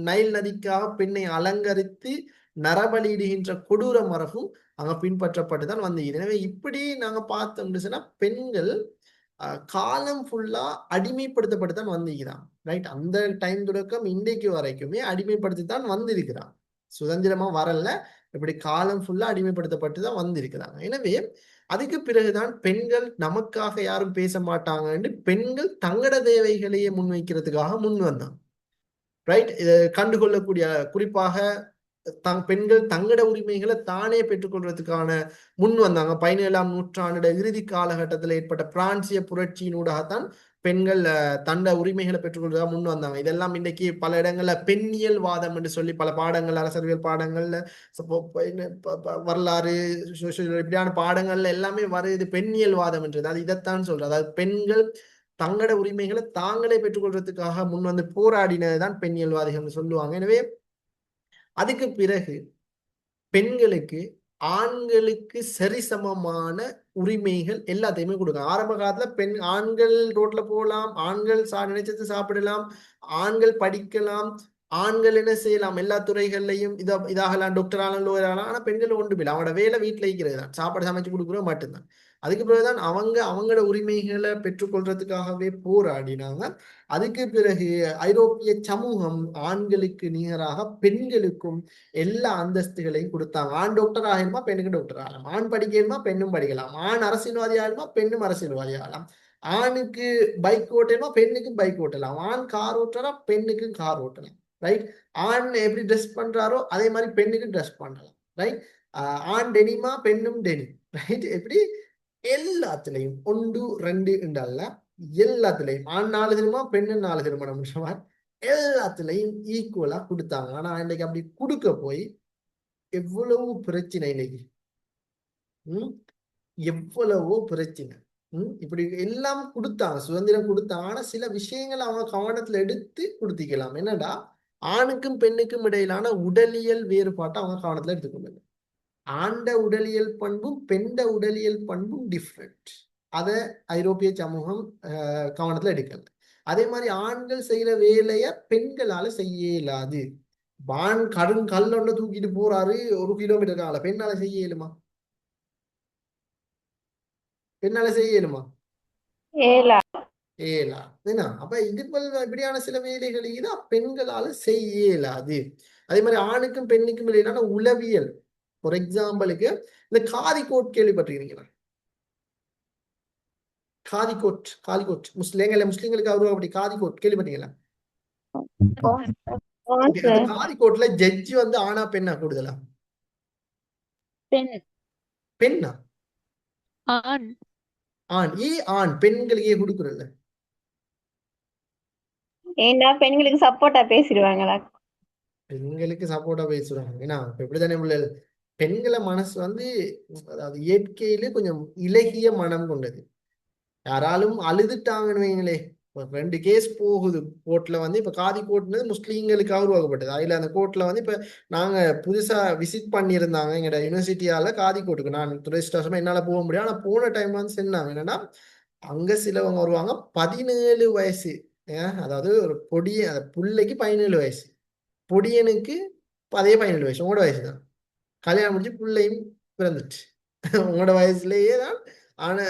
நைல் நதிக்காக பெண்ணை அலங்கரித்து நரபலியிடுகின்ற கொடூர மரபும் அங்க பின்பற்றப்பட்டுதான் வந்து. எனவே இப்படி நாங்க பார்த்தோம்னு சொன்னா பெண்கள் காலம் ஃபுல்லா அடிமைப்படுத்தப்பட்டு தான் வந்திருக்கிறான், ரைட்? அந்த டைம் தொடக்கம் இன்றைக்கு வரைக்குமே அடிமைப்படுத்தி தான் வந்திருக்கிறான். சுதந்திரமா வரல, இப்படி காலம் ஃபுல்லா அடிமைப்படுத்தப்பட்டு தான் வந்திருக்கிறாங்க. எனவே அதுக்கு பிறகுதான் பெண்கள் நமக்காக யாரும் பேச மாட்டாங்கன்னு பெண்கள் தங்கட தேவைகளையே முன்வைக்கிறதுக்காக முன் வந்தாங்க, ரைட்? இதை கண்டுகொள்ளக்கூடிய, குறிப்பாக பெண்கள் தங்கட உரிமைகளை தானே பெற்றுக்கொள்றதுக்கான முன் வந்தாங்க. 17ஆம் நூற்றாண்டு இறுதி காலகட்டத்தில் ஏற்பட்ட பிரான்சிய புரட்சியினூடாகத்தான் பெண்கள் தண்ட உரிமைகளை பெற்றுக்கொள்வதாக முன் வந்தாங்க. இதெல்லாம் இன்னைக்கு பல இடங்கள்ல பெண்ணியல் வாதம் என்று சொல்லி பல பாடங்கள், அரசியல் பாடங்கள்ல, வரலாறு, இப்படியான பாடங்கள்ல எல்லாமே வருது பெண்ணியல் வாதம் என்றது. அது இதைத்தான் சொல்றது, அதாவது பெண்கள் தங்களோட உரிமைகளை தாங்களே பெற்றுக்கொள்றதுக்காக முன் வந்து போராடினதுதான் பெண்ணியல்வாதிகள் சொல்லுவாங்க. எனவே அதுக்கு பிறகு பெண்களுக்கு ஆண்களுக்கு சரிசமமான உரிமைகள் எல்லாத்தையுமே கொடுங்க. ஆரம்ப காலத்துல ஆண்கள் ரோட்ல போகலாம், ஆண்கள் நினைச்சது சாப்பிடலாம், ஆண்கள் படிக்கலாம், ஆண்கள் என்ன செய்யலாம், எல்லா துறைகள்லையும் இதாகலாம், டாக்டர் ஆகலாம், லோயர் ஆகலாம். ஆனா பெண்கள் ஒன்று இல்லை, அவங்களோட வேலை வீட்டுல இருக்கிறது தான், சாப்பாடு சமைச்சு கொடுக்குறது மட்டும்தான். அதுக்கு பிறகுதான் அவங்களோட உரிமைகளை பெற்றுக்கொள்றதுக்காகவே போராடினாங்க. அதுக்கு பிறகு ஐரோப்பிய சமூகம் ஆண்களுக்கு நிகராக பெண்களுக்கும் எல்லா அந்தஸ்துகளையும் கொடுத்தாங்க. ஆண் டாக்டர் ஆகணுமா பெண்ணுக்கு டாக்டர் ஆகலாம், ஆண் படிக்கணுமா பெண்ணும் படிக்கலாம், ஆண் அரசியல்வாதி ஆகணுமா பெண்ணும் அரசியல்வாதி ஆகலாம், ஆணுக்கு பைக் ஓட்டணுமா பெண்ணுக்கும் பைக் ஓட்டலாம், ஆண் கார் ஓட்டலாம் பெண்ணுக்கும் கார் ஓட்டலாம், ரைட்? ஆண் எப்படி ட்ரெஸ் பண்றாரோ அதே மாதிரி பெண்ணுக்கு ட்ரெஸ் பண்ணலாம், ரைட்? ஆண் டெனிமா பெண்ணும் டெனிம், ரைட்? எப்படி எல்லாத்துலயும் ஒன்று ரெண்டு என்றல்ல, எல்லாத்துலயும் ஆண் 4 திருமணம் பெண்ணு 4 திருமணம் எல்லாத்துலயும் ஈக்குவலா கொடுத்தாங்க. ஆனா இன்னைக்கு அப்படி கொடுக்க போய் எவ்வளவு பிரச்சனை இன்னைக்கு, எவ்வளவோ பிரச்சனை. இப்படி எல்லாம் கொடுத்தாங்க, சுதந்திரம் கொடுத்தாங்க. ஆனா சில விஷயங்களை அவங்க கவனத்துல எடுத்து கொடுத்திக்கலாம். என்னடா, ஆணுக்கும் பெண்ணுக்கும் இடையிலான உடலியல் வேறுபாட்டை அவங்க கவனத்துல எடுத்துக்கொள்ளுங்க. ஆண்ட உடலியல் பண்பும் பெண்ட உடலியல் பண்பும் டிஃப்ரெண்ட். அதை ஐரோப்பிய சமூகம் கவனத்துல எடுக்கல. அதே மாதிரி ஆண்கள் செய்யற வேலைய பெண்களால செய்ய இயலாது. ஆண் கல்லொன்னு தூக்கிட்டு போறாரு 1 கிலோமீட்டர் கால, பெண்ணால செய்ய இயலுமா? பெண்ணால செய்யலுமா? ஏலா ஏலா என்ன அப்ப இது போல இப்படியான சில வேலைகளை தான் பெண்களால செய்ய இயலாது. அதே மாதிரி ஆணுக்கும் பெண்ணுக்கும் இடையிலான உளவியல். ஃபார் எக்ஸாம்பிளுக்கு இந்த காதிக்கோட் கேள்விப்பட்டிருக்கீங்களா? காதிக்கோட் முஸ்லிம்களுக்கு அவரு அப்படி காதிக்கோட் கேள்விப்பட்டீங்களா? ஓகே, அந்த சார் காதிக்கோட்ல ஜட்ஜி வந்து ஆணா பெண்ணா கூடுதலா? பெண். பெண்ணா? ஆண். ஆண் பெண்களுக்கே கொடுக்குறல்ல. ஏண்டா பெண்களுக்கு சப்போர்ட்டா பேசிடுவாங்களா? பெண்களுக்கு சப்போர்ட்டா பேசுறாங்க. ஏன்னா இப்ப இப்படித்தானே பிள்ளைகள் பெண்களை மனசு வந்து அதாவது இயற்கையிலே கொஞ்சம் இலகிய மனம் கொண்டது. யாராலும் அழுதுட்டாங்கன்னு வைங்களே, இப்ப 2 கேஸ் போகுது கோர்ட்ல வந்து. இப்ப காதி கோர்ட்னது முஸ்லீம்களுக்காக உருவாக்கப்பட்டது. அதுல அந்த கோர்ட்ல வந்து இப்ப நாங்க புதுசா விசிட் பண்ணியிருந்தாங்க எங்களோட யூனிவர்சிட்டியால காதி கோர்ட்டுக்கு. நான் துரதிர்ஷ்டவசமா என்னால போக முடியும். ஆனா போன டைம் வந்து சொன்னாங்க என்னன்னா, அங்க சிலவங்க வருவாங்க 17 வயசு. அதாவது ஒரு பொடிய புள்ளைக்கு 17 வயசு, பொடியனுக்கு அதே 17 வயசு, உங்களோட வயசு தான். கல்யாணம் முடிஞ்சு பிள்ளையும் பிறந்துட்டு உங்களோட வயசுலயே தான். ஆனா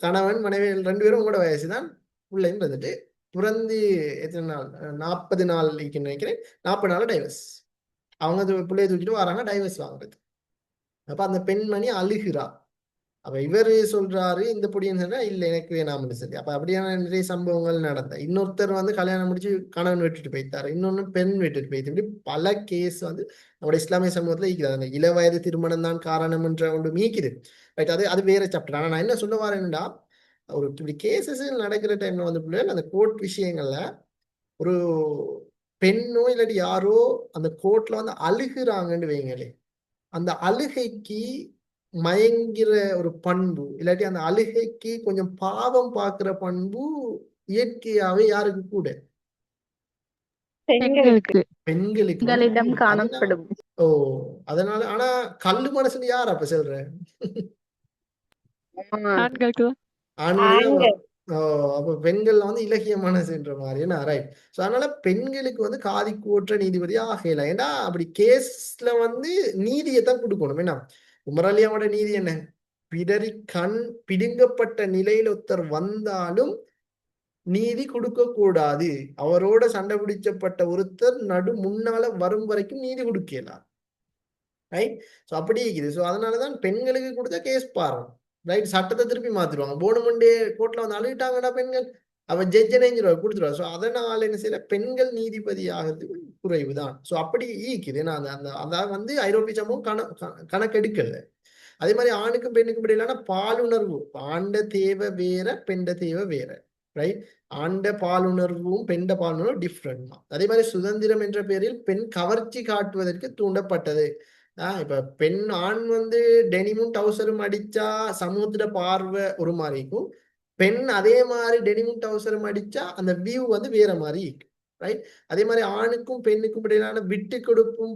கணவன் மனைவி 2 பேரும் உங்களோட வயசு தான். பிள்ளையும் பிறந்துட்டு பிறந்து எத்தனை நாள், 40 நாள் நினைக்கிறேன். 40 நாள் டைவர்ஸ். அவங்க பிள்ளைய தூக்கிட்டு வராங்க டைவர்ஸ் வாங்குறது. அப்ப அந்த பெண்மணி அழுகிறா. அப்ப இவரு சொல்றாரு இந்த பொடியன் சொன்னா இல்ல எனக்கு வேணாம்னு சொல்லி. அப்ப அப்படியான நிறைய சம்பவங்கள் நடந்த. இன்னொருத்தர் வந்து கல்யாணம் முடிச்சு கணவன் விட்டுட்டு போயிட்டாரு, இன்னொன்னு பெண் விட்டுட்டு போயிட்டு, இப்படி பல கேஸ் வந்து நம்முடைய இஸ்லாமிய சமூகத்துல இருக்குது. அந்த இளவயது திருமணம் தான் காரணம் என்ற ஒன்று மீக்குது. ரைட், அது வேற சாப்டர். ஆனா நான் என்ன சொல்ல வரேன்டா, ஒரு இப்படி கேசஸ் நடக்கிற டைம்ல வந்து பிள்ளைகள் அந்த கோர்ட் விஷயங்கள்ல ஒரு பெண்ணோ இல்லாட்டி யாரோ அந்த கோர்ட்ல வந்து அழுகுறாங்கன்னு வைங்களே, அந்த அழுகைக்கு மயங்கிற ஒரு பண்பு இல்லாட்டி அந்த அழுகைக்கு கொஞ்சம் பாவம் பார்க்கிற பண்பு இயற்கையாவே யாருக்கு கூட? பெண்களுக்கு. பெண்களுக்கு வந்து பெண்களிடம் கூட. அதனால காணப்படும். ஓ அதனால ஆனா கல்லு மனசுன்னு யார் அப்ப சொல்ற? ஆண்களுக்கு தான். ஆண்களுக்கு ஆண்கள். ஓ அப்ப பெண்கள் வந்து இலகிய மனசுன்ற மாதிரி என்ன, ரைட். ஸோ அதனால பெண்களுக்கு வந்து காதி கூற்ற நீதிபதி ஆகல. ஏன்னா அப்படி கேஸ்ல வந்து நீதியை தான் கொடுக்கணும். என்ன உமர் அலியாவோட நீதி என்ன? பிடரி கண் பிடுங்கப்பட்ட நிலையில ஒருத்தர் வந்தாலும் நீதி கொடுக்க கூடாது. அவரோட சண்டை பிடிச்சப்பட்ட ஒருத்தர் முன்னால வரும் வரைக்கும் நீதி கொடுக்கலாம். ரைட். ஸோ அப்படி இருக்குது. ஸோ அதனாலதான் பெண்களுக்கு கொடுத்த கேஸ் பாருங்க. ரைட், சட்டத்தை திருப்பி மாத்திடுவாங்க. போனமுண்டே கோர்ட்ல வந்து அழுகிட்டாங்கன்னா பெண்கள் அவன் ஜட்ஜை நெஞ்சிருவா கொடுத்துருவா. ஸோ அதனால என்ன செய்யல, பெண்கள் நீதிபதி ஆகிறதுக்கு குறைவுதான். ஸோ அப்படி ஈக்குது. ஏன்னா அந்த அந்த அதான் வந்து ஐரோப்பிய சமூகம் கணக்கெடுக்கல. அதே மாதிரி ஆணுக்கும் பெண்ணுக்கும் இடையிலான பாலுணர்வு, ஆண்ட தேவை வேற பெண்ட தேவை வேற. ரைட், ஆண்ட பாலுணர்வும் பெண்ட பாலுணர்வும் டிஃப்ரெண்ட் தான். அதே மாதிரி சுதந்திரம் என்ற பெயரில் பெண் கவர்ச்சி காட்டுவதற்கு தூண்டப்பட்டது. இப்ப ஆண் வந்து டெனிமும் டவுசரும் அடிச்சா சமூகத்துல பார்வை ஒரு மாதிரி இருக்கும். பெண் அதே மாதிரி டெனிமும் டவுசரும் அடிச்சா அந்த வியூ வந்து வேற மாதிரி இருக்கு. ரைட். அதே மாதிரி ஆணுக்கும் பெண்ணுக்கும் இடையிலான விட்டு கொடுப்பும்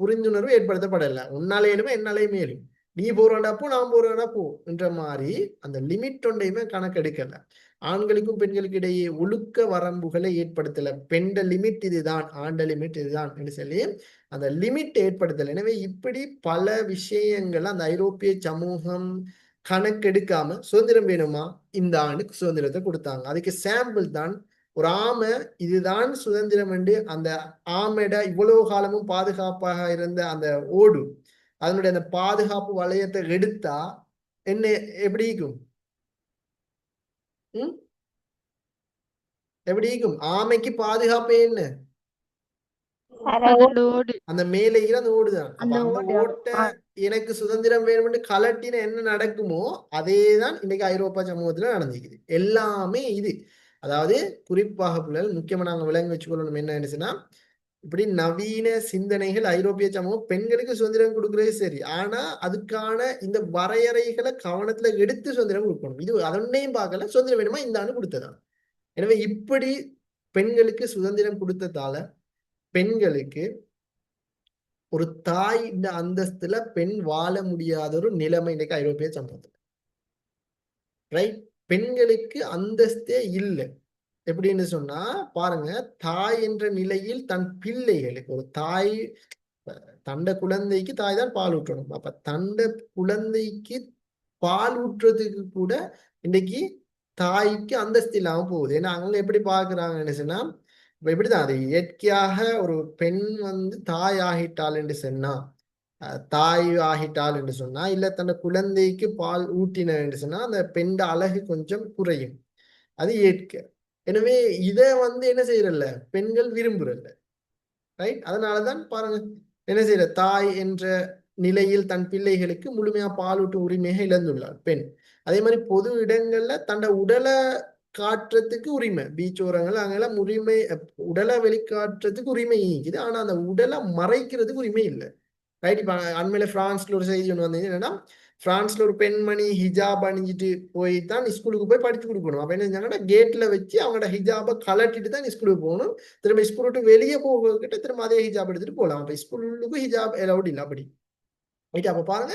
புரிந்துணர்வு ஏற்படுத்தப்படலை. உன்னாலேயுமே என்னாலேயும் மேலும் நீ போறோண்டா நான் போறேன்னா போ என்ற மாதிரி அந்த லிமிட் ஒன்றையுமே கணக்கெடுக்கல. ஆண்களுக்கும் பெண்களுக்கு இடையே ஒழுக்க வரம்புகளை ஏற்படுத்தல. பெண்ட லிமிட் இதுதான், ஆண்ட லிமிட் இதுதான் என்று சொல்லி அந்த லிமிட் ஏற்படுத்தல. எனவே இப்படி பல விஷயங்கள் அந்த ஐரோப்பிய சமூகம் கணக்கெடுக்காம சுதந்திரம் வேணுமா, இந்த ஆணுக்கு சுதந்திரத்தை கொடுத்தாங்க. அதுக்கு சாம்பிள் தான் ஒரு ஆமை. இதுதான் சுதந்திரம் என்று அந்த ஆமைட இவ்வளவு காலமும் பாதுகாப்பாக இருந்த அந்த ஓடு, அதனுடைய அந்த பாதுகாப்பு வளையத்தை எடுத்தா என்ன எப்படி இருக்கும்? எப்படி இருக்கும்? ஆமைக்கு பாதுகாப்பே என்ன? அதோட ஓடு. அந்த மேலே அந்த ஓடுதான். அப்ப அந்த அந்த ஓடு. ஓட்டை எனக்கு சுதந்திரம் வேணும்னு கலட்டின என்ன நடக்குமோ அதேதான் இன்னைக்கு ஐரோப்பா சமூகத்துல நடந்துக்குது. எல்லாமே இது. அதாவது குறிப்பாக பிள்ளைகள் முக்கியமா நாங்க விளங்கி வச்சுக்கொள்ளணும் என்ன இருந்துச்சுன்னா, இப்படி நவீன சிந்தனைகள் ஐரோப்பிய சமூகம் பெண்களுக்கு சுதந்திரம் கொடுக்கறதே சரி, ஆனா அதுக்கான இந்த வரையறைகளை கவனத்துல எடுத்து சுதந்திரம் கொடுக்கணும். இது அதனையும் பார்க்கல, சுதந்திரம் வேணுமா இந்த ஆண்டு கொடுத்ததான். எனவே இப்படி பெண்களுக்கு சுதந்திரம் கொடுத்ததால பெண்களுக்கு ஒரு தாய் இந்த அந்தஸ்துல பெண் வாழ முடியாத ஒரு நிலைமை இன்னைக்கு ஐரோப்பிய சமூகத்துல. ரைட், பெண்களுக்கு அந்தஸ்தே இல்லை. எப்படின்னு சொன்னா பாருங்க, தாய் என்ற நிலையில் தன் பிள்ளைகளுக்கு ஒரு தாய் தண்ட குழந்தைக்கு தாய் தான் பால் ஊற்றணும். அப்ப தண்ட குழந்தைக்கு பால் ஊற்றுறதுக்கு கூட இன்னைக்கு தாய்க்கு அந்தஸ்து இல்லாம போகுது. ஏன்னா அவங்க எப்படி பாக்குறாங்கன்னு சொன்னா, இப்ப எப்படிதான் அது இயற்கையாக ஒரு பெண் வந்து தாய் ஆகிட்டாள் என்று சொன்னா, தாய் ஆகிட்டாள் என்று சொன்னா, இல்ல தன்னை குழந்தைக்கு பால் ஊட்டின என்று சொன்னா அந்த பெண் அழகு கொஞ்சம் குறையும். அது இயற்கை. எனவே இதை வந்து என்ன செய்யறல்ல, பெண்கள் விரும்புறல்ல. ரைட். அதனாலதான் பாருங்க, என்ன செய்யற, தாய் என்ற நிலையில் தன் பிள்ளைகளுக்கு முழுமையா பாலூட்டும் உரிமையை இழந்துள்ளார் பெண். அதே மாதிரி பொது இடங்கள்ல தன்னோட உடலை காட்டுறதுக்கு உரிமை, பீச் ஓரங்கள் அங்கெல்லாம் உரிமை, உடலை வெளிக்காட்டுறதுக்கு உரிமை இருக்குது. ஆனா அந்த உடலை மறைக்கிறதுக்கு உரிமை இல்லை. ரைட். இப்ப அண்மையில பிரான்ஸ்ல ஒரு செய்தி ஒன்று வந்தது என்னன்னா, பிரான்ஸ்ல ஒரு பெண்மணி ஹிஜாப் அணிஞ்சிட்டு போய் தான் ஸ்கூலுக்கு போய் படிச்சு கொடுக்கணும். அப்ப என்ன செஞ்சாங்கன்னா, கேட்ல வச்சு அவங்களோட ஹிஜாபை கலட்டிட்டு தான் ஸ்கூலுக்கு போகணும். திரும்ப ஸ்கூல் விட்டு வெளியே போகிட்ட திரும்ப அதே ஹிஜாப் எடுத்துட்டு போகலாம். அப்ப ஸ்கூலுக்கு ஹிஜாப் அலௌட் இல்லை அப்படி. ரைட். அப்ப பாருங்க,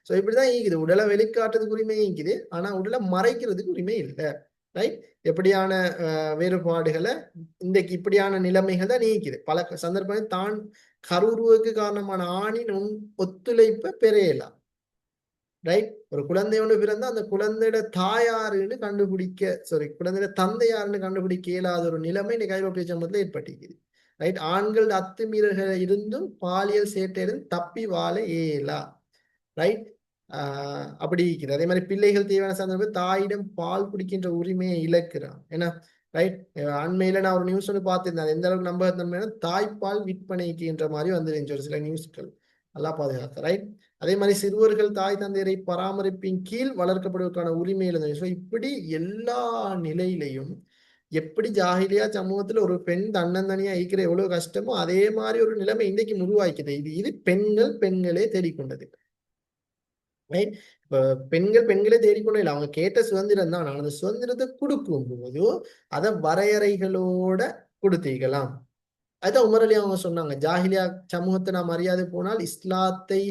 சோ இப்படிதான் ஈக்குது. உடலை வெளிக்காட்டுறதுக்கு உரிமை ஈக்குது, ஆனா உடலை மறைக்கிறதுக்கு உரிமை இல்லை. ரைட். எப்படியான வேறுபாடுகளை இன்றைக்கு இப்படியான நிலைமைகள் தான் நீக்குது. பல சந்தர்ப்பங்கள் தான் கருவுருவுக்கு காரணமான ஆணின் ஒத்துழைப்பை பெறையலாம். ரைட். ஒரு குழந்தை ஒன்று பிறந்தா அந்த குழந்தையோட தாயாருன்னு கண்டுபிடிக்க, குழந்தையோட தந்தை யாருன்னு கண்டுபிடிக்க இயலாத ஒரு நிலைமை இன்னைக்கு ஐரோப்பிய சமூகத்துல ஏற்பட்டிருக்குது. ரைட். ஆண்கள் அத்துமீறல்கள் இருந்தும் பாலியல் சேட்டையிலும் தப்பி வாழ இயலா. ரைட். அப்படி இருக்குது. அதே மாதிரி பிள்ளைகள் தேவையான சந்தர்ப்பம் தாயிடம் பால் குடிக்கின்ற உரிமையை இழக்கிறான். ஏன்னா ரைட். அண்மையில நான் ஒரு நியூஸ் ஒன்று பார்த்திருந்தேன். எந்த அளவுக்கு நம்ப தாய்ப்பால் விற்பனைக்குன்ற மாதிரி வந்துருந்துச்சு ஒரு சில நியூஸ்கள். நல்லா பாதுகாக்க. ரைட். அதே மாதிரி சிறுவர்கள் தாய் தந்தையரை பராமரிப்பின் கீழ் வளர்க்கப்படுவதற்கான உரிமை இருந்தது. ஸோ இப்படி எல்லா நிலையிலையும் எப்படி ஜாகிலியா சமூகத்துல ஒரு பெண் தன்னந்தனியா ஈக்கிற எவ்வளவு கஷ்டமோ அதே மாதிரி ஒரு நிலைமை இன்னைக்கு உருவாக்கிது. இது பெண்களே தேடிக்கொண்டது. ரைட். இப்ப பெண்களே தேடிக்கொண்டே இல்லை, அவங்க கேட்ட சுதந்திரம் தான். அந்த சுதந்திரத்தை கொடுக்கும் போது அதை வரையறைகளோட கொடுத்தீங்களாம். அதுதான் உமர் அலி அவங்க சொன்னாங்க, ஜாஹிலியா சமூகத்தை நான் மரியாதை போனால் இஸ்லாத்தை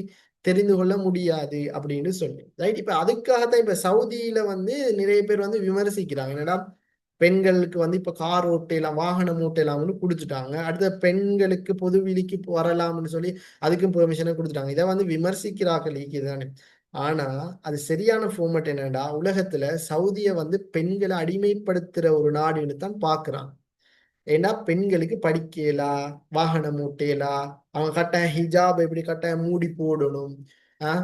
தெரிந்து கொள்ள முடியாது அப்படின்னு சொல்லி. ரைட். இப்ப அதுக்காகத்தான் இப்ப சவுதியில வந்து நிறைய பேர் வந்து விமர்சிக்கிறாங்க. என்னடா பெண்களுக்கு வந்து இப்ப கார் ஓட்டையெல்லாம் வாகனம் ஓட்டையலாம்னு கொடுத்துட்டாங்க, அடுத்த பெண்களுக்கு பொதுவெளிக்கு வரலாம்னு சொல்லி அதுக்கும் பெர்மிஷனை கொடுத்துட்டாங்க. இதை வந்து விமர்சிக்கிறார்கள் தானே. ஆனா அது சரியான ஃபார்மட் என்னடா, உலகத்துல சவுதியை வந்து பெண்களை அடிமைப்படுத்துற ஒரு நாடுன்னு தான் பாக்குறான். ஏன்னா பெண்களுக்கு படிக்கலாம், வாகனம் ஓட்டலாம், அவங்க கட்டாயம் ஹிஜாப் எப்படி கட்டாயம் மூடி போடணும்,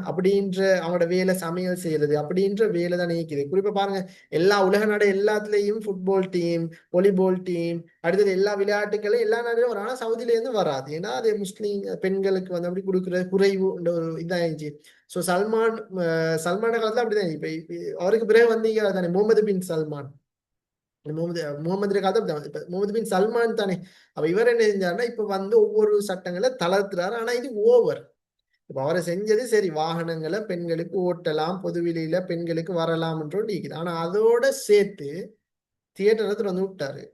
அப்படின்ற அவங்களோட வேலை சமையல் செய்யறது அப்படின்ற வேலை தான் நீக்குது. குறிப்பா பாருங்க, எல்லா உலக நாடு எல்லாத்துலயும் ஃபுட்பால் டீம், வாலிபால் டீம், அடுத்தது எல்லா விளையாட்டுகளும் எல்லா நாடுகளும் வரும். ஆனா சவுதியில இருந்து வராது. ஏன்னா அது முஸ்லீம் பெண்களுக்கு வந்து அப்படி கொடுக்குற குறைவு ஒரு இதாயிருச்சு. ஸோ சல்மான காலத்துல அப்படிதான். இப்ப அவருக்கு பிறகு வந்தீங்க தானே முகமது பின் சல்மான். முகமது காலத்துல இப்ப முகமது பின் சல்மான் தானே. அப்ப இவர் என்ன செஞ்சாருன்னா இப்ப வந்து ஒவ்வொரு சட்டங்களை தளர்த்துறாரு. ஆனா இது ஓவர். இப்ப அவரை செஞ்சது சரி, வாகனங்களை பெண்களுக்கு ஓட்டலாம், பொதுவெளியில பெண்களுக்கு வரலாம் என்று இருக்குது. ஆனா அதோட சேர்த்து தியேட்டர் வந்து விட்டாரு.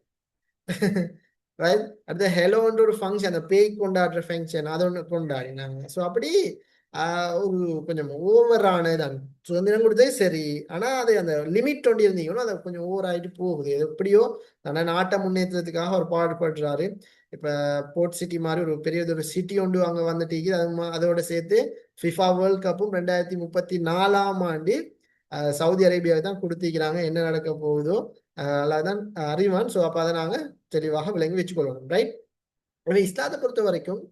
ரைட். அடுத்த ஹெலோன்ற ஒரு ஃபங்க்ஷன், அந்த பேய் கொண்டாடுற ஃபங்க்ஷன், அதை ஒன்று கொண்டாடினாங்க. ஸோ அப்படி ஒரு கொஞ்சம் ஓவரானதான். சுதந்திரம் கொடுத்தே சரி, ஆனா அது அந்த லிமிட் ஒண்டி இருந்தீங்கன்னா அதை கொஞ்சம் ஓவர் ஆயிட்டு போகுது. எப்படியோ ஆனா நாட்டை முன்னேற்றத்துக்காக ஒரு பாடுபடுறாரு. இப்ப போர்ட் சிட்டி மாதிரி ஒரு பெரிய ஒரு சிட்டி ஒன்று அங்க வந்துட்டு அதோட சேர்த்து ஃபிஃபா வேர்ல்ட் கப்பும் 2034 சவுதி அரேபியாவை தான் கொடுத்திருக்கிறாங்க. என்ன நடக்க போகுதோ அதான் அறிவான். ஸோ அப்ப அதை நாங்க தெளிவாக விளங்கி வச்சுக்கொள்ளணும். ரைட். எனவே இஸ்லாத்தை பொறுத்த வரைக்கும்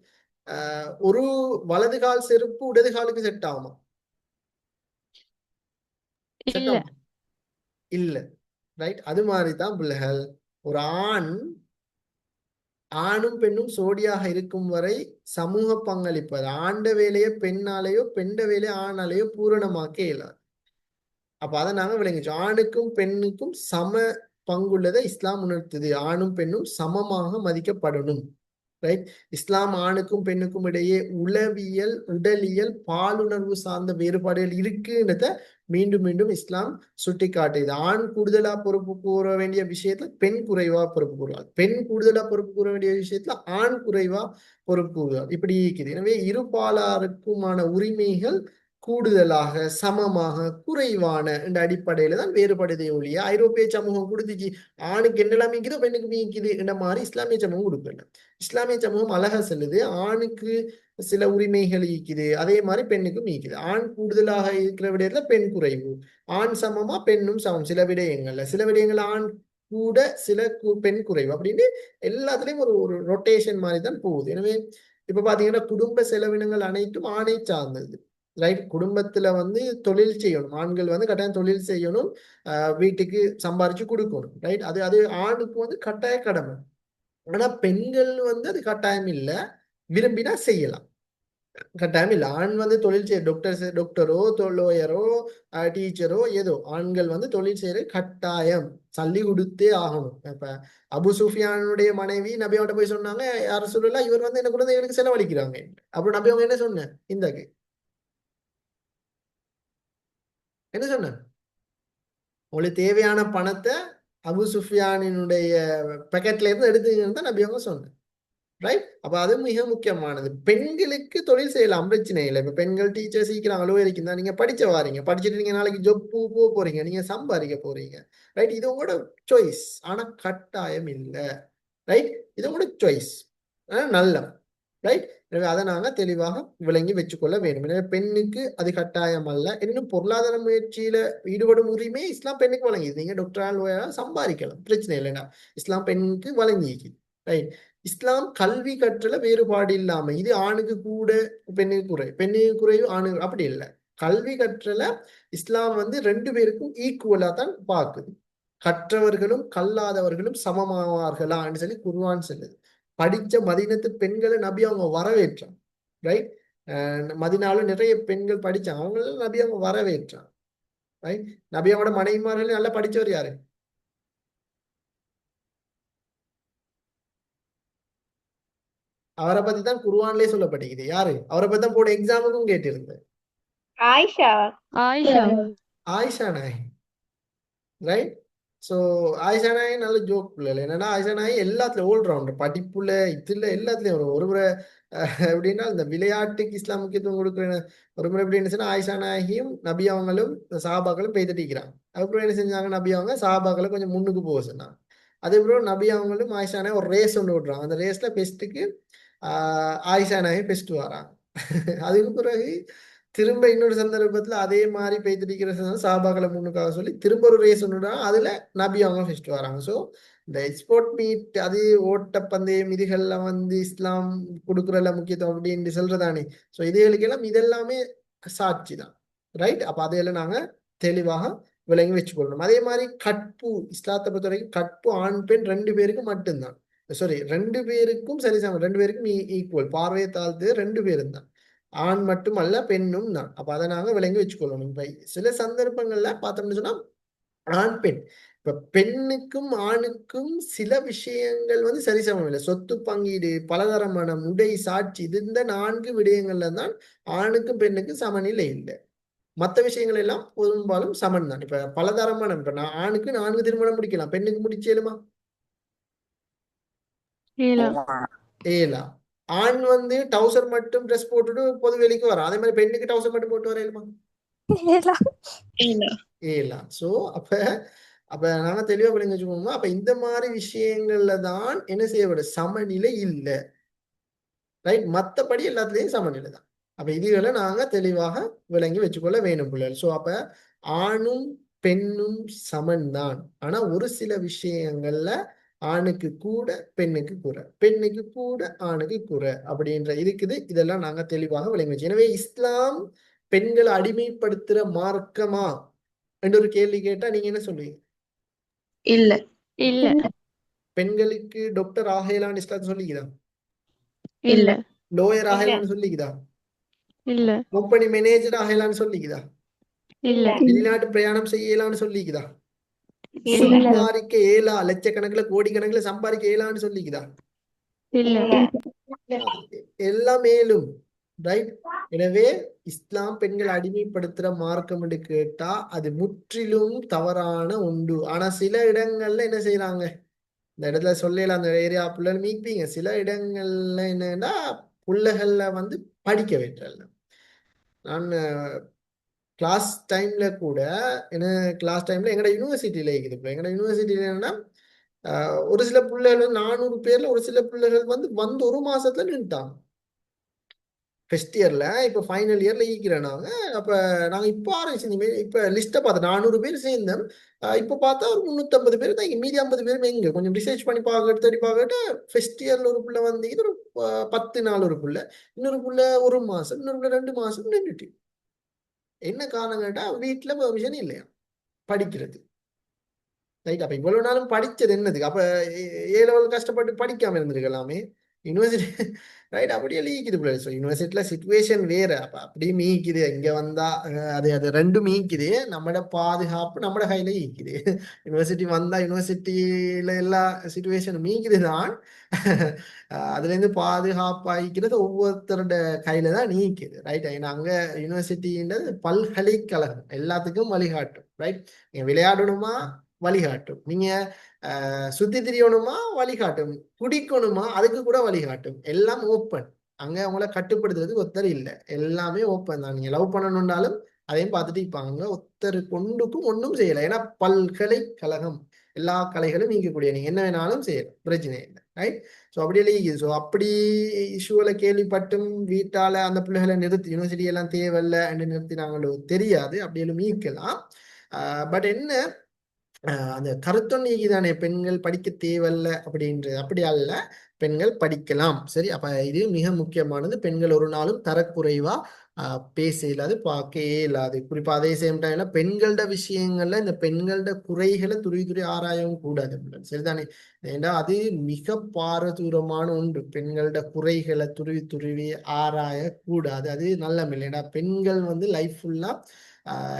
ஒரு வலது கால் செருப்பு இடது காலுக்கு செட் ஆகுமா? செட் ஆகும் இல்ல. ரைட். அது மாதிரிதான் பிள்ளைகள், ஒரு ஆணும் பெண்ணும் சோடியாக இருக்கும் வரை சமூக பங்களிப்பது ஆண்ட வேலையை பெண்ணாலேயோ பெண்ட வேலையை ஆணாலேயோ பூரணமாக்க இயலாது. அப்ப அதை நாங்க விளங்கிச்சோம். ஆணுக்கும் பெண்ணுக்கும் சம பங்குள்ளதை இஸ்லாம் உணர்த்துது. ஆணும் பெண்ணும் சமமாக மதிக்கப்படணும். ரைட். இஸ்லாம் ஆணுக்கும் பெண்ணுக்கும் இடையே உளவியல், உடலியல், பாலுணர்வு சார்ந்த வேறுபாடுகள் இருக்குன்றத மீண்டும் மீண்டும் இஸ்லாம் சுட்டி காட்டுது. ஆண் கூடுதலா பொறுப்பு கூற வேண்டிய விஷயத்துல பெண் குறைவா பொறுப்பு கூறுவார், பெண் கூடுதலா பொறுப்பு கூற வேண்டிய விஷயத்துல ஆண் குறைவா பொறுப்பு கூறுவார். இப்படி இருக்குது. எனவே இருபாலாருக்குமான உரிமைகள் கூடுதலாக, சமமாக, குறைவான என்ற அடிப்படையில தான் வேறுபடுதே ஒழிய ஐரோப்பிய சமூகம் கொடுத்துச்சு ஆணுக்கு என்னெல்லாம் மீக்குதோ பெண்ணுக்கு மீக்குது என்ற மாதிரி இஸ்லாமிய சமூகம் கொடுக்கல. இஸ்லாமிய சமூகம் அழகா சொல்லுது, ஆணுக்கு சில உரிமைகள் ஈக்குது, அதே மாதிரி பெண்ணுக்கும் ஈக்குது. ஆண் கூடுதலாக இருக்கிற விடயத்துல பெண் குறைவு, ஆண் சமமா பெண்ணும் சமம் சில விடயங்கள்ல, சில விடயங்கள்ல ஆண் கூட சில பெண் குறைவு அப்படின்னு எல்லாத்துலயும் ஒரு ஒரு ரொட்டேஷன் மாதிரி தான் போகுது. எனவே இப்ப பாத்தீங்கன்னா குடும்ப செலவினங்கள் அனைத்தும் ஆணை சார்ந்தது. ரைட், குடும்பத்துல வந்து தொழில் செய்யணும், ஆண்கள் வந்து கட்டாயம் தொழில் செய்யணும், வீட்டுக்கு சம்பாரிச்சு கொடுக்கணும். ரைட், அது அது ஆணுக்கு வந்து கட்டாய கடமை. ஆனா பெண்கள் வந்து அது கட்டாயம் இல்லை, விரும்பினா செய்யலாம். கட்டாயம் இல்லை. ஆண் வந்து தொழில் செய்ய டாக்டரோ லோயரோ டீச்சரோ ஏதோ ஆண்கள் வந்து தொழில் செய்யறது கட்டாயம், சல்லி கொடுத்தே ஆகணும். இப்ப அபு சுஃபியானுடைய மனைவி நபியாவிட்ட போய் சொன்னாங்க, யார சொல்லலாம் இவர் வந்து என்ன குழந்தைகளுக்கு செலவழிக்கிறாங்க. அப்புறம் நபி அவங்க என்ன சொன்ன, இந்தாக்கு என்ன சொன்ன, உங்களுக்கு தேவையான பணத்தை அபு சுஃபியானினுடைய பேக்கெட்ல இருந்து எடுத்துங்கன்னு தான் நபி அவங்க சொன்னேன். ரைட், அப்ப அது மிக முக்கியமானது. பெண்களுக்கு தொழில் செய்யலாம், பிரச்சனை இல்லை. இப்ப பெண்கள் டீச்சர் சீக்கிரம் அலுவலகம் தான், நீங்க படிச்ச வாரீங்க, படிச்சுட்டு நீங்க நாளைக்கு ஜொப் போக போறீங்க, நீங்க சம்பாதிக்க போறீங்க. ரைட், இது உங்களோட சாய்ஸ், ஆனா கட்டாயம் இல்லை. ரைட், இது உங்களோட சாய்ஸ், நல்ல. ரைட், எனவே அதை நாங்க தெளிவாக விளங்கி வச்சுக்கொள்ள வேண்டும். எனவே பெண்ணுக்கு அது கட்டாயம் அல்ல. இன்னும் பொருளாதார முயற்சியில ஈடுபடும் உரிமை இஸ்லாம் பெண்ணுக்கு வழங்கிது. நீங்க டாக்டர் சம்பாதிக்கலாம், பிரச்சனை இல்லைன்னா இஸ்லாம் பெண்ணுக்கு வழங்கிக்கு. ரைட், இஸ்லாம் கல்வி கற்றல வேறுபாடு இல்லாம, இது ஆணுக்கு கூட பெண்ணுக்கு குறை, பெண்ணுக்கு குறைவு ஆணுக்கு அப்படி இல்லை. கல்வி கற்றல இஸ்லாம் வந்து ரெண்டு பேருக்கும் ஈக்குவலா தான் பார்க்குது. கற்றவர்களும் கல்லாதவர்களும் சமமாவார்களான்னு சொல்லி குர்ஆன் சொல்லுது. படிச்ச மதீனத்து பெண்களை நபி அவங்க வரவேற்றான். ரைட், மதீனால நிறைய பெண்கள் படிச்சாங்க, அவங்கள நபி அவங்க வரவேற்றான். ரைட், நபி அவங்களோட மனைவிமார்கள் நல்லா படிச்சவர் யாரு, அவரை பத்தி தான் குர்ஆன்லயே சொல்லப்பட்டிருக்குது. யாரு, அவரை பத்தி தான் போன எக்ஸாமுக்கும் கேட்டிருந்தேன், ஆயிஷா. ஆயிஷா. ஆயிஷா நாயகி. ரைட், ஸோ ஆயிஷா நாயகி நல்ல ஜோக் பிள்ளை. என்னன்னா ஆயிஷா நாயகி எல்லாத்துலயும் ஆல்ரவுண்டர், படிப்புல இதுல எல்லாத்துலயும் வரும். ஒரு முறை எப்படின்னா இந்த விளையாட்டுக்கு இஸ்லாம் முக்கியத்துவம் கொடுக்குற ஒரு முறை எப்படி இருந்துச்சுன்னா, ஆயிஷா நாயகியும் நபி அவங்களும் சஹாபாக்களும் பெய்துட்டிக்கிறாங்க. அதுக்கப்புறம் என்ன செஞ்சாங்க, நபி அவங்க சஹாபாக்களை கொஞ்சம் முன்னுக்கு போக சொன்னாங்க. அதுக்கப்புறம் நபி அவங்களும் ஆயிஷா நாயகி ஒரு ரேஸ் ஒன்று விடுறாங்க. அந்த ரேஸ்ல பெஸ்ட்டுக்கு ஆயிஷா நாயகி பெஸ்ட் வராங்க. அதுக்கு பிறகு திரும்ப இன்னொரு சந்தர்ப்பத்துல அதே மாதிரி பெய்திருக்கிற சாபாக்களை முன்னுக்காக சொல்லி திரும்ப ஒரு ரேஸ் ஒன்றுடா, அதுல நபி அவங்க ஃபர்ஸ்ட் வராங்க. ஸோ இந்த ஸ்போர்ட் மீட், அது ஓட்டப்பந்தயம், இதுகள்ல வந்து இஸ்லாம் கொடுக்குறல முக்கியத்துவம் அப்படின்னு சொல்றதானே. ஸோ இதுகளுக்கெல்லாம் இதெல்லாமே சாட்சி தான். ரைட், அப்ப அதையெல்லாம் நாங்க தெளிவாக விளங்கி வச்சுக்கொள்ளணும். அதே மாதிரி கற்பு, இஸ்லாத்தை பொறுத்த வரைக்கும் கற்பு ஆண் பெண் ரெண்டு பேருக்கும் மட்டும்தான். சாரி, ரெண்டு பேருக்கும் சரிசமம், ரெண்டு பேருக்கும் ஈக்குவல். பார்வையை தாழ்த்து ரெண்டு பேரும் தான், ஆண் மட்டும் அல்ல பெண்ணும் தான். அப்ப அதை நாங்க விளங்கி வச்சுக்கொள்ளணும். இப்ப சில சந்தர்ப்பங்கள்ல பார்த்தோம்னு சொன்னா ஆண் பெண், இப்ப பெண்ணுக்கும் ஆணுக்கும் சில விஷயங்கள் வந்து சரிசமம் இல்லை. சொத்து பங்கீடு, பலதரமான உடை, சாட்சி, இது இந்த 4 விடயங்கள்ல தான் ஆணுக்கும் பெண்ணுக்கும் சமநிலை இல்லை. மற்ற விஷயங்கள் எல்லாம் பெரும்பாலும் சமன் தான். இப்ப பலதரமான, இப்ப நான் ஆணுக்கு 4 திருமணம் முடிக்கலாம், பெண்ணுக்கு முடிச்சேலுமா, ஏலா. ஏலா. ஆண் வந்து டவுசர் மட்டும் ட்ரெஸ் போட்டுட்டு பொது வெளிக்கு வரான், அதே மாதிரி பெண்ணுக்கு டவுசர் மட்டும் போட்டு வரையிலுமா, ஏலா. சோ அப்ப அப்ப நாங்க தெளிவா விளங்கி வச்சுக்கோங்க. அப்ப இந்த மாதிரி விஷயங்கள்ல தான் என்ன செய்யப்படும், சமநிலை இல்லை. ரைட், மத்தபடி எல்லாத்துலயும் சமநிலை தான். அப்ப இதுகளை நாங்க தெளிவாக விளங்கி வச்சுக்கொள்ள வேணும் பிள்ளைகள். சோ அப்ப ஆணும் பெண்ணும் சமன் தான். ஆனா ஒரு சில விஷயங்கள்ல ஆணுக்கு கூட பெண்ணுக்கு குறை, பெண்ணுக்கு கூட ஆணுக்கு குறை அப்படின்ற இருக்குது. இதெல்லாம் நாங்க தெளிவாக விளங்கி வச்சு. எனவே இஸ்லாம் பெண்களை அடிமைப்படுத்துற மார்க்கமா என்ற ஒரு கேள்வி கேட்டா நீங்க என்ன சொல்லுவீங்க? இல்ல. இல்ல. பெண்களுக்கு டாக்டர் ஆகலான்னு இஸ்லாம் சொல்லிக்குதா? இல்ல. லோயர் இல்ல. ஆகலான்னு சொல்லிக்குதா? இல்ல. கம்பெனி மேனேஜர் ஆகலான்னு சொல்லிக்குதா? இல்ல. வெளிநாட்டு பிரயாணம் செய்யலான்னு சொல்லிக்குதா? இல்ல. சம்பாதிக்க ஏலா, லட்சக்கணக்கில் கோடிக்கணக்கில் சம்பாதிக்க ஏலான்னு சொல்லிக்குதா? இல்ல. எல்லாம் மேலும். ரைட், எனவே இஸ்லாம் பெண்களை அடிமைப்படுத்துற மார்க்கம் என்று கேட்டா அது முற்றிலும் தவறான உண்டு. ஆனா சில இடங்கள்ல என்ன செய்யறாங்க, இந்த இடத்துல சொல்லல, அந்த ஏரியா பிள்ளைகள் மீட்பீங்க, சில இடங்கள்ல என்னன்னா பிள்ளைகள்ல வந்து படிக்க வைக்கிறல்ல. நான் கிளாஸ் டைம்ல கூட என்ன கிளாஸ் டைம்ல எங்கட யூனிவர்சிட்டியில இருக்குது. இப்போ எங்கட யூனிவர்சிட்டியில என்னன்னா ஒரு சில பிள்ளைகள் 400 பேர்ல ஒரு சில பிள்ளைகள் வந்து ஒரு மாசத்துல நின்றுட்டாங்க. ஃபர்ஸ்ட் இயர்ல இப்போ ஃபைனல் இயர்ல ஈக்கிறேன் நாங்க. அப்ப நாங்க இப்போ ஆரம்பிச்சு இப்ப லிஸ்ட்டை பார்த்தோம் 400 பேர் சேர்ந்தோம். இப்போ பார்த்தா ஒரு 350 பேர் தான். மீதி 50 பேர் எங்க கொஞ்சம் ரிசர்ச் பண்ணி பார்க்க தேடி பார்க்கட்டு ஃபர்ஸ்ட் இயர்ல ஒரு பிள்ளை வந்து இது ஒரு 10 நாள் ஒரு பிள்ளை, இன்னொரு பிள்ளை ஒரு மாசம், இன்னொரு பிள்ளை 2 மாசம் நின்றுட்டு. என்ன காரணம் கேட்டா வீட்டுல பெர்மிஷன் இல்லையா படிக்கிறது. ரைட். அப்ப இவ்வளவு நாளும் படிச்சது என்னதுக்கு? அப்ப ஏ லெவல் கஷ்டப்பட்டு படிக்காம இருந்திருக்கலாமே யூனிவர்சிட்டி. ரைட். அப்படியே லீக்குது பிள்ளை. ஸோ யூனிவர்சிட்டியில சுச்சுவேஷன் வேற. அப்ப அப்படியே மீக்குது. இங்க வந்தா அது அது ரெண்டும் மீக்குது. நம்மட பாதுகாப்பு நம்மட கையில ஈக்குது. யூனிவர்சிட்டி வந்தா யூனிவர்சிட்டியில எல்லா சுச்சுவேஷனும் மீக்குது தான். அதுல இருந்து பாதுகாப்பாய்க்கிறது ஒவ்வொருத்தரோட கையில தான் நீக்குது. ரைட். ஏன்னா அங்க யூனிவர்சிட்டின்றது பல்கலைக்கழகம், எல்லாத்துக்கும் வழிகாட்டும். ரைட். நீங்க விளையாடணுமா வழிகாட்டும், நீங்க சுத்தி திரியணுமா வழிகாட்டும், குடிக்கணுமா அதுக்கு கூட வழிகாட்டும். எல்லாம் ஓப்பன். அங்க அவங்கள கட்டுப்படுத்துறதுக்கு ஒருத்தர் இல்லை, எல்லாமே ஓப்பன் தான். நீங்க லவ் பண்ணணும்னாலும் அதையும் பார்த்துட்டு இருப்பாங்க. ஒருத்தர் கொண்டுக்கும் ஒன்றும் செய்யலை. ஏன்னா பல்கலைக்கழகம், எல்லா கலைகளும் நீக்கக்கூடிய, நீங்க என்ன வேணாலும் செய்யலாம், பிரச்சனை இல்லை. ரைட். ஸோ அப்படியே லீக்குது. ஸோ அப்படி இஷ்யூவில் கேள்விப்பட்டும் வீட்டால அந்த பிள்ளைகளை நிறுத்தி யூனிவர்சிட்டி எல்லாம் தேவையில்லை என்று நிறுத்தினாங்களோ தெரியாது. அப்படியே மீக்கலாம். பட் என்ன அந்த கருத்தொன் நீக்கிதானே பெண்கள் படிக்க தேவையில்ல அப்படின்றது. அப்படி அல்ல, பெண்கள் படிக்கலாம். சரி. அப்ப இது மிக முக்கியமானது. பெண்கள் ஒரு நாளும் தரக்குறைவா பேச இயலாது, பார்க்க இயலாது. குறிப்பா அதே சேம் டைம்ல பெண்களோட விஷயங்கள்ல இந்த பெண்களோட குறைகளை துருவி துருவி ஆராயவும் கூடாது. சரிதானே? ஏன்னா அது மிக பாரதூரமான ஒன்று. பெண்களோட குறைகளை துருவி துருவி ஆராய கூடாது. அது நல்லமில்லை. ஏன்னா பெண்கள் லைஃப் ஃபுல்லா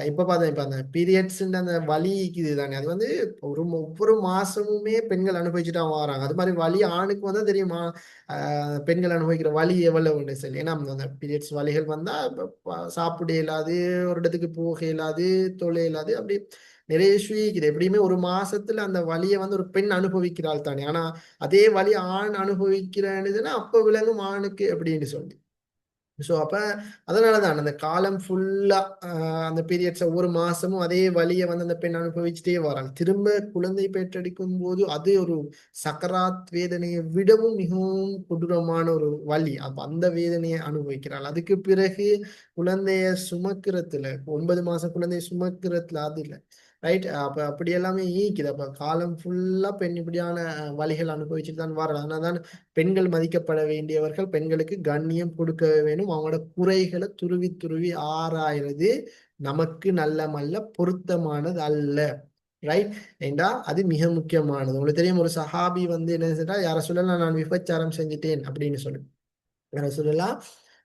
இப்ப பார்த்தேன், இப்ப அந்த பீரியட்ஸ் அந்த வலிக்குது தானே, அது ஒவ்வொரு மாசமுமே பெண்கள் அனுபவிச்சுட்டு வராங்க. அது மாதிரி வலி ஆணுக்கு வந்தா தெரியுமா பெண்கள் அனுபவிக்கிற வலி எவ்வளவு சொல்லி. ஏன்னா அந்த பீரியட்ஸ் வலிகள் வந்தா சாப்பிட இயலாது, ஒரு இடத்துக்கு போக இயலாது, தொலை இயலாது, அப்படி நிறைய இஷ்யூ இருக்குது. எப்படியுமே ஒரு மாசத்துல அந்த வலியை ஒரு பெண் அனுபவிக்கிறாள் தானே. ஆனா அதே வலி ஆண் அனுபவிக்கிறேன்னு அப்ப விலங்கும் ஆணுக்கு அப்படின்னு சொல்லி. ஸோ அப்ப அதனாலதான் அந்த காலம் ஃபுல்லா அந்த பீரியட்ஸ் ஒவ்வொரு மாசமும் அதே வலியை அந்த பெண் அனுபவிச்சுட்டே வராங்க. திரும்ப குழந்தை பெற்றெடுக்கும் போது அது ஒரு சக்கராத் வேதனையை விடவும் மிகவும் கொடூரமான ஒரு வலி. அப்ப அந்த வேதனையை அனுபவிக்கிறாள். அதுக்கு பிறகு குழந்தைய சுமக்கிறதுல 9 மாசம் குழந்தைய சுமக்கிறதுல அது இல்லை. ரைட். அப்ப அப்படி எல்லாமே ஈக்குது. அப்ப காலம் ஃபுல்லா பெண் இப்படியான வலிகள் அனுபவிச்சுட்டு தான் வர்றாங்க. அதனால்தான் பெண்கள் மதிக்கப்பட வேண்டியவர்கள், பெண்களுக்கு கண்ணியம் கொடுக்க வேணும். அவங்களோட குறைகளை துருவி துருவி ஆராயிறது நமக்கு நல்லமல்ல, பொருத்தமானது அல்ல. ரைட். ஏண்டா அது மிக முக்கியமானது. உங்களுக்கு தெரியும், ஒரு சஹாபி என்ன செஞ்சா, யார சொல்லலாம் நான் விபச்சாரம் செஞ்சிட்டேன் அப்படின்னு சொல்லி, யார சொல்லலாம்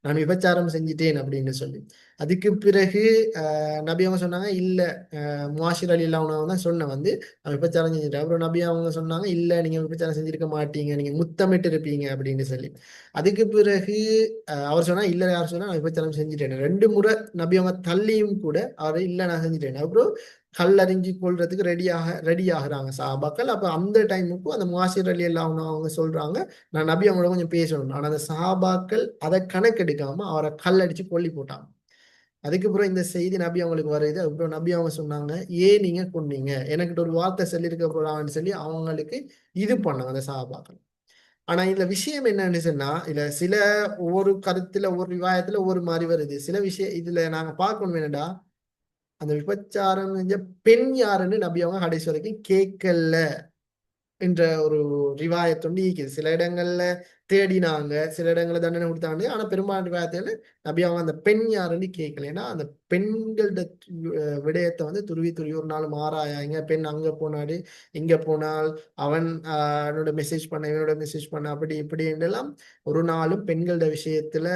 நான் விபச்சாரம் செஞ்சிட்டேன் அப்படின்னு சொல்லி. அதுக்கு பிறகு நபி அவங்க சொன்னாங்க இல்ல, முவாஷிர் அலி அவங்க தான் சொன்ன நான் விபச்சாரம் செஞ்சுட்டேன். அப்புறம் நபி அவங்க சொன்னாங்க இல்ல, நீங்க விபச்சாரம் செஞ்சிருக்க மாட்டீங்க, நீங்க முத்தமிட்டு இருப்பீங்க அப்படின்னு சொல்லி. அதுக்கு பிறகு அவர் சொன்னா இல்ல, யார் சொன்னா நான் விபச்சாரம் செஞ்சுட்டேன். 2 முறை நபி அவங்க தள்ளியும் கூட அவர் இல்ல நான் செஞ்சுட்டேன். அப்புறம் கல்லறிஞ்சு கொள்றதுக்கு ரெடி ஆகுறாங்க சஹாபாக்கள். அப்ப அந்த டைமுக்கும் அந்த முவாஷிர் அலி அவங்க சொல்றாங்க நான் நபி அவங்களோட கொஞ்சம் பேசணும். ஆனா அந்த சஹாபாக்கள் அதை கணக்கெடுக்காம அவரை கல்லடிச்சு கொல்லி போட்டாங்க. அதுக்கப்புறம் இந்த செய்தி நபி அவங்களுக்கு வருது. அப்புறம் நபி அவங்க சொன்னாங்க ஏன் நீங்க கொன்னீங்க, எனக்கிட்ட ஒரு வார்த்தை சொல்லியிருக்க போறான்னு சொல்லி அவங்களுக்கு இது பண்ணாங்க அந்த சஹாபாக்கள். ஆனா இதுல விஷயம் என்னன்னு சொன்னா, இதுல சில ஒவ்வொரு கருத்துல ஒவ்வொரு விவாயத்துல ஒவ்வொரு மாதிரி வருது. சில விஷயம் இதுல நாங்க பார்க்கணும் என்னடா, அந்த விபச்சாரம் செஞ்ச பெண் யாருன்னு நபி அவங்க கடைசி வரைக்கும் கேட்கல என்ற ஒரு ரிவாயத்தொண்டு இருக்குது. சில இடங்கள்ல தேடினாங்க, சில இடங்கள்ல தண்டனை கொடுத்தாங்க. ஆனா பெரும்பாலான ரிவாயத்துல நபி அவங்க அந்த பெண் யாருன்னு கேட்கல. ஏன்னா அந்த பெண்களோட விடயத்தை துருவி துருவி ஒரு நாள் மாறாயாங்க. பெண் அங்க போனாடு, இங்க போனால் அவன் அவனோட மெசேஜ் பண்ண, இவனோட மெசேஜ் பண்ண, அப்படி இப்படி எல்லாம் ஒரு நாளும் பெண்களோட விஷயத்துல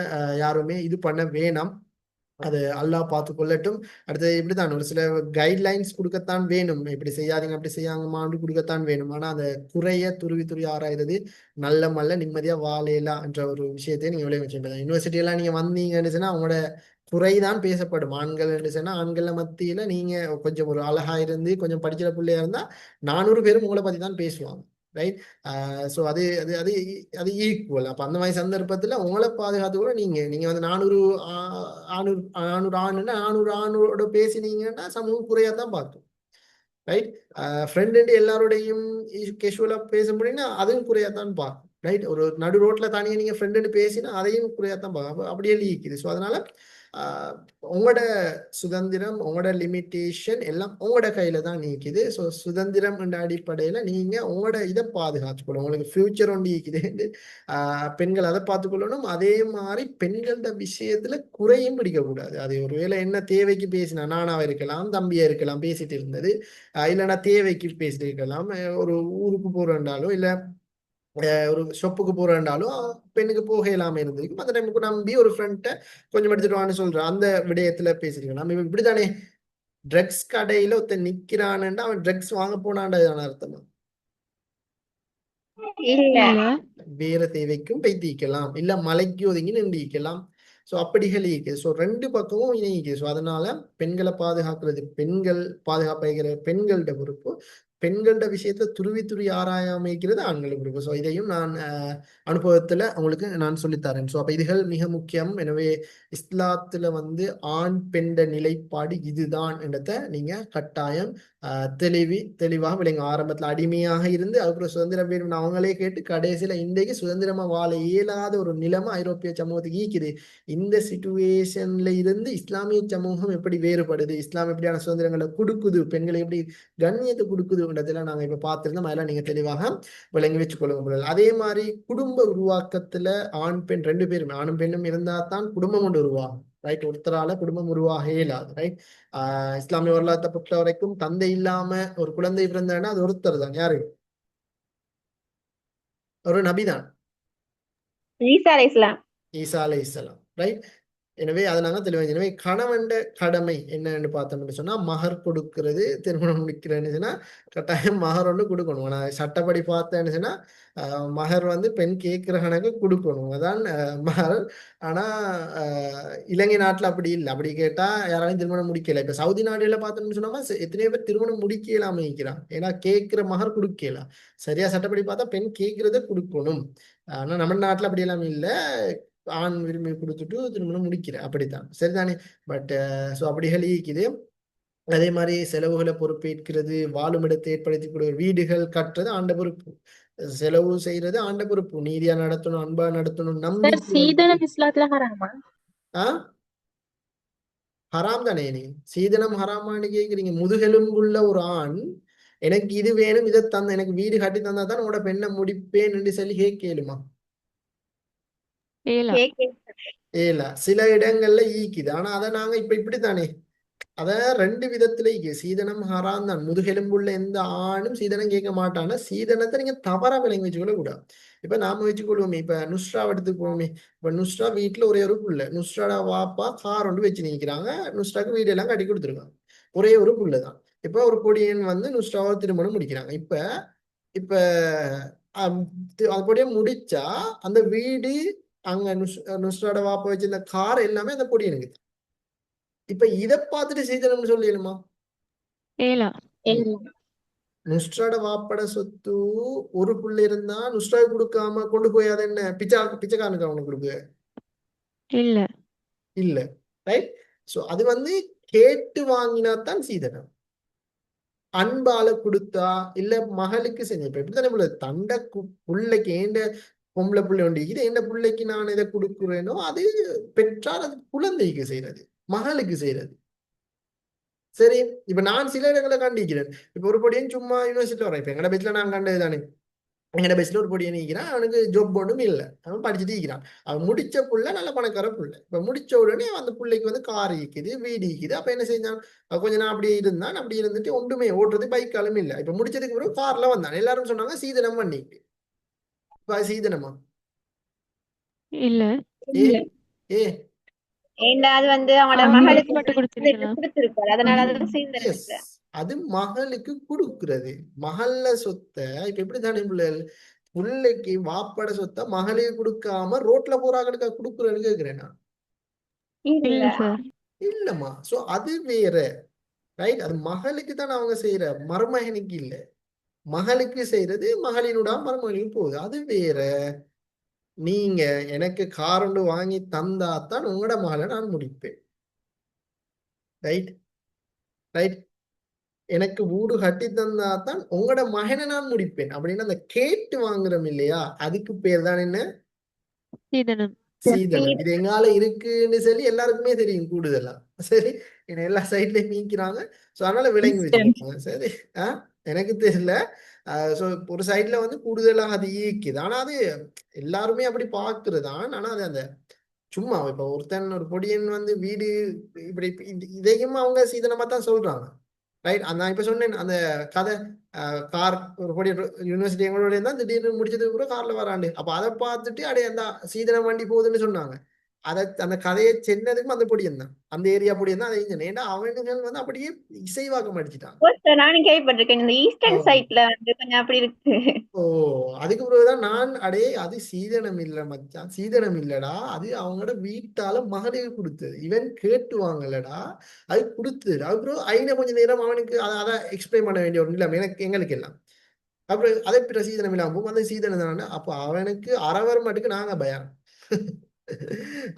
யாருமே இது பண்ண வேணாம். அது அல்லாஹ் பார்த்து கொள்ளட்டும். அடுத்தது இப்படித்தான் ஒரு சில கைட்லைன்ஸ் கொடுக்கத்தான் வேணும். இப்படி செய்யாதீங்க அப்படி செய்யாங்கம்மான்னு கொடுக்கத்தான் வேணும். ஆனா அந்த குறைய துருவி துருவி ஆராய்றது நல்ல நிம்மதியா வாழையலாம் என்ற ஒரு விஷயத்தையும் நீங்க விளைய வச்சுருப்பீங்க. யூனிவர்சிட்டி எல்லாம் நீங்க வந்தீங்கன்னு சொன்னா அவங்களோட குறைதான் பேசப்படும். ஆண்கள் சொன்னா ஆண்கள் மத்தியில நீங்க கொஞ்சம் ஒரு அழகா இருந்து கொஞ்சம் படிக்கிற பிள்ளையா இருந்தா 400 பேரும் உங்களை பத்தி தான் பேசுவாங்க. ரைட். ஸோ அது அது அது அது ஈக்குவல். அப்போ அந்த மாதிரி சந்தர்ப்பத்தில் உங்களை பாதுகாத்து கூட நீங்க வந்து 400 ஆணுன்னா 400 ஆணோட பேசினீங்கன்னா சமூகம் குறையா தான் பார்க்கும். ரைட். ஃப்ரெண்டு எல்லாரோடையும் கேஷுவலா பேச முடியும்னா அதுவும் குறையாத்தான் பார்க்கும். ரைட். ஒரு நடு ரோட்ல தனியாக நீங்க ஃப்ரெண்டு பேசினா அதையும் குறையாத்தான் பார்க்கும். அப்படியே லீக்குது. ஸோ அதனால உங்களோட சுதந்திரம், உங்களோட லிமிட்டேஷன் எல்லாம் உங்களோட கையில தான் நீக்குது. ஸோ சுதந்திரம் என்ற அடிப்படையில நீங்க உங்களோட இதை பாதுகாத்துக்கணும். உங்களுக்கு ஃபியூச்சர் ஒன்று இருக்குது. பெண்கள் அதை பார்த்துக்கொள்ளணும். அதே மாதிரி பெண்களோட விஷயத்துல குறையும் பிடிக்கக்கூடாது. அது ஒருவேளை என்ன தேவைக்கு பேசினா, நானாக இருக்கலாம், தம்பியா இருக்கலாம், பேசிட்டு இருந்தது, இல்லைன்னா தேவைக்கு பேசிட்டு இருக்கலாம், ஒரு ஊருக்கு போறேன்டாலும் இல்ல ஒரு ஷொப்புக்கு போறேன்டாலும் பெண்ணுக்கு போக இல்லாம இருந்திருக்கும். அந்த டைமுக்கு நம்பி ஒரு ஃப்ரெண்ட்டை கொஞ்சம் எடுத்துட்டு வான்னு சொல்றேன், அந்த விடயத்துல பேசிருக்கேன். நம்ம இப்படித்தானே ட்ரக்ஸ் கடையில ஒருத்தன் நிக்கிறான்டா அவன் ட்ரக்ஸ் வாங்க போனான்டான அர்த்தமா? இல்ல இல்ல. வேற தேவைக்கும் வைத்திக்கலாம், இல்ல மலைக்கு ஒதுங்கி நின்றிக்கலாம். ஸோ அப்படிகள் இருக்குது. ஸோ ரெண்டு பக்கமும் இணைக்குது. ஸோ அதனால பெண்களை பாதுகாக்கிறது பெண்கள் பாதுகாப்பாகிற பெண்கள்ட பொறுப்பு. பெண்களோட விஷயத்துல துருவி ஆராயாமைக்கிறது ஆண்களோட பொறுப்பு. ஸோ இதையும் நான் அனுபவத்துல உங்களுக்கு நான் சொல்லித்தரேன். ஸோ அப்ப இதுகள் மிக முக்கியம். எனவே இஸ்லாத்துல வந்து ஆண் பெண்ட நிலைப்பாடு இதுதான் என்றத நீங்க கட்டாயம் தெளிவாக விளங்க. ஆரம்பத்துல அடிமையாக இருந்து அதுக்கப்புறம் சுதந்திரம் வேணும் அவங்களே கேட்டு கடைசியில இன்றைக்கு சுதந்திரமா வாழ இயலாத ஒரு நிலைமை ஐரோப்பிய சமூகத்துக்கு ஈக்குது. இந்த சிச்சுவேஷன்ல இருந்து இஸ்லாமிய சமூகம் எப்படி வேறுபடுது, இஸ்லாம் எப்படியான சுதந்திரங்களை கொடுக்குது, பெண்களை எப்படி கண்ணியத்தை கொடுக்குதுன்றதெல்லாம் நாங்க இப்ப பார்த்திருந்தோம். அதெல்லாம் நீங்க தெளிவாக விளங்கி வச்சுக்கொள்ளுங்க. அதே மாதிரி குடும்ப உருவாக்கத்துல ஆண் பெண் ரெண்டு பேருமே, ஆணும் பெண்ணும் இருந்தா தான் குடும்பம் ஒன்று உருவாகும். ரைட். ஒருத்தரால குடும்பம் உருவாக இயலாது. ரைட். இஸ்லாமிய வரலாற்றை பொறுத்த வரைக்கும் தந்தை இல்லாம ஒரு குழந்தை பிறந்தான்னா அது ஒருத்தர் தான். யாரு? ஒரு நபிதான், ஈசா அலைஹிஸ்ஸலாம். ஈசா அலைஹிஸ்ஸலாம். ரைட். எனவே அதை நாங்கள் தெளிவாக. எனவே கணவன்ட கடமை என்னன்னு பார்த்தோம்னு சொன்னா மகர் கொடுக்கிறது. திருமணம் முடிக்கிறேன்னு சொன்னா கட்டாயம் மகர் ஒன்று கொடுக்கணும். ஆனால் சட்டப்படி பார்த்தேன்னு சொன்னா மகர் வந்து பெண் கேட்கிற கணக்கு கொடுக்கணும், அதான் மகர். ஆனா இலங்கை நாட்டுல அப்படி இல்லை. அப்படி கேட்டா யாராலையும் திருமணம் முடிக்கல. இப்ப சவுதி நாடுல பார்த்தோம்னு சொன்னா எத்தனையோ பேர் திருமணம் முடிக்கலாம இருக்கிறான். ஏன்னா கேட்கிற மகர் கொடுக்கலாம். சரியா சட்டப்படி பார்த்தா பெண் கேட்கிறத கொடுக்கணும். ஆனா நம்ம நாட்டுல அப்படி எல்லாம் இல்லை. ஆண் விரும்பி கொடுத்துட்டு திருமணம் முடிக்கிற அப்படித்தான். சரிதானே? பட் ஸோ அப்படிகள் இருக்குது. அதே மாதிரி செலவுகளை பொறுப்பேற்கிறது, வாழும் இடத்தை ஏற்படுத்தி கொடுக்கிற வீடுகள் கட்டுறது ஆண்ட பொறுப்பு, செலவு செய்யறது ஆண்ட பொறுப்பு, நீதியா நடத்தணும், அன்பா நடத்தணும், சார் நம்பிக்கை சீதனம் இஸ்லாத்துல ஹராமா? ஹராம் தானே? நீ சீதனம் ஹராமான்னு கேக்குறீங்க. முதுகெலும்புள்ள ஒரு ஆண் எனக்கு இது வேணும், இதை தந்த எனக்கு வீடு கட்டி தந்தா தான் உங்களோட பெண்ணை முடிப்பேன் என்று சொல்லி கேளுமா? ஏலா. ஏல சில இடங்கள்ல ஈக்குது. ஆனா அதை நாங்க இப்ப இப்படித்தானே அத ரெண்டு விதத்துல ஈக்கு. சீதனம் ஹராம் தான். முதுகெலும்புள்ள எந்த ஆணும் சீதனம் கேட்க மாட்டான்னா சீதனத்தை நீங்க தவறா விளங்கி வச்சுக்கொள்ள கூடாது. இப்ப நாம வச்சுக்கொள்வோமே, இப்ப நுஸ்ரா எடுத்துக்கோமே. இப்ப நுஸ்ரா வீட்டுல ஒரே ஒரு புள்ள, நுஸ்ராட வாப்பா கார் ஒன்று வச்சு நிக்கிறாங்க, நுஸ்ராக்கு வீடு எல்லாம் கட்டி கொடுத்துருக்காங்க, ஒரே ஒரு புள்ளதான். இப்ப ஒரு பொடியன் வந்து நுஸ்ராவை திருமணம் முடிக்கிறாங்க. இப்ப இப்ப அது பொடியை முடிச்சா அந்த வீடு அங்க நுஸ்ராட வாப்பா வச்சிருந்த கார் எல்லாமே அந்த பொடியனுக்கு. இப்ப இதை பார்த்துட்டு சீதனம்னு சொல்லிடுமா? ஏலா. நுஸ்ராட வாப்பட சொத்து ஒரு புள்ள இருந்தா நுஸ்ரா கொடுக்காம கொண்டு போய் அதை என்ன பிச்சைக்காரனுக்கு அவனுக்கு கொடுக்க இல்ல. இல்ல. ரைட். சோ அது வந்து கேட்டு வாங்கினா தான் சீதனம். அன்பால கொடுத்தா இல்ல மகளுக்கு செஞ்ச இப்ப எப்படித்தானே தண்ட புள்ளைக்கு ஏண்ட பொம்பளை புள்ளை உண்டு, இது எந்த பிள்ளைக்கு நான் இதை கொடுக்குறேனோ அது பெற்றால் அது குழந்தைக்கு செய்யறது, மகளுக்கு செய்யறது. சரி. இப்ப நான் சில இடங்களை கண்டிக்கிறேன். இப்ப ஒரு பொடியன் சும்மா யூனிவர்சிட்டி வரேன். இப்ப எங்கட பேச்சுல நான் கண்டது தானே, எங்கட பேச்சுல ஒரு பொடியன் நிற்கிறான், அவனுக்கு ஜாப் ஒன்றும் இல்லை, அவன் படிச்சுட்டு இருக்கிறான். அவன் முடிச்ச புள்ள நல்ல பணக்கார புள்ள. இப்ப முடிச்ச உடனே அந்த பிள்ளைக்கு வந்து கார் இருக்குது, வீடு இருக்குது. அப்ப என்ன செஞ்சான், கொஞ்ச நாள் அப்படியே இருந்தான். அப்படி இருந்துட்டு ஒன்றுமே ஓட்டுறது பைக்காலும் இல்லை. இப்ப முடிச்சதுக்கு பிறகு கார்ல வந்தான். எல்லாரும் சொன்னாங்க சீதனம் பண்ணிட்டு. இப்ப சீதனமா? இல்ல. ஏ ஏ ஏண்டா அது வந்து அவனோட அவங்களுக்கு மகளுக்கு மட்டும் கொடுத்திருக்கலாம். கொடுத்திருப்பாரு, அதனால அது சீதனம் எஸ், இல்ல. அது மகளுக்கு கொடுக்கிறது. மகள சொத்தை இப்ப எப்படி தானே பிள்ளைக்கு வாப்பட சொத்தை மகளுக்கு கொடுக்காம ரோட்ல போறாங்களுக்கு கொடுக்குறேன்னு கேக்குறேன் நான். இல்ல இல்ல சார். இல்லம்மா. சோ அது வேற. ரைட். அது மகளுக்கு தான் அவங்க செய்யற, மருமகனுக்கு இல்ல. மகளுக்கு செய்யறது மகளினோட மருமகளுக்கு போகுது. அது வேற. நீங்க எனக்கு கார் ஒன்று வாங்கி தந்தா தான் உங்களோட மகளை நான் முடிப்பேன். Right right. எனக்கு வீடு கட்டி தந்தா தான் உங்களோட மகனை நான் முடிப்பேன் அப்படின்னு அந்த கேட்டு வாங்குறோம் இல்லையா, அதுக்கு பேர் தான் என்ன? சீதனம். சீதனம். இது எங்கால இருக்குன்னு சொல்லி எல்லாருக்குமே தெரியும் கூடுதலா. சரி, இது எல்லா சைட்லயும் நீக்கிறாங்க. ஸோ அதனால விளங்கி வச்சுக்கோங்க. சரி. எனக்கு தெரியல. ஸோ ஒரு சைட்ல வந்து கூடுதலாக அது ஈக்குது. ஆனா அது எல்லாருமே அப்படி பார்க்கிறது தான். ஆனா அது அந்த சும்மா இப்ப ஒருத்தன் ஒரு பொடியன் வந்து வீடு இப்படி இதையும் அவங்க சீதனமா தான் சொல்றாங்க. ரைட். நான் இப்ப சொன்னேன் அந்த கதை. கார் ஒரு பொடி யூனிவர்சிட்டி எங்களோட இருந்தா திடீர்னு முடிச்சதுக்கு கூட கார்ல வராண்டு. அப்ப அதை பார்த்துட்டு அடைய அந்த சீதனம் வண்டி போகுதுன்னு சொன்னாங்க. அந்த கதையை சென்னதுக்கும் அந்த பொடியன் தான், அந்த ஏரியா பொடியன் தான். அதை சென்னேன். ஏன்னா அவனுகள் வந்து அப்படியே இசைவாக்கம் அடிச்சிட்டாங்க. நானும் கேள்விப்பட்டிருக்கேன் இந்த ஈஸ்டர்ன் சைட்ல வந்து கொஞ்சம் அப்படி இருக்கு. ஓ, அதுக்கு பிறகுதான் நான் அடே அது சீதனம் இல்ல மச்சான், சீதனம் இல்லடா, அது அவங்களோட வீட்டால மகனுக்கு கொடுத்தது, இவன் கேட்டு வாங்கலடா, அது கொடுத்தது. அப்புறம் ஐன கொஞ்ச நேரம் அவனுக்கு அதை எக்ஸ்பிளைன் பண்ண வேண்டிய ஒரு நிலைமை எங்களுக்கு எல்லாம். அப்புறம் அதை பிற சீதனம் இல்லாம போகும். அந்த சீதனம் தானே அப்ப அவனுக்கு அறவர் மட்டுக்கு நாங்க பயம்.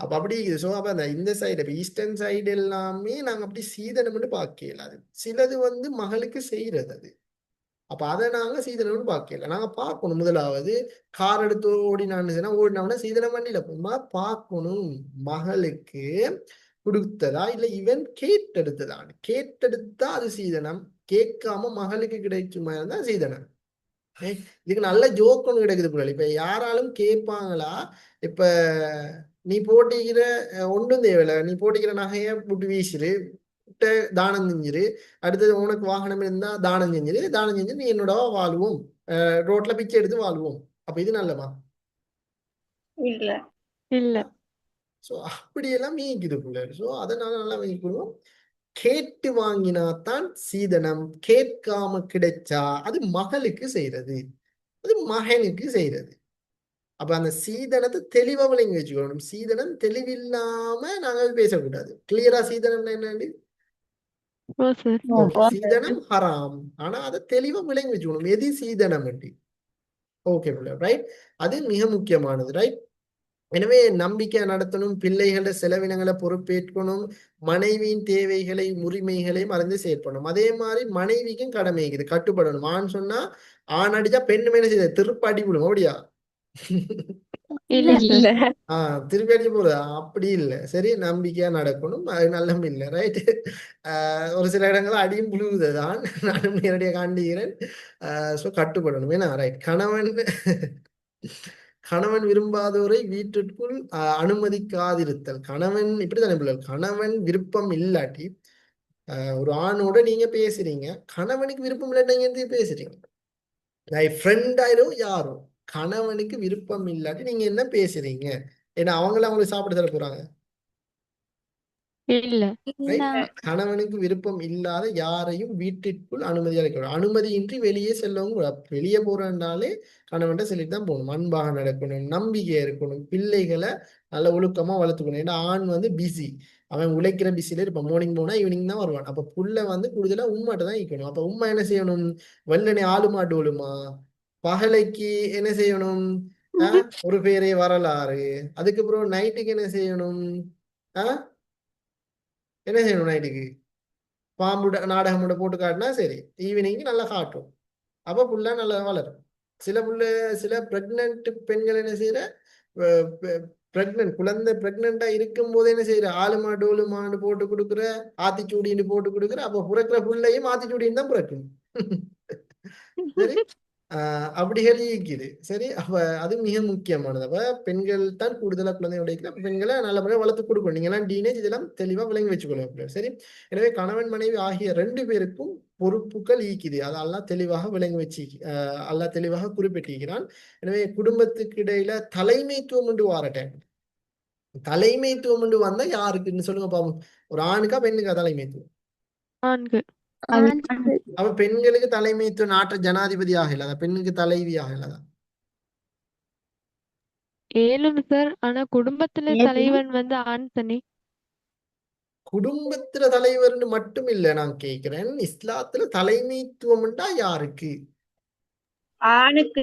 அப்ப அப்படி ஸோ அப்ப அந்த இந்த சைடு இப்ப ஈஸ்டர்ன் சைடு எல்லாமே நாங்க அப்படி சீதனம்னு பார்க்கல. அது சிலது வந்து மகளுக்கு செய்யறது அது. அப்ப அதை நாங்க சீதனம்னு பார்க்கல. நாங்க பார்க்கணும். முதலாவது கார் எடுத்து ஓடினோம்னா சீதனம் வண்டியில போமா பார்க்கணும். மகளுக்கு கொடுத்ததா இல்ல இவன் கேட்டெடுத்ததான்னு. கேட்டெடுத்தா அது சீதனம், கேட்காம மகளுக்கு கிடைக்குமா இருந்தா சீதனம். இதுக்கு நல்ல ஜோக் ஒன்று கிடைக்குது போல. இப்ப யாராலும் கேட்பாங்களா? இப்ப நீ போட்டிக்கிற ஒன்றும் தேவையில்ல, நீ போட்டிக்கிற நகைய புட்டு வீசிரு, தானம் செஞ்சிரு, அடுத்தது உனக்கு வாகனம் இருந்தா தானம் செஞ்சிரு, தானம் செஞ்சு நீ என்னோட வாழ்வோம், ரோட்ல பிச்சை எடுத்து வாழ்வோம். அப்ப இது நல்லமா? இல்ல இல்ல. ஸோ அப்படியெல்லாம் மீக்குது போல. ஸோ அதனால நல்லா மீக்கணும். கேட்டு வாங்கினாத்தான் சீதனம், கேட்காம கிடைச்சா அது மகளுக்கு செய்யறது, அது மகனுக்கு செய்யறது. அப்ப அந்த சீதனத்தை தெளிவா விளங்கி வச்சுக்கணும். சீதனம் தெளிவில்லாம நாங்க பேசக்கூடாது. கிளியரா சீதனம் என்னன்னு? ஓ சார். சீதனம் ஹராம். ஆனா அதை தெளிவா விளங்கி வச்சுக்கணும், எது சீதனம். Okay, right. அது மிக முக்கியமானது. ரைட். எனவே நம்பிக்கை நடத்தணும், பிள்ளைகள செலவினங்களை பொறுப்பேற்கணும், மனைவியின் தேவைகளை உரிமைகளை மறந்து செயற்படணும். அதே மாதிரி மனைவிக்கும் கடமை இருக்குது, கட்டுப்படணும். ஆண் சொன்னா ஆண் அடிச்சா பெண்ணு மேல செய்த திருப்ப அடி விடும். அப்படியா? இல்ல இல்ல சார். திருப்பி அடிச்சு போறது அப்படி இல்லை. சரி, நம்பிக்கையா நடக்கணும், அது நல்லம் இல்லை. ரைட். ஒரு சில இடங்கள் அடியும் புழுகுதான், நானும் நேரடியாக காண்கிறேன். ஸோ கட்டுப்படணும். ஏன்னா ரைட், கணவன் விரும்பாதோரை வீட்டிற்குள் அனுமதிக்காதிருத்தல். கணவன் இப்படித்தானே பிள்ளை, கணவன் விருப்பம் இல்லாட்டி ஒரு ஆணோட நீங்க பேசுறீங்க, கணவனுக்கு விருப்பம் இல்லாட்டி நீங்க எந்த பேசுறீங்க? ஃப்ரெண்ட் ஆயிரும் யாரும், கணவனுக்கு விருப்பம் இல்லாட்டி நீங்க என்ன பேசுறீங்க? ஏன்னா அவங்களுக்கு சாப்பிட தர போறாங்க. இல்ல. கணவனுக்கு விருப்பம் இல்லாத யாரையும் வீட்டிற்குள் அனுமதி அளிக்கணும். அனுமதியின்றி வெளியே செல்லவும் கூடாது. வெளியே போறதுனாலே கணவன்கிட்ட சொல்லிட்டு தான் போகணும். அன்பாக நடக்கணும், நம்பிக்கை இருக்கணும், பிள்ளைகளை நல்ல ஒழுக்கமா வளர்த்துக்கணும். ஏன்னா ஆண் வந்து பிஸி, அவன் உழைக்கிற பிஸில இருப்பான். மார்னிங் போனா ஈவினிங் தான் வருவான். அப்ப புள்ள வந்து கூடுதலா உம்மாட்ட தான் இருக்கணும். அப்ப உம்மா என்ன செய்யணும்? வெள்ளனை ஆளு மாட்டு ஒழுமா, பகலைக்கு என்ன செய்யணும்? ஒரு பேரே வரலாறு. அதுக்கப்புறம் நைட்டுக்கு என்ன செய்யணும்? என்ன செய்யணும்? நைட்டுக்கு பாம்பு நாடகம் போட்டு காட்டினா சரி, ஈவினிங் நல்லா காட்டும். அப்ப புள்ள நல்லா வளரும். சில பிரெக்னன்ட் பெண்கள் என்ன செய்யற, குழந்தை பிரெக்னண்டா இருக்கும் போது என்ன செய்யற, ஆளுமா டோலுமான்னு போட்டு கொடுக்குற, ஆத்திச்சூடின்னு போட்டு கொடுக்குற. அப்ப பிறக்கிற புள்ளையும் ஆத்திச்சூடின்னு தான் பிறக்கும். சரி. அப்படிகள் இருக்குது. சரி. அப்ப அது மிக முக்கியமானது. அப்ப பெண்கள் தான் கூடுதலா குழந்தை உடைக்கிற பெண்களை நல்லபடியா வளர்த்து கொடுக்கணும். நீங்க எல்லாம் டீனேஜ் இதெல்லாம் தெளிவா விளங்கி வச்சுக்கணும். சரி. எனவே கணவன் மனைவி ஆகிய 2 பேருக்கும் பொறுப்புகள் ஈக்குது. அது அல்லாஹ் தெளிவாக விளங்கி வச்சு அல்லாஹ் தெளிவாக குறிப்பிட்டிருக்கிறான். எனவே குடும்பத்துக்கு இடையில தலைமைத்துவம் என்று வார டைம், தலைமைத்துவம் என்று வந்தா யாருக்குன்னு சொல்லுங்க பாப்போம். ஒரு ஆணுக்கா பெண்ணுக்கா தலைமைத்துவம்? ஆண்கு. அப்ப பெண்களுக்கு தலைமைத்துவம் நாட்டு ஜனாதிபதி ஆகல, பெண்ணுக்கு தலைவி ஆகலதா? ஏலும் சார். ஆனா குடும்பத்துல தலைவன் வந்து ஆண் தானே. குடும்பத்துல தலைவர்னு மட்டும் இல்ல நான் கேக்குறேன், இஸ்லாத்துல தலைமைத்துவம்டா யாருக்கு? ஆணுக்கு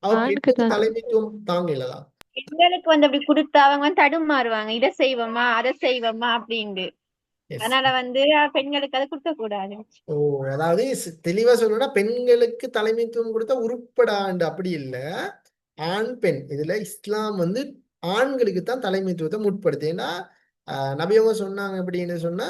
அவ ஆணுக்கு பெண்ணுக்கு தான். தலைமைத்துவம் தாங்கலதா? பெண்களுக்கு வந்து அப்படி கொடுத்து அவங்க வந்து தடுமாறுவாங்க, இதை செய்வோமா அதை செய்வோமா அப்படின்ட்டு. எஸ். அதனால வந்து பெண்களுக்கு அதை கொடுக்க கூடாது. ஓ, அதாவது தெளிவா சொல்லணும்னா பெண்களுக்கு தலைமைத்துவம் கொடுத்தா உருப்படாண்டு அப்படி இல்ல. ஆண் பெண் இதுல இஸ்லாம் வந்து ஆண்களுக்கு தான் தலைமைத்துவத்தை முற்படுத்து. ஏன்னா நபி அவங்க சொன்னாங்க அப்படின்னு சொன்னா,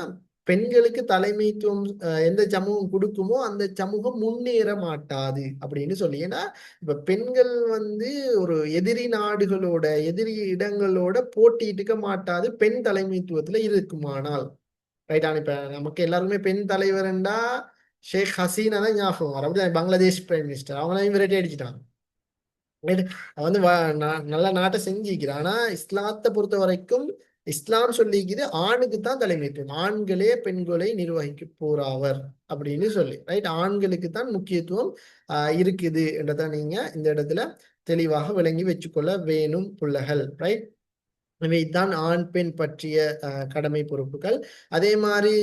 பெண்களுக்கு தலைமைத்துவம் எந்த சமூகம் கொடுக்குமோ அந்த சமூகம் முன்னேற மாட்டாது அப்படின்னு சொல்லி. ஏன்னா இப்ப பெண்கள் வந்து ஒரு எதிரி நாடுகளோட எதிரி இடங்களோட போட்டியிட்டுக்க மாட்டாது பெண் தலைமைத்துவத்துல இருக்குமானால். ரைட். ஆனா இப்ப நமக்கு எல்லாருமே பெண் தலைவர்ண்டா ஷேக் ஹசீனா தான் ஞாபகம் வரும். அப்படிதான் பங்களாதேஷ் பிரைம் மினிஸ்டர் அவங்களையும் விரட்டி அடிச்சிட்டாங்க. Right? அவன் வந்து நல்ல நாட்டை செஞ்சிக்கிறான். ஆனா இஸ்லாத்தை பொறுத்த வரைக்கும் இஸ்லாம் சொல்லிக்குது ஆணுக்கு தான் தலைமைத்துவம், ஆண்களே பெண்களை நிர்வகிக்க போறாவர் அப்படின்னு சொல்லி. ரைட். ஆண்களுக்கு தான் முக்கியத்துவம் இருக்குது என்றதை நீங்க இந்த இடத்துல தெளிவாக விளங்கி வச்சுக்கொள்ள வேணும் புள்ளகள். ரைட். எனவே இதுதான் ஆண் பெண் பற்றிய கடமை பொறுப்புகள். அதே மாதிரி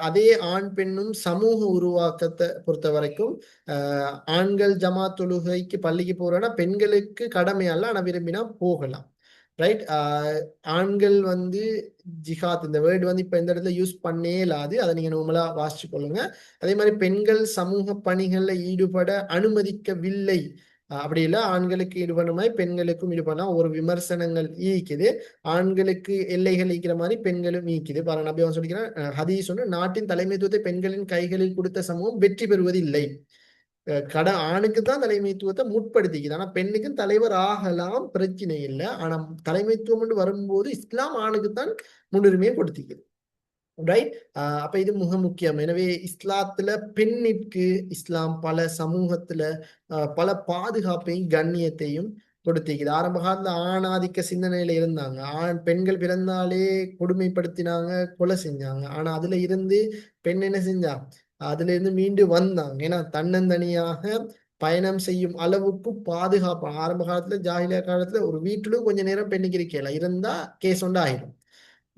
அதே ஆண் பெண்ணும் சமூக உருவாக்கத்தை பொறுத்த வரைக்கும் ஆண்கள் ஜமாத் தொழுகைக்கு பள்ளிக்கு போறோம்னா பெண்களுக்கு கடமை அல்ல, ஆனா விரும்பினா போகலாம். ரைட். ஆண்கள் வந்து ஜிஹாத் இந்த வேர்டு வந்து இப்ப இந்த இடத்துல யூஸ் பண்ணே இல்லாது, அதை நீங்க நார்மலா வாசிச்சு கொள்ளுங்க. அதே மாதிரி பெண்கள் சமூக பணிகள்ல ஈடுபட அனுமதிக்கவில்லை. அப்படி இல்லை, ஆண்களுக்கு ஈடுபடுற மாதிரி பெண்களுக்கும் ஈடுபடலாம். ஒரு விமர்சனங்கள் ஈக்குது. ஆண்களுக்கு எல்லைகள் ஈக்கிற மாதிரி பெண்களும் ஈக்குது. பாருங்க நபி அவன் சொல்லிக்கிறான் ஹதீஸ் ஒன்று, நாட்டின் தலைமைத்துவத்தை பெண்களின் கைகளில் கொடுத்த சமூகம் வெற்றி பெறுவது இல்லை. ஆணுக்கு தான் தலைமைத்துவத்தை முற்படுத்திக்குது. ஆனா பெண்ணுக்கும் தலைவர் ஆகலாம், பிரச்சனை இல்லை. ஆனா தலைமைத்துவம் வரும்போது இஸ்லாம் ஆணுக்கு தான் முன்னுரிமையை கொடுத்திக்குது. ரைட். அப்ப இது மிக முக்கியம். எனவே இஸ்லாத்துல பெண்ணிற்கு இஸ்லாம் பல சமூகத்துல பல பாதுகாப்பையும் கண்ணியத்தையும் கொடுத்திக்குது. ஆரம்ப காலத்துல ஆணாதிக்க சிந்தனையில இருந்தாங்க. பெண்கள் பிறந்தாலே கொடுமைப்படுத்தினாங்க, கொலை செஞ்சாங்க. ஆனா அதுல இருந்து பெண் என்ன செஞ்சா, அதுல இருந்து மீண்டு வந்தாங்க. ஏன்னா தன்னந்தனியாக பயணம் செய்யும் அளவுக்கு பாதுகாப்பு. ஆரம்ப காலத்துல ஜாஹிலியா காலத்துல ஒரு வீட்டிலும் கொஞ்ச நேரம் பெண்ணுக்கு இருக்கல இருந்தா கேஸ் ஒன்று ஆயிடும்.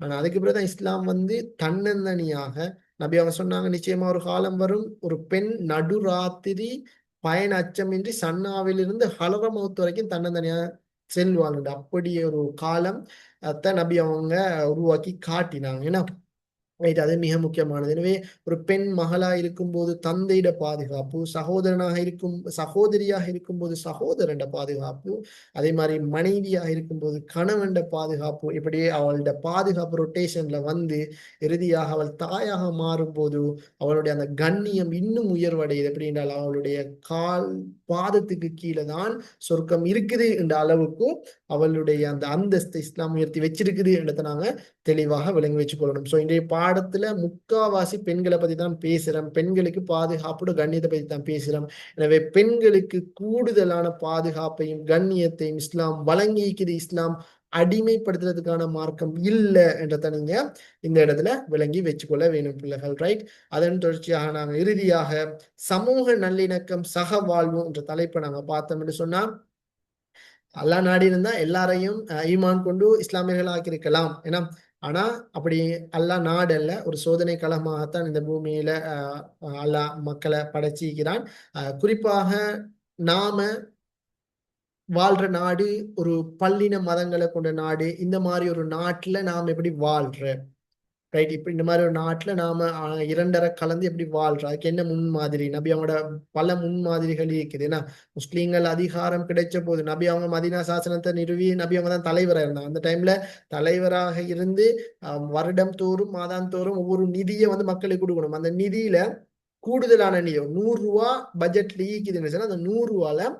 ஆனா அதுக்கு பிறகுதான் இஸ்லாம் வந்து தன்னந்தனியாக நபி அவங்க சொன்னாங்க, நிச்சயமா ஒரு காலம் வரும், ஒரு பெண் நடுராத்திரி பயண அச்சமின்றி சன்னாவிலிருந்து ஹலரமௌத் வரைக்கும் தன்னந்தனியா செல்வாங்க. அப்படி ஒரு காலம் நபி அவங்க உருவாக்கி காட்டினாங்க. ஏன்னா அது மிக முக்கியமானது. எனவே ஒரு பெண் மகளா இருக்கும்போது தந்தையிட பாதுகாப்பு, சகோதரியாக இருக்கும்போது சகோதரண்ட பாதுகாப்பு, அதே மாதிரி மனைவியாக இருக்கும்போது கணவன்ட பாதுகாப்பு, இப்படி அவளோட பாதுகாப்பு ரொட்டேஷன்ல வந்து இறுதியாக அவள் தாயாக மாறும்போது அவளுடைய அந்த கண்ணியம் இன்னும் உயர்வடையுது. எப்படி என்றால் அவளுடைய கால் பாதத்துக்கு கீழே தான் சொர்க்கம் இருக்குது என்ற அளவுக்கு அவளுடைய அந்த அந்தஸ்தை இஸ்லாம் உயர்த்தி வச்சிருக்குது என்றதை நாங்க தெளிவாக விளங்கி வச்சுக்கொள்ளணும். ஸோ இன்றைய பாடத்துல முக்காவாசி பெண்களை பத்தி தான் பேசுறோம், பெண்களுக்கு பாதுகாப்போட கண்ணியத்தை பத்தி தான் பேசுறோம். எனவே பெண்களுக்கு கூடுதலான பாதுகாப்பையும் கண்ணியத்தையும் இஸ்லாம் வழங்கிக்குது. இஸ்லாம் அடிமைப்படுத்துறதுக்கான மார்க்கம் இல்லை என்றதை நீங்க இந்த இடத்துல விளங்கி வச்சுக்கொள்ள வேணும் பிள்ளைகள். ரைட். அதன் தொடர்ச்சியாக நாங்கள் இறுதியாக சமூக நல்லிணக்கம் சக வாழ்வு என்ற தலைப்பை நாங்க பார்த்தோம் என்று சொன்னா, அல்லா நாடி இருந்தா எல்லாரையும் ஈமான் கொண்டு இஸ்லாமியர்கள் ஆக்கியிருக்கலாம். ஏன்னா ஆனா அப்படி அல்லா நாடு அல்ல, ஒரு சோதனை களமாகத்தான் இந்த பூமியில அல்லாஹ் மக்களை படைச்சிக்கிறான். குறிப்பாக நாம வாழ்ற நாடு ஒரு பல்லின மதங்களை கொண்ட நாடு. இந்த மாதிரி ஒரு நாட்டுல நாம் எப்படி வாழ்ற, ரைட். இப்ப இந்த மாதிரி ஒரு நாட்டுல நாம இரண்டரை கலந்து எப்படி வாழ்றோம், அதுக்கு என்ன முன்மாதிரி? நபி அவங்களோட பல முன்மாதிரிகள் இருக்குது. ஏன்னா முஸ்லீம்கள் அதிகாரம் கிடைச்ச போது நபி அவங்க மதீனா சாசனத்தை நிறுவி நபி அவங்க தான் தலைவராக இருந்தாங்க. அந்த டைம்ல தலைவராக இருந்து வருடம் தோறும் மாதாந்தோறும் ஒவ்வொரு நிதியை வந்து மக்களுக்கு கொடுக்கணும். அந்த நிதியில கூடுதலான நிதி 100 ரூபா பட்ஜெட்ல ஈக்குதுன்னு அந்த 100 ரூபால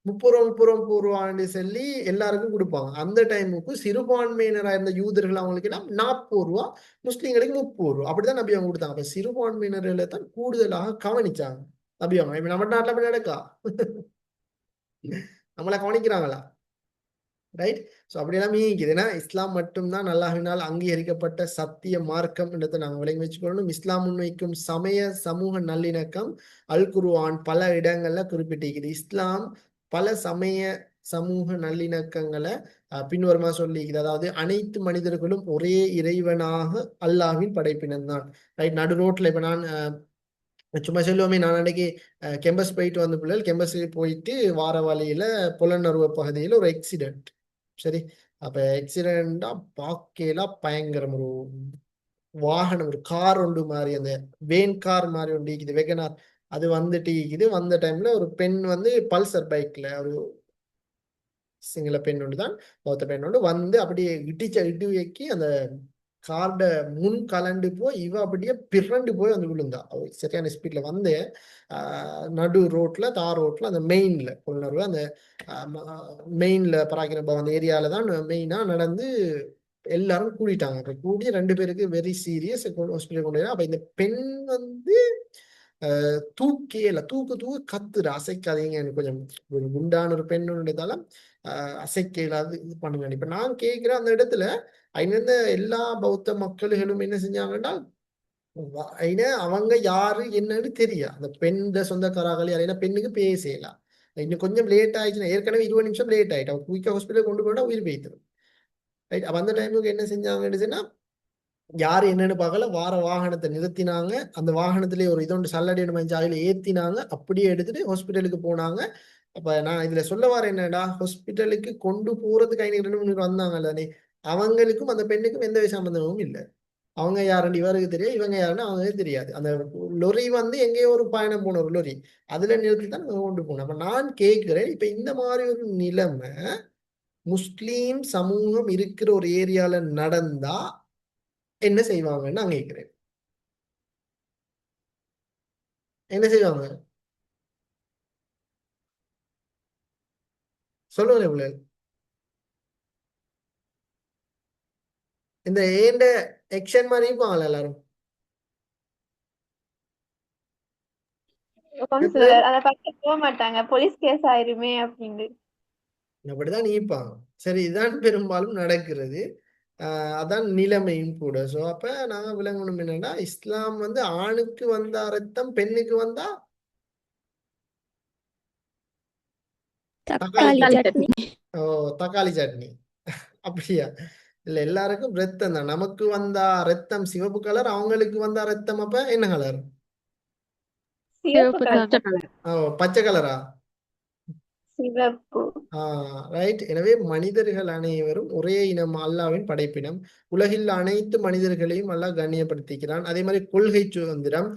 30 ரூபான்னு சொல்லி எல்லாருக்கும் கொடுப்பாங்க. அந்த டைமுக்கு சிறுபான்மையினராக இருந்த யூதர்கள் அவங்களுக்கு 40 ரூபா, முஸ்லீம்களுக்கு 30 ரூபா, அப்படிதான் நபி அவங்க கொடுத்தாங்க. அப்ப சிறுபான்மையினர்களை தான் கூடுதலாக கவனிச்சாங்க நபி அவங்க. இப்ப நம்ம நாட்டுல அப்படி நடக்கா? நம்மளை கவனிக்கிறாங்களா? ரைட். ஸோ அப்படியெல்லாம் மீக்குதுன்னா இஸ்லாம் மட்டும்தான் அல்லாஹ்வினால் அங்கீகரிக்கப்பட்ட சத்திய மார்க்கம் என்றதை நாங்கள் விளங்கி வச்சுக்கொள்ளணும். இஸ்லாம் முன்வைக்கும் சமய சமூக நல்லிணக்கம் அல் குர்ஆன் பல இடங்கள்ல குறிப்பிட்டிருக்குது. இஸ்லாம் பல சமய சமூக நல்லிணக்கங்களை பின்வருமா சொல்லிக்குது. அதாவது அனைத்து மனிதர்களும் ஒரே இறைவனாக அல்லாஹ்வின் படைப்பினம் தான். ரைட். நடு ரோட்ல இப்ப நான் சும்மா சொல்லுவோமே, நான் அன்னைக்கு கெம்பஸ் போயிட்டு வந்த பிள்ளைகள் கெம்பஸ் போயிட்டு வார வழியில புலனறுவ பகுதியில் ஒரு எக்ஸிடென்ட். சரி, அப்ப எக்ஸிடென்டா பார்க்கலாம் பயங்கரம். ஒரு வாகனம், ஒரு கார் ஒன்று மாதிரி, அந்த வேன் கார் மாதிரி ஒன்று இருக்குது, வெகனார். அது வந்துட்டு இருக்குது. வந்த டைம்ல ஒரு பெண் வந்து பல்சர் பைக்ல, ஒரு சிங்கள பெண் ஒன்று தான், பௌத்த பெண் ஒன்று வந்து அப்படியே இடி வைக்கி அந்த கார்ட முன் கலண்டு போய் இவ அப்படியே பிறண்டு போய் வந்து விழுந்தா. அவ சரியான ஸ்பீட்ல வந்து நடு ரோட்ல, தார் ரோட்ல, அந்த மெயின்ல புலனறுவ அந்த மெயின்ல பராக்கிர பவன் ஏரியால தான் மெயினா நடந்து. எல்லாரும் கூடிட்டாங்க. அப்ப கூடி 2 பேருக்கு வெரி சீரியஸ் ஹாஸ்பிட்டல் கொண்டு போய். அப்ப இந்த பெண் வந்து தூக்கு கத்துற, அசைக்காதீங்க, எனக்கு கொஞ்சம் ஒரு குண்டான ஒரு பெண்ணுன்றதால அசைக்க இல்லாது இது பண்ணுங்க. இப்ப நான் கேட்கிறேன், அந்த இடத்துல இருந்த எல்லா பௌத்த மக்களும் என்ன செஞ்சாங்கன்னா, அவங்க யாரு என்னன்னு தெரியா, அந்த பெண் சொந்தக்காரர்கள் யாரு, ஏன்னா பெண்ணுக்கு பேசலாம். இன்னும் கொஞ்சம் லேட் ஆயிடுச்சுன்னா, ஏற்கனவே 20 நிமிஷம் லேட் ஆயிட்டு அவன் குயிக்கா ஹாஸ்பிட்டல் கொண்டு போனா உயிர் போய்த்திடும். ரைட். அப்ப அந்த டைமுக்கு என்ன செஞ்சாங்கன்னு சொன்னா, யாரு என்னன்னு பார்க்கல, வார வாகனத்தை நிறுத்தினாங்க. அந்த வாகனத்திலே ஒரு இதொன்று சல்லடி மஞ்சள் அதில் ஏத்தினாங்க. அப்படியே எடுத்துட்டு ஹாஸ்பிட்டலுக்கு போனாங்க. அப்ப நான் இதுல சொல்ல வர என்னடா, ஹாஸ்பிட்டலுக்கு கொண்டு போறதுக்கு 2-3 பேர் வந்தாங்கல்ல, அவங்களுக்கும் அந்த பெண்ணுக்கும் எந்த சம்பந்தமும் இல்லை. அவங்க யாருன்னு இவருக்கு தெரியாது, இவங்க யாருன்னு அவங்களுக்கு தெரியாது. அந்த லொரி வந்து எங்கேயோ ஒரு பயணம் போன ஒரு லொரி, அதுல நிறுத்தி தான் கொண்டு போனோம். அப்ப நான் கேட்கிறேன், இப்ப இந்த மாதிரி ஒரு நிலைமை முஸ்லீம் சமூகம் இருக்கிற ஒரு ஏரியால நடந்தா என்ன செய்வாங்கன்னு நான் கேட்கிறேன். என்ன செய்வாங்க சொல்லுங்க பிள்ளைகள். இந்த ஏண்ட எக்ஷன் மாதிரி இருப்பாங்களா எல்லாரும்? கவுன்சிலர் அதை பக்கம் போக மாட்டாங்க, போலீஸ் கேஸ் ஆயிருமே அப்படின்னு. அப்படிதான் நீப்பாங்க. சரி, இதுதான் பெரும்பாலும் நடக்கிறது. அதான் நிலைமையும் கூட. ஸோ அப்ப நாங்க விளங்கணும் என்னன்னா, இஸ்லாம் வந்து ஆணுக்கு வந்தா ரத்தம், பெண்ணுக்கு வந்தா தக்காளி தக்காளி சட்னி. சட்னி. ஓ, தக்காளி சட்னி. அப்படியா? இல்ல, எல்லாருக்கும் ரத்தம் தான். நமக்கு வந்தா ரத்தம் சிவப்பு கலர், அவங்களுக்கு வந்தா ரத்தம் அப்ப என்ன கலர்? சிவப்பு சிவப்பு தான். கலர். ஓ, பச்சை கலரா? சிவப்பு. ரைட். எனவே மனிதர்கள் அனைவரும் ஒரே இனம், அல்லாவின் படைப்பினம். உலகில் அனைத்து மனிதர்களையும் அல்லாஹ் கண்ணியப்படுத்திக்கிறான். அதே மாதிரி கொள்கை சுதந்திரம்.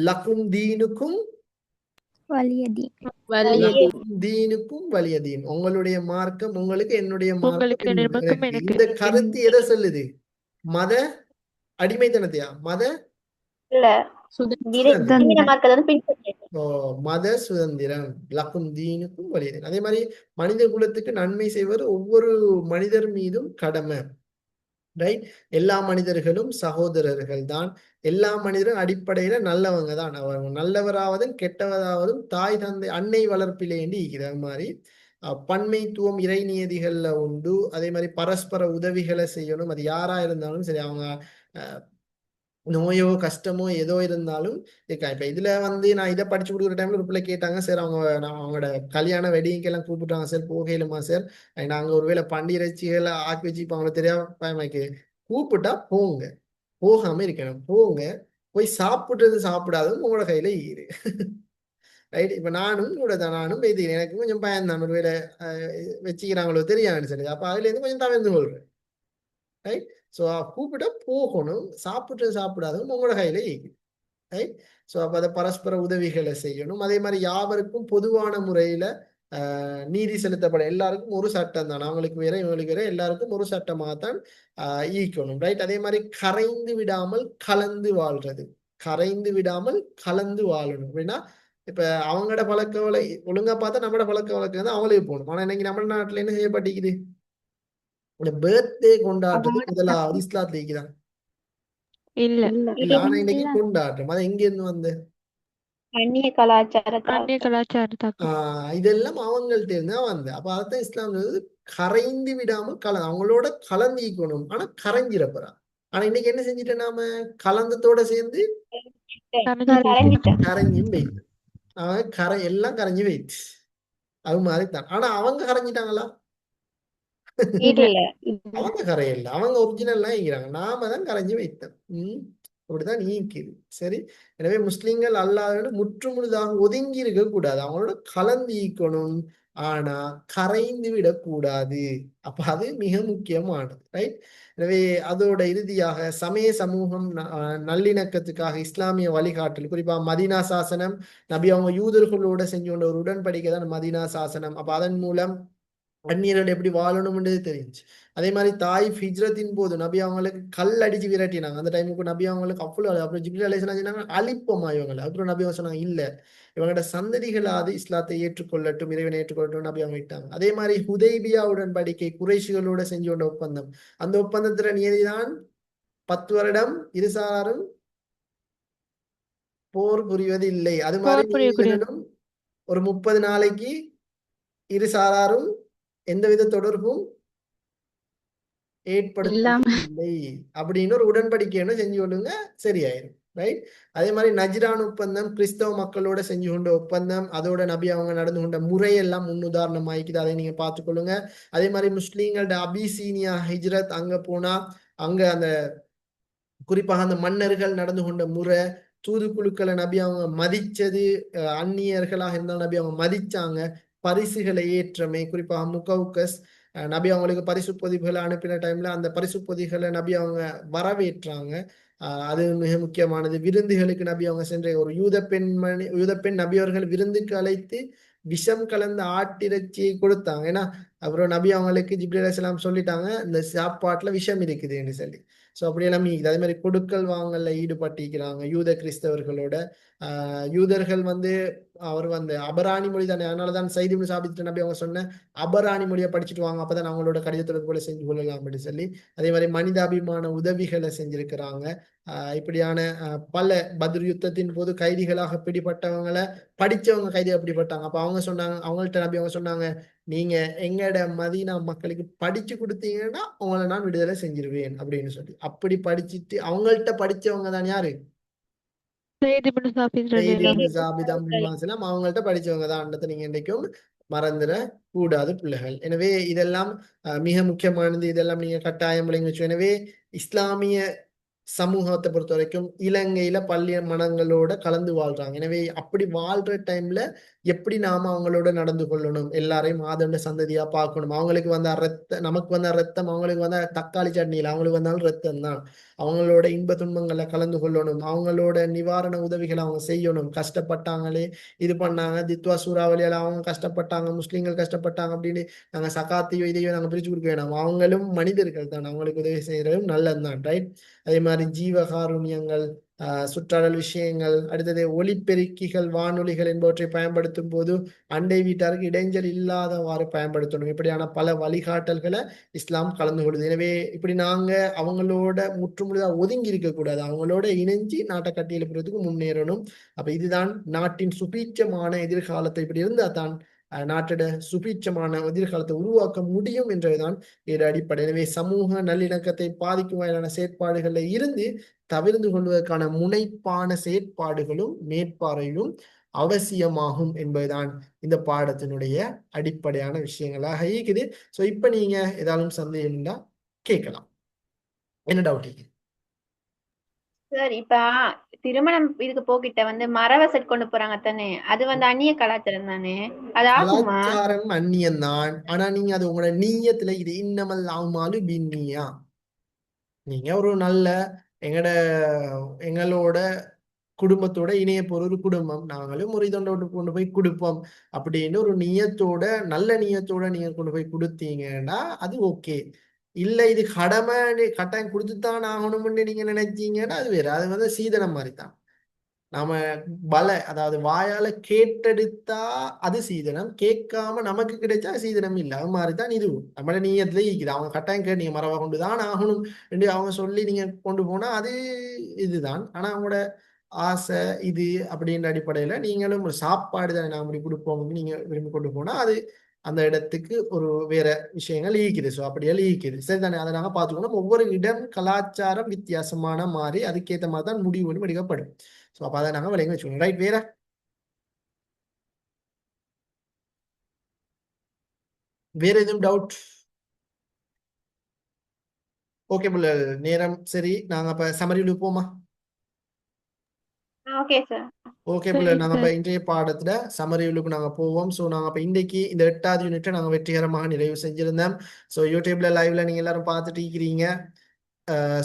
லக்கும் தீனுக்கும் வலியதி. லக்கும் தீனுக்கும் வலிய தீன். உங்களுடைய மார்க்கம் உங்களுக்கு, என்னுடைய உங்களுக்கு மார்க்கம் நமக்கும் எனக்கு. எனக்கு. இந்த கருத்து எதை சொல்லுது? மத அடிமைத்தனத்தையா? மத இல்ல, சுதந்திரம். தீன மார்க்கத்தை வந்து பின்பற்ற. ஓ, மத சுதந்திரம். லக்கும் தீனுக்கும் வலிய தீன். அதே மாதிரி மனித குலத்துக்கு நன்மை செய்வது ஒவ்வொரு மனிதர் மீதும் கடமை. ரைட். எல்லா மனிதர்களும் சகோதரர்கள் தான். எல்லா மனிதரும் அடிப்படையில நல்லவங்க தான். அவங்க நல்லவராவதும் கெட்டவராவதும் தாய் தந்தை அன்னை வளர்ப்பிலே இருக்கிற மாதிரி பன்மைத்துவம் இறை நியதிகள்ல உண்டு. அதே மாதிரி பரஸ்பர உதவிகளை செய்யணும். அது யாரா இருந்தாலும் சரி, அவங்க நோயோ கஷ்டமோ ஏதோ இருந்தாலும் இருக்கா. இப்ப இதுல வந்து நான் இதை படிச்சு கொடுக்குற டைம்ல ஒரு பிள்ளை கேட்டாங்க, சார் அவங்களோட கல்யாண வெட்டிங்க்கு எல்லாம் கூப்பிட்டாங்க சார், போகலுமா சார்? நாங்க ஒருவேளை பண்டிகைகளை ஆக்கி வச்சுப்பாங்களோ தெரியாம பயமாக்கு. கூப்பிட்டா போங்க, போகாம இருக்கணும். போங்க, போய் சாப்பிடுறது சாப்பிடாதும் உங்களோட கையில ஈரு. ரைட். இப்ப நானும் கூட தான், நானும் பேசிக்கிறேன். எனக்கு கொஞ்சம் பயந்தான், ஒருவேளை வச்சுக்கிறாங்களோ தெரியாது சரி. அப்ப அதுல இருந்து கொஞ்சம் தவிர்த்து கொள்றேன். ரைட். ஸோ கூப்பிட்டா போகணும், சாப்பிட்டு சாப்பிடாதும் உங்களோட கையில ஈக்கு. ரைட். ஸோ அப்போ அதை பரஸ்பர உதவிகளை செய்யணும். அதே மாதிரி யாவருக்கும் பொதுவான முறையில நீதி செலுத்தப்பட எல்லாருக்கும் ஒரு சட்டம் தான். அவங்களுக்கு வேற இவங்களுக்கு வேற, எல்லாருக்கும் ஒரு சட்டமாகத்தான் ஈக்கணும். ரைட். அதே மாதிரி கரைந்து விடாமல் கலந்து வாழ்றது. கரைந்து விடாமல் கலந்து வாழணும். அப்படின்னா இப்ப அவங்களோட பழக்க வழக்க ஒழுங்கா பார்த்தா நம்மளோட பழக்க வழக்கம் தான் அவங்களுக்கு போகணும். ஆனா இன்னைக்கு நம்ம நாட்டுல என்ன செய்யப்பட்டிருக்குது? இந்த பர்த்டே கொண்டாடுறது முதலாவது இஸ்லாத்துல இருக்குதான். இல்ல, இல்ல, ஆனா இன்னைக்கு கொண்டாடுறோம். அது எங்க இருந்து வந்து அந்நிய கலாச்சாரத்தை. அந்நிய கலாச்சாரத்தாக்கம். இதெல்லாம் அவங்கள்ட்ட இருந்தா வந்து. அப்ப அதான் இஸ்லாம் சொல்றது, கரைந்து விடாமல் அவங்களோட கலந்திக்கணும். ஆனா கரைஞ்சிடப்போறா. ஆனா இன்னைக்கு என்ன செஞ்சுட்டேன் நாம? கலந்தத்தோட சேர்ந்து கரைஞ்சிட்டேன். கரைஞ்சும் வைத்து எல்லாம் கரைஞ்சு வைத்து அது மாதிரிதான். ஆனா அவங்க கரைஞ்சிட்டாங்களா? இல்ல. அவங்க கரையில்ல, அவங்க ஒரிஜினல்லாம் இருக்கிறாங்க. நாம தான் கரைஞ்சு வைத்தோம். அப்படிதான் நீக்குது. சரி, எனவே முஸ்லிம்கள் அல்லாதவர்கள் முற்று முழுதாக ஒதுங்கி இருக்க கூடாது, அவங்களோட கலந்து ஈக்கணும். ஆனா கரைந்து விடக்கூடாது. அப்ப அது மிக முக்கியமானது, ரைட்? எனவே அதோட இறுதியாக சமய சமூகம் நல்லிணக்கத்துக்காக இஸ்லாமிய வழிகாட்டல், குறிப்பா மதீனா சாசனம், நபி அவங்க யூதர்களோட செஞ்சு கொண்ட ஒரு உடன்படிக்கை தான் மதீனா சாசனம். அப்ப அதன் மூலம் அந்நியரோட எப்படி வாழணும்ன்றது தெரிஞ்சு. அதே மாதிரி தாயிஃப் ஹிஜ்ரத்தின் போது நபி அவங்களுக்கு கல் அடிச்சு விரட்டினாங்க. அந்த டைமுக்கு நபி அவங்களுக்கு அவ்வளவு, அப்புறம் ஜிப்ரீல் அலைஹிஸ்ஸலாம் சொன்னாங்க அழிப்போமா இவங்களை. அப்புறம் நபி அவங்க சொன்னாங்க இல்ல, இவங்களோட சந்ததிகளாவது இஸ்லாத்தை ஏற்றுக்கொள்ளட்டும், இறைவனை ஏற்றுக்கொள்ளட்டும் நபி அவங்க விட்டாங்க. அதே மாதிரி ஹுதைபியா உடன்படிக்கை, குறைஷிகளோட செஞ்சு கொண்ட ஒப்பந்தம், அந்த ஒப்பந்தத்துல நியதிதான் 10 வருடம் இருசாரும் போர் புரிவது இல்லை. அது மாதிரி போர் நீங்க புரியக்கூடிய சொல்லணும், ஒரு 30 நாளைக்கு இருசாராரும் எந்தவித தொடர்பும் இல்லாம ஏற்படுத்துவதில்லை அப்படின்னு ஒரு உடன்படிக்கைன்னு செஞ்சு கொள்ளுங்க, சரியாயிரும், ரைட்? அதே மாதிரி நஜ்ரான் ஒப்பந்தம், கிறிஸ்தவ மக்களோட செஞ்சு கொண்ட ஒப்பந்தம், அதோட நபி அவங்க நடந்து கொண்ட முறையெல்லாம் முன்னுதாரணமாயிக்குது, அதை நீங்க பார்த்துக்கொள்ளுங்க. அதே மாதிரி முஸ்லீம்களோட அபிசீனியா ஹிஜ்ரத், அங்க போனா அங்க அந்த குறிப்பாக அந்த மன்னர்கள் நடந்து கொண்ட முறை, தூதுக்குழுக்களை நபி அவங்க மதிச்சது, அந்நியர்களாக இருந்தாலும் நபி அவங்க மதிச்சாங்க, பரிசுகளை ஏற்றமை, குறிப்பாக முகவுக்கஸ் நபி அவங்களுக்கு பரிசு பொதிகளை அனுப்பின டைம்ல அந்த பரிசு பொதிகளை நபி அவங்க வரவேற்றாங்க. அது மிக முக்கியமானது. விருந்துகளுக்கு நபி அவங்க சென்ற ஒரு யூத பெண் நபி அவர்கள் விருந்துக்கு அழைத்து விஷம் கலந்த ஆட்டிறைச்சியை கொடுத்தாங்க. ஏன்னா அப்புறம் நபி அவங்களுக்கு ஜிப்ரீல் அலைஹிஸ்ஸலாம் சொல்லிட்டாங்க இந்த சாப்பாட்டுல விஷம் இருக்குதுன்னு சொல்லி. ஸோ அப்படியெல்லாம் அதே மாதிரி கொடுக்கல் வாங்கல்ல ஈடுபட்டிருக்கிறாங்க யூத கிறிஸ்தவர்களோட. யூதர்கள் வந்து அவர் வந்து அபராணி மொழி தானே, அதனாலதான் சைது இப்னு சாபித் நபி அவங்க சொன்ன அபராணி மொழியை படிச்சுட்டு வாங்க, அப்பதான் அவங்களோட கடிதத்தோட போல செஞ்சு கொள்ளலாம் அப்படின்னு சொல்லி. அதே மாதிரி மனிதாபிமான உதவிகளை செஞ்சிருக்கிறாங்க. இப்படியான பல பத்ர் யுத்தத்தின் போது கைதிகளாக பிடிப்பட்டவங்களை படிச்சவங்க கைதியாக பிடிப்பட்டாங்க. அப்ப அவங்க சொன்னாங்க, அவங்கள்ட்ட நபி அவங்க சொன்னாங்க, நீங்க எங்கட மதீனா மக்களுக்கு படிச்சு கொடுத்தீங்கன்னா உங்களை நான் விடுதலை செஞ்சிருவேன் அப்படின்னு சொல்லி. அப்படி படிச்சுட்டு அவங்கள்ட்ட படிச்சவங்க தான் யாரு? சையத் இப்னு சாபித் ரலியல்லாஹு அவங்கள்ட்ட படிச்சவங்க தான். நீங்க என்றைக்கும் மறந்துட கூடாது பிள்ளைகள். எனவே இதெல்லாம் மிக முக்கியமானது. இதெல்லாம் நீங்க கட்டாயம் விளங்கி வச்சு. எனவே இஸ்லாமிய சமூகத்தை பொறுத்த வரைக்கும் இலங்கையில பள்ளி மனங்களோட கலந்து வாழ்றாங்க. எனவே அப்படி வாழ்ற டைம்ல எப்படி நாம அவங்களோட நடந்து கொள்ளணும், எல்லாரையும் ஆதண்ட சந்ததியா பார்க்கணும். அவங்களுக்கு வந்த நமக்கு வந்த ரத்தம் அவங்களுக்கு வந்த தக்காளி சட்னியில், அவங்களுக்கு வந்தாலும் ரத்தம் தான். அவங்களோட இன்ப துன்பங்களை கலந்து கொள்ளணும், அவங்களோட நிவாரண உதவிகளை அவங்க செய்யணும். கஷ்டப்பட்டாங்களே, இது பண்ணாங்க, தித்வா சூறாவளியால அவங்க கஷ்டப்பட்டாங்க, முஸ்லீம்கள் கஷ்டப்பட்டாங்க அப்படின்னு நாங்க சகாத்தையோ இதையோ நாங்க பிரிச்சு கொடுக்க வேணாம். அவங்களும் மனிதர்கள் தான், அவங்களுக்கு உதவி செய்யறதும் நல்லதுதான், ரைட்? அதே மாதிரி ஜீவகாருண்யங்கள், சுற்றாடல் விஷயங்கள், அடுத்தது ஒலிபெருக்கிகள், வானொலிகள் என்பவற்றை பயன்படுத்தும் போது அண்டை வீட்டாருக்கு இடைஞ்சல் இல்லாதவாறு பயன்படுத்தணும். இப்படியான பல வழிகாட்டல்களை இஸ்லாம் கலந்து கொள்ளுது. எனவே இப்படி நாங்க அவங்களோட முற்றுமுழுதாக ஒதுங்கி இருக்கக்கூடாது, அவங்களோட இணைஞ்சு நாட்டை கட்டி எழுப்புறதுக்கு முன்னேறணும். அப்ப இதுதான் நாட்டின் சுபீட்சமான எதிர்காலத்தை, இப்படி இருந்தா தான் நாட்டோட சுபீட்சமான எதிர்காலத்தை உருவாக்க முடியும் என்றதுதான் இது அடிப்படை. எனவே சமூக நல்லிணக்கத்தை பாதிக்கும் வகையிலான செயற்பாடுகள்ல இருந்து தவிர்த்து கொள்வதற்கான முனைப்பான செயற்பாடுகளும் மேற்பார்வையும் அவசியமாகும் என்பதுதான் இந்த பாடத்தினுடைய அடிப்படையான விஷயங்களாக இருக்குது. ஸோ இப்ப நீங்க ஏதாவது சந்தேகம் இருந்தா கேட்கலாம். என்ன டவுட்? சார் இப்ப திருமணம் இதுக்கு போகிட்ட வந்து மரவ செட் கொண்டு போறாங்க தானே, அது வந்து அந்நிய கலாச்சாரம் தானே, அது ஆகுமா? கலாச்சாரம் அந்நியம்தான். ஆனா நீங்க அது உங்களோட நீயத்துல இது இன்னமல் ஆகுமாலு பின்னியா, நீங்க ஒரு நல்ல எங்களோட குடும்பத்தோட இணைய போற ஒரு குடும்பம், நாங்களும் ஒரு இதொண்டோடு கொண்டு போய் கொடுப்போம் அப்படின்னு ஒரு நியத்தோட, நல்ல நியத்தோட நீங்க கொண்டு போய் கொடுத்தீங்கன்னா அது ஓகே. இல்ல இது கடமை கட்டாயம் கொடுத்துத்தான் ஆகணும்னு நீங்க நினைச்சீங்கன்னா அது வேற, அது வந்து சீதனம் மாதிரி தான். நாம அதாவது வாயால கேட்டெடுத்தா அது சீதனம், கேட்காம நமக்கு கிடைச்சா சீதனம் இல்லை. அது மாதிரிதான் இதுவும் நம்மள நீயத்துல இருக்குது. அவங்க கட்டாயம் கேட்டு நீங்க மரவா கொண்டுதான் ஆகணும் என்று அவங்க சொல்லி நீங்க கொண்டு போனா அது இதுதான். ஆனா அவங்களோட ஆசை இது அப்படின்ற அடிப்படையில நீங்களும் ஒரு சாப்பாடு தானே நான் அப்படி கொடுப்போம் நீங்க விரும்பி கொண்டு போனா அது அந்த இடத்துக்கு ஒரு வேற விஷயங்கள் ஈக்குது. ஸோ அப்படியே ஈக்குது, சரி தானே? அதை நாங்க பார்த்துக்கணும். ஒவ்வொரு இடம் கலாச்சாரம் வித்தியாசமான மாறி அதுக்கேற்ற மாதிரி தான் முடிவுகளும் எடுக்கப்படும். ஸோ அப்போ அதை நாங்கள் விளங்கி வச்சுக்கணும், ரைட்? வேற எதுவும் டவுட்? ஓகே புள்ள, நேரம் சரி, நாங்க அப்ப சமரியில் போமா? Okay sir. ஓகே சரி பிள்ளை நாங்கள் இப்போ சார். இன்றைய பாடத்துல சமரிவுக்கு நாங்கள் போவோம். ஸோ நாங்கள் இப்போ இன்றைக்கு இந்த 8வது யூனிட்டை நாங்கள் வெற்றிகரமாக நிறைவு செஞ்சிருந்தோம். ஸோ யூடியூப்ல லைவ்ல நீங்கள் எல்லாரும் பார்த்துட்டு இருக்கிறீங்க.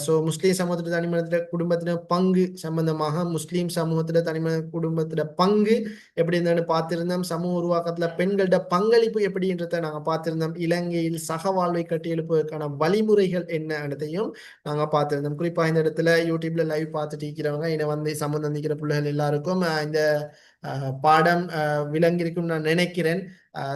ஸோ முஸ்லீம் சமூகத்தில் தனிமனித குடும்பத்தின பங்கு சம்பந்தமாக முஸ்லீம் சமூகத்தில் தனிமனித குடும்பத்தின பங்கு எப்படி இருந்ததுன்னு பார்த்திருந்தோம். சமூக உருவாக்கத்துல பெண்களோட பங்களிப்பு எப்படின்றத நாங்கள் பார்த்திருந்தோம். இலங்கையில் சகவாழ்வை கட்டியெழுப்புவதற்கான வழிமுறைகள் என்னன்றதையும் நாங்கள் பார்த்திருந்தோம். குறிப்பா இந்த இடத்துல யூடியூப்ல லைவ் பார்த்துட்டு இருக்கிறவங்க என்னை வந்து சம்மந்தம் நிற்கிற பிள்ளைகள் எல்லாருக்கும் இந்த பாடம் விளங்கியிருக்கும் நான் நினைக்கிறேன்.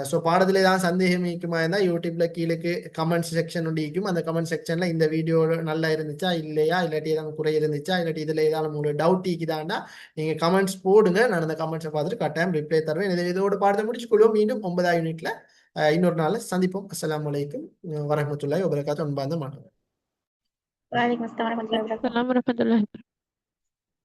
ஸோ பாடத்துல ஏதாவது சந்தேகம் இருக்குமா இருந்தால் யூடியூப்ல கீழே கமெண்ட் செக்ஷன் ஒன்று இருக்கும். அந்த கமெண்ட் செக்ஷன்ல இந்த வீடியோ நல்லா இருந்துச்சா இல்லையா, இல்லாட்டி ஏதாவது குறை இருந்துச்சா, இல்லாட்டி இதுல ஏதாவது உங்களுக்கு டவுட் இருக்குதாண்டா நீங்க கமெண்ட்ஸ் போடுங்க. நான் அந்த கமெண்ட்ஸை பார்த்துட்டு கட்டாயம் ரிப்ளை தருவேன். இதோட பாடத்தை முடிச்சுக்கொள்வோம். மீண்டும் 9வது யூனிட்ல இன்னொரு நாள் சந்திப்போம். அஸ்ஸலாமு அலைக்கும் வரஹ்மத்துல்லாஹி வபரகாத்துஹு. அன்பார்ந்த மாணவர்களே. வலைக்கும் அஸ்ஸலாம் வரஹ்மத்துல்லாஹி வபரகாத்துஹு. அஸ்ஸலாமு வரஹ்மத்துல்லாஹி.